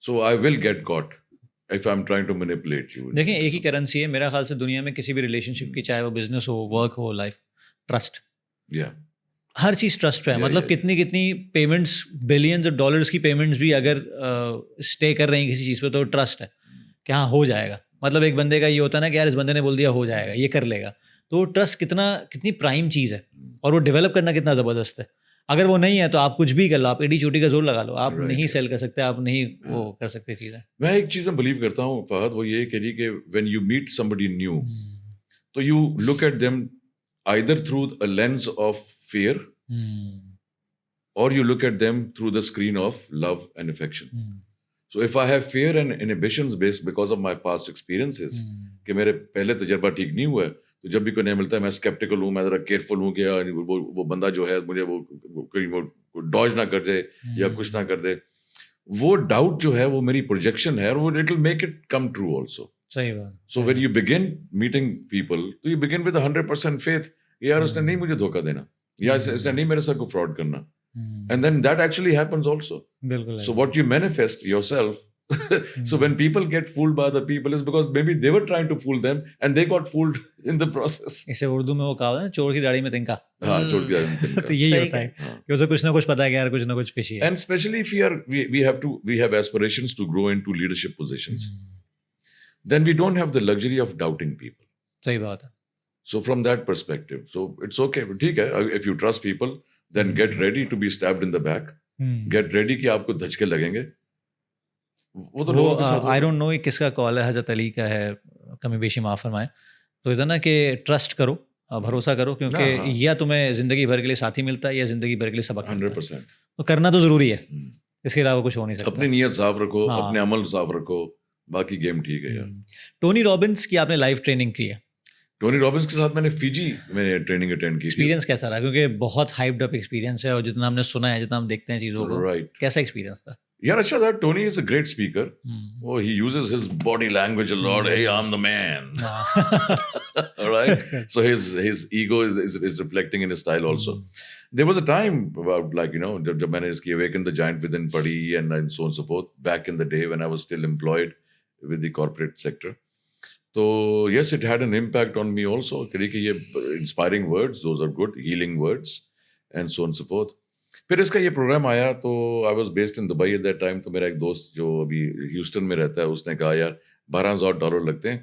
S3: So I will get caught if I'm trying to manipulate you.
S1: دیکھیں ایک ہی کرنسی ہے میرا خیال سے دنیا میں کسی بھی ریلیشن شپ کی, چاہے وہ بزنس ہو, ورک ہو, لائف, ٹرسٹ. ہر چیز ٹرسٹ پہ ہے. مطلب کتنی پیمنٹس, بلینز آف ڈالرس کی پیمنٹس بھی اگر اسٹے کر رہی ہیں کسی چیز پہ تو ٹرسٹ ہے. کہ ہاں ہو جائے گا. مطلب ایک بندے کا یہ ہوتا ہے نا کہ یار اس بندے نے بول دیا ہو جائے گا, یہ کر لے گا. تو وہ ٹرسٹ کتنی پرائم چیز ہے, اور وہ ڈیولپ کرنا کتنا زبردست ہے. اگر وہ نہیں ہے تو آپ کچھ بھی کر لو, آپ ایڈی چوٹی کا زور لگا لو, آپ نہیں سیل کر سکتے, آپ نہیں وہ کر سکتے چیزیں.
S3: میں ایک چیز میں بلیو کرتا ہوں فہد, وہ یہ کہ when you meet somebody new تو you look at them either through a lens of fear or you look at them through the screen of love and affection. So if I have fear and inhibitions based because of my past experiences کہ میرے پہلے تجربہ ٹھیک نہیں ہوا ہے, تو جب بھی کوئی نہیں ملتا ہے میں اسکیپٹیکل ہوں, میں ذرا کیئرفل ہوں کہ وہ بندہ جو ہے مجھے وہ ڈاج نہ کر دے یا کچھ نہ کر دے. وہ ڈاؤٹ جو ہے وہ میری پروجیکشن ہے, اور وہ it will make it come true also.
S1: صحیح بات.
S3: So when you begin meeting people تو یو بگن ود 100% فیتھ, یار اس نے نہیں مجھے دھوکہ دینا, یا اس نے نہیں میرے ساتھ کو فراڈ کرنا. And then that actually happens also. So what you manifest yourself. So when people get fooled by the people is because maybe they were trying to fool them and they got fooled in the process.
S1: اسے اردو میں وہ کہا ہے نا, چور کی داڑھی میں تنکا.
S3: ہاں, چور کی داڑھی میں تنکا.
S1: تو یہی ہوتا ہے کہ اسے کچھ نہ کچھ پتا ہے کہ یار کچھ نہ کچھ فشی ہے.
S3: And especially if we have aspirations to grow into leadership positions, then we don't have the luxury of doubting people.
S1: صحیح بات ہے.
S3: So from that perspective, so it's okay. ٹھیک ہے, if you trust people, then get ready to be stabbed in the back. Get ready کہ آپ کو دھچکے لگیں گے. وہ تو لوگوں کے ساتھ
S1: I don't know کس کا کال ہے, حضرت علی کا ہے, کمی بیشی معاف فرمائیں. تو ادھر نا کہ ٹرسٹ کرو, بھروسہ کرو, کیونکہ یا تمہیں زندگی بھر کے لیے ساتھی ملتا ہے یا زندگی بھر کے لیے سبق
S3: 100%.
S1: تو کرنا تو ضروری ہے, اس کے علاوہ کچھ ہو نہیں سکتا.
S3: اپنی نیت صاف رکھو, اپنے عمل صاف رکھو, باقی گیم ٹھیک ہے یار.
S1: ٹونی رابنس کی آپ نے لائیو ٹریننگ کی ہے.
S3: ٹونی رابنس کے ساتھ میں نے فیجی میں ٹریننگ اٹینڈ کی.
S1: ایکسپیرینس کیسا رہا, کیونکہ بہت ہائپڈ اپ ایکسپیرینس ہے, اور جتنا ہم نے سنا ہے, جتنا ہم دیکھتے ہیں چیزوں کو, کیسا ایکسپیرینس تھا
S3: یار؟ اچھا تھا. Tony is a great speaker. وہ ہی uses his body language a lot. Hey, I'm the man. All right. So his ego is reflecting in his style also. There was a time about جب میں نے اس کی Awaken the Giant Within پڑھی and so on and so forth back in the day when I was still employed with the corporate sector. تو yes, it had an impact on me also. کہ یہ inspiring words, those are good, healing words and so on and so forth. پھر اس کا یہ پروگرام آیا تو I was based in Dubai at that time. تو میرا ایک دوست جو ابھی ہیوسٹن میں رہتا ہے, اس نے کہا یار $12,000 لگتے ہیں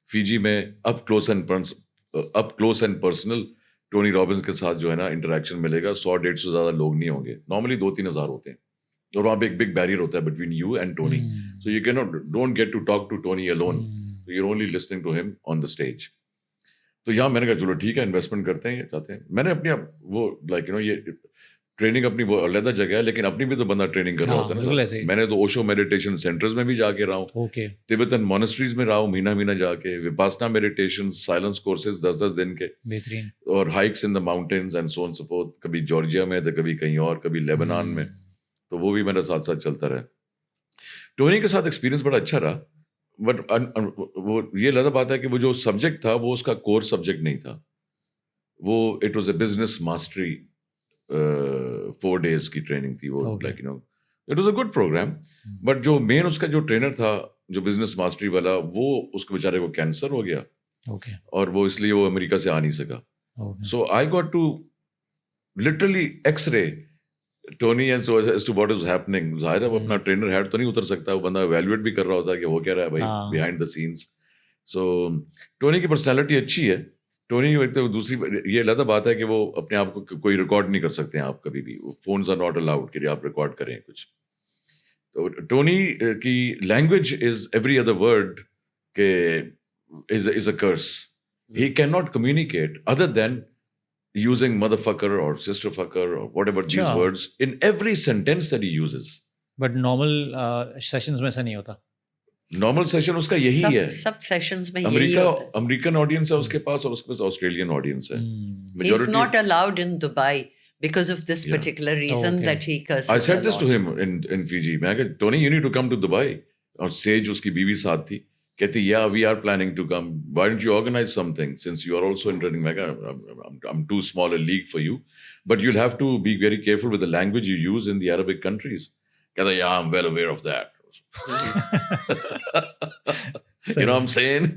S3: فیجی میں, up close and personal Tony Robbins کے ساتھ جو ہے نا انٹریکشن ملے گا. 100-150 سے زیادہ لوگ نہیں ہوں گے, نارملی 2-3 ہزار ہوتے ہیں, اور وہاں پہ ایک بگ بیریئر ہوتا ہے between you and Tony. So you don't get to talk to Tony alone. You're only listening to him on the stage. تو یہاں میں نے کہا چلو ٹھیک ہے, انویسٹمنٹ کرتے ہیں, یہ چاہتے ہیں. میں نے اپنی وہ یہ ٹریننگ اپنی وہ علیحدہ جگہ ہے, لیکن اپنی بھی تو بندہ ٹریننگ کر رہا ہوتا ہے نا. میں نے تو اوشو میڈیٹیشن سینٹرز میں بھی جا کے رہا ہوں, تبتن مونسٹریز میں رہا ہوں مہینہ جا کے, وپاسنا میڈیٹیشن سائلنس کورسز 10 دن کے, اور hikes in the mountains and so on so fourth. کبھی جارجیا میں تو کبھی کہیں اور, کبھی لیبنان میں. تو وہ بھی میرا ساتھ چلتا رہا. ٹونی کے ساتھ ایکسپیرینس بڑا اچھا رہا, بٹ وہ یہ لگا بات ہے کہ وہ جو سبجیکٹ تھا وہ اس کا کور سبجیکٹ نہیں تھا. وہ it was a business mastery 4 days کی ٹریننگ تھی. وہ it was a good programme, but جو مین اس کا جو ٹرینر تھا جو بزنس ماسٹری والا, وہ اس کے بیچارے کو کینسر ہو گیا, اور وہ اس لیے وہ امریکہ سے آ نہیں سکا. So I got to literally X ray Tony as to what is happening. ظاہر ہے وہ اپنا ٹرینر ہیڈ تو نہیں اتر سکتا, وہ بندہ ایویلویٹ بھی کر رہا ہوتا ہے کہ وہ کہہ رہا ہے بھائی behind the sense. So Tony کی پرسنالٹی اچھی ہے. ٹونی ایک تو دوسری یہ علیحدہ بات ہے کہ وہ اپنے آپ کو کوئی ریکارڈ نہیں کر سکتے ہیں آپ کبھی بھی. فونز آر ناٹ الاؤڈ کہ آپ ریکارڈ کریں کچھ. تو ٹونی کی language is every other word کہ is a curse. He can not communicate other than using motherfucker or sister fucker or whatever these words in every sentence that he uses.
S1: But normal sessions میں ایسا نہیں ہوتا.
S3: Normal session اس کا یہی ہے.
S2: سب sessions میں یہی ہوتا ہے.
S3: American audience ہے اس کے پاس, اور اس کے پاس Australian audience ہے.
S2: He is not allowed in Dubai because of this particular reason that he curses.
S3: I said this to him in Fiji. میں کہا Tony, you need to come to Dubai. اور سیج اس کی بیوی ساتھ تھی, کہتی yeah, we are planning to come. Why don't you organize something since you are also in training? I'm too small a league for you, but you'll have to be very careful with the language you use in the Arabic countries. Kehta yeah, I'm well aware of that. You know what I'm saying?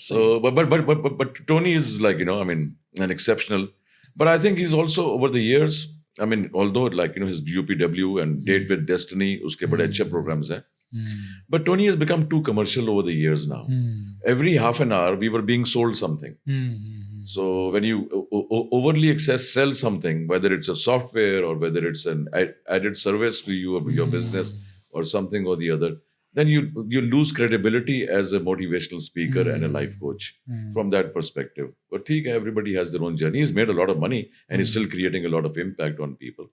S3: So but Tony is like, I mean, an exceptional, but I think he's also over the years, I mean, although like his UPW and Date with Destiny, uske bade achhe programs hain. But Tony has become too commercial over the years now. Every half an hour, we were being sold something. So when you overly sell something, whether it's a software or whether it's an added service to you or your business or something or the other, then you lose credibility as a motivational speaker and a life coach from that perspective. But theek hai, everybody has their own journey. He's made a lot of money and he's still creating a lot of impact on people.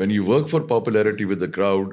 S3: When you work for popularity with the crowd,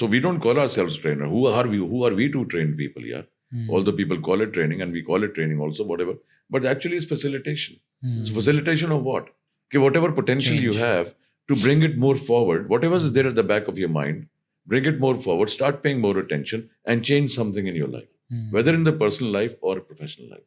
S3: so we don't call ourselves trainer. Who are we to train people, yaar? Although people call it training and we call it training also, whatever, but actually it's facilitation. It's facilitation of what? Okay, whatever potential you have to bring it more forward, whatever is there at the back of your mind, bring it more forward, start paying more attention and change something in your life, whether in the personal life or professional life.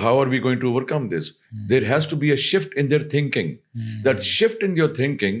S3: how are we going to overcome this? There has to be a shift in their thinking. That shift in your thinking,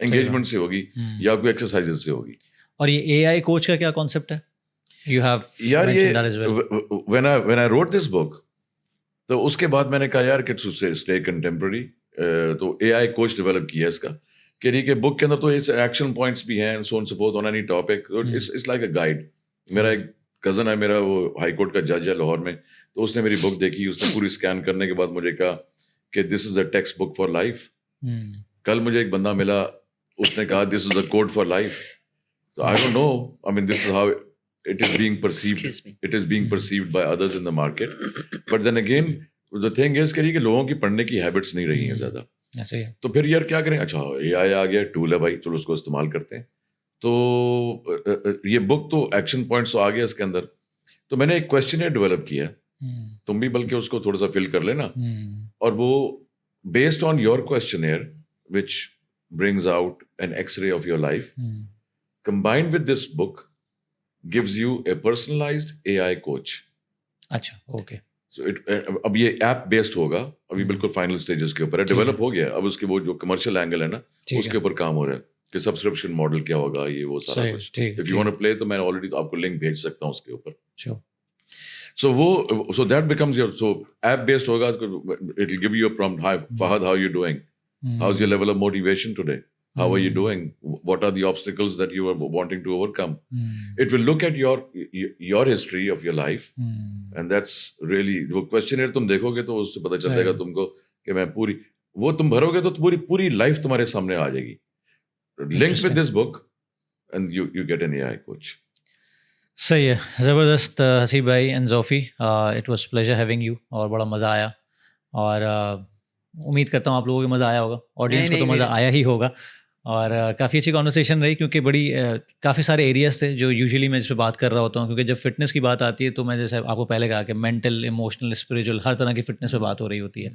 S3: engagement سے ہوگی یا کوئی ایکسرسائز سے ہوگی.
S1: اور یہ اے آئی کوچ کا کیا کانسیپٹ ہے؟ یو ہیو
S3: یار یہ when I wrote this book تو اس کے بعد میں نے کہا یار کہ اسٹے کنٹمپرری, تو اے آئی کوچ ڈیولپ کیا اس کا کہ بک کے اندر تو ایکشن پوائنٹس بھی ہیں, so suppose on any topic, it's like a guide. میرا ایک کزن ہے میرا, وہ ہائی کورٹ کا جج ہے لاہور میں, تو اس نے میری بک دیکھی, اس نے پوری اسکین کرنے کے بعد مجھے کہا کہ this is a textbook for life. کل مجھے ایک بندہ ملا, اس نے کہا this is a code for life. So I don't know. I mean, this is how it is being perceived. It is being perceived by others in the market. But then again, the thing is کہ لوگوں کی پڑھنے کی ہیبٹس نہیں رہی ہیں زیادہ. تو پھر یار کیا کریں, اچھا اے آئی آ گیا, ٹول ہے بھائی, چلو اس کو استعمال کرتے ہیں. تو یہ بک تو ایکشن پوائنٹس آ گیا اس کے اندر. تو میں نے ایک کویسچنیئر ڈیولپ کیا, تم بھی بلکہ اس کو تھوڑا سا فل کر لینا, اور وہ based on your questionnaire which brings out an X ray of your life, combined with this book gives you a personalized AI coach.
S1: اچھا اوکے.
S3: So اب یہ ایپ بیسڈ ہوگا, ابھی بالکل فائنل اسٹیجز کے اوپر ہے, ڈیولپ ہو گیا. اب اس کے وہ جو کمرشل اینگل ہے نا, اس کے اوپر کام ہو رہا ہے کہ سبسکرپشن ماڈل کیا ہوگا, یہ وہ سارا کچھ. If you want to play تو میں آلریڈی آپ کو لنک بھیج سکتا ہوں اس کے اوپر. So وہ so that becomes your, so app based ہوگا, it will give you a prompt. Hi Fahad, how are you doing? How's your level of motivation today? How are you doing? What are the obstacles that you are wanting to overcome? It will look at your history of your life, and that's really, وہ questionnaire تم دیکھو گے تو اس سے پتہ چل جائے گا تم کو کہ میں پوری, وہ تم بھرو گے تو پوری لائف تمہارے سامنے آ جائے گی. Linked with this book, and you get an AI coach.
S1: صحیح ہے, زبردست حسیب بھائی and Zofi, it was pleasure having you, اور بڑا مزہ آیا, اور امید کرتا ہوں آپ لوگوں کو مزہ آیا ہوگا, آڈینس کو تو مزہ آیا ہی ہوگا. اور کافی اچھی کانورسیشن رہی, کیونکہ بڑی کافی سارے ایریاز تھے جو یوزلی میں اس پہ بات کر رہا ہوتا ہوں, کیونکہ جب فٹنس کی بات آتی ہے تو میں جیسے آپ کو پہلے کہا کہ مینٹل, ایموشنل, اسپریچول, ہر طرح کی فٹنس پہ بات ہو رہی ہوتی ہے.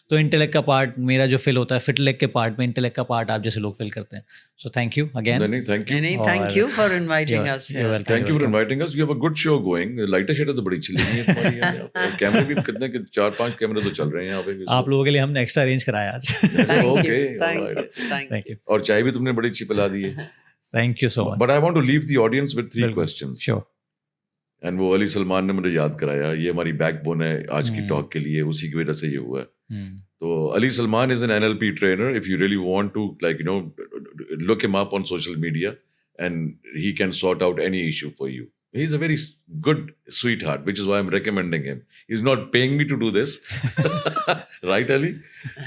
S1: تو انٹلیکٹ کا پارٹ میرا جو فل ہوتا ہے, فٹ لیگ کے پارٹ میں انٹلیکٹ کا پارٹ آپ جیسے لوگ فل کرتے ہیں. So thank you again.
S2: Thank you for inviting us.
S3: Thank you for inviting us. You have a good show going. لائٹیں شیٹیں تو بڑی اچھی لگی ہیں تمہاری, کیمرے بھی کتنے 4-5 کیمرے تو چل رہے ہیں یہاں پہ.
S1: آپ لوگوں کے لیے ہم نے ایکسٹرا ارینج کرایا آج.
S2: Thank you.
S3: اور چائے بھی تم نے بڑی اچھی پلا دی ہے.
S1: Thank you so much.
S3: But I want to leave the audience with 3 questions.
S1: Sure.
S3: And وہ علی سلمان نے مجھے یاد کرایا, یہ ہماری بیک بون ہے آج کی ٹاک کے لیے, اسی کی وجہ سے یہ ہوا ہے. تو علی Salman is an NLP trainer. If you really want to, like, you know, look him up on social media, and he can sort out any issue for you. He's a very good sweetheart, which is why I'm recommending him. He's not paying me to do this. Right, Ali?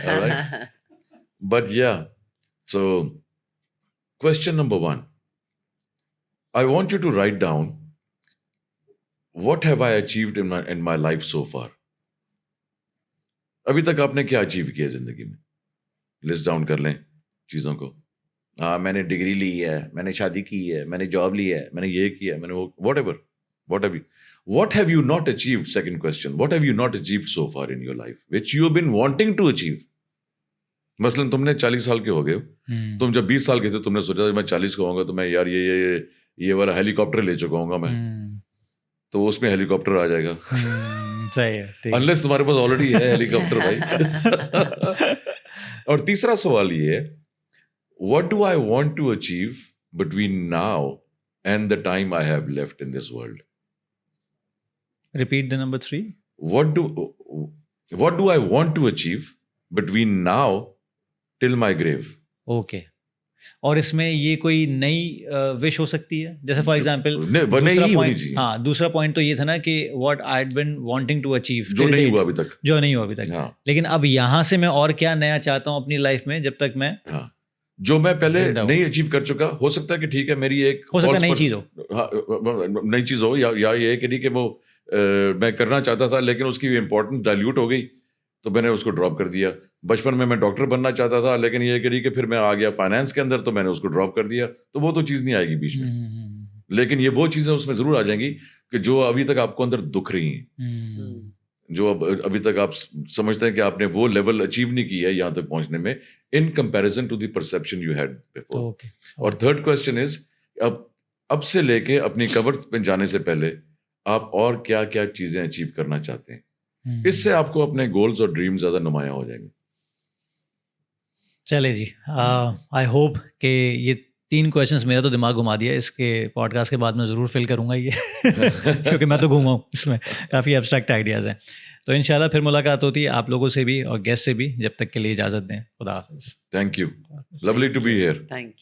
S3: All right. But yeah, so question number 1. I want you to write down, what have I achieved in my life so far? ابھی تک آپ نے کیا اچیو کیا زندگی میں, لسٹ ڈاؤن کر لیں چیزوں کو. ہاں میں نے ڈگری لی ہے, میں نے شادی کی ہے, میں نے جاب لی ہے, میں نے یہ کیا ہے, میں نے وہ, what have you not achieved? Second question, what have you not achieved so far in your life which you have been wanting to achieve? مثلاً تم نے 40 سال کے ہو گئے ہو, تم جب 20 سال کے تھے تم نے سوچا میں 40 کا ہوں گا تو میں یار یہ والا ہیلی کاپٹر لے چکا ہوں گا میں, تو اس میں ہیلی کاپٹر آ جائے گا. انلیس تمہارے پاس آلریڈی ہے ہیلی کاپٹر بھائی. اور تیسرا سوال یہ ہے, what do I want to achieve between now and the time I have left in this world?
S1: Repeat the number 3.
S3: What do I want to achieve between now till my grave?
S1: Okay. اور اس میں یہ کوئی نئی وش ہو سکتی ہے, جیسے فار ایگزامپل دوسرا پوائنٹ تو یہ تھا نا کہ what I had been wanting to achieve,
S3: جو نہیں ہوا ابھی تک,
S1: لیکن اب یہاں سے میں اور کیا نیا چاہتا ہوں اپنی لائف میں, جب تک میں
S3: جو میں پہلے نہیں اچیو کر چکا, ہو سکتا ہے کہ ٹھیک ہے میری ایک
S1: ہو سکتا ہے نئی چیز ہو,
S3: یا یہ کہ نہیں کہ وہ میں کرنا چاہتا تھا لیکن اس کی امپورٹنس ڈائلیوٹ ہو گئی تو میں نے اس کو ڈراپ کر دیا. بچپن میں ڈاکٹر بننا چاہتا تھا لیکن یہ کری کہ پھر میں آ گیا فائنانس کے اندر تو میں نے اس کو ڈراپ کر دیا, تو وہ تو چیز نہیں آئے گی بیچ میں. لیکن یہ وہ چیزیں اس میں ضرور آ جائیں گی کہ جو ابھی تک آپ کو اندر دکھ رہی ہیں, جو ابھی تک آپ سمجھتے ہیں کہ آپ نے وہ لیول اچیو نہیں کی ہے یہاں تک پہنچنے میں, in comparison to the perception you had before. اور تھرڈ کویسچن از, اب سے لے کے اپنی کور پہ جانے سے پہلے آپ اور کیا کیا چیزیں اچیو کرنا چاہتے ہیں, اس سے آپ کو اپنے گولز اور ڈریمز زیادہ نمایاں ہو جائیں گے.
S1: چلے جی, آئی ہوپ کہ یہ 3 کویشچنس میرا تو دماغ گھما دیا, اس کے پوڈ کاسٹ کے بعد میں ضرور فل کروں گا یہ کیونکہ میں تو گھوما ہوں اس میں, کافی ایبسٹریکٹ آئیڈیاز ہیں. تو انشاءاللہ پھر ملاقات ہوتی ہے آپ لوگوں سے بھی اور گیسٹ سے بھی. جب تک کے لیے اجازت دیں, خدا حافظ.
S3: Thank you. Lovely to be here.
S2: Thank you.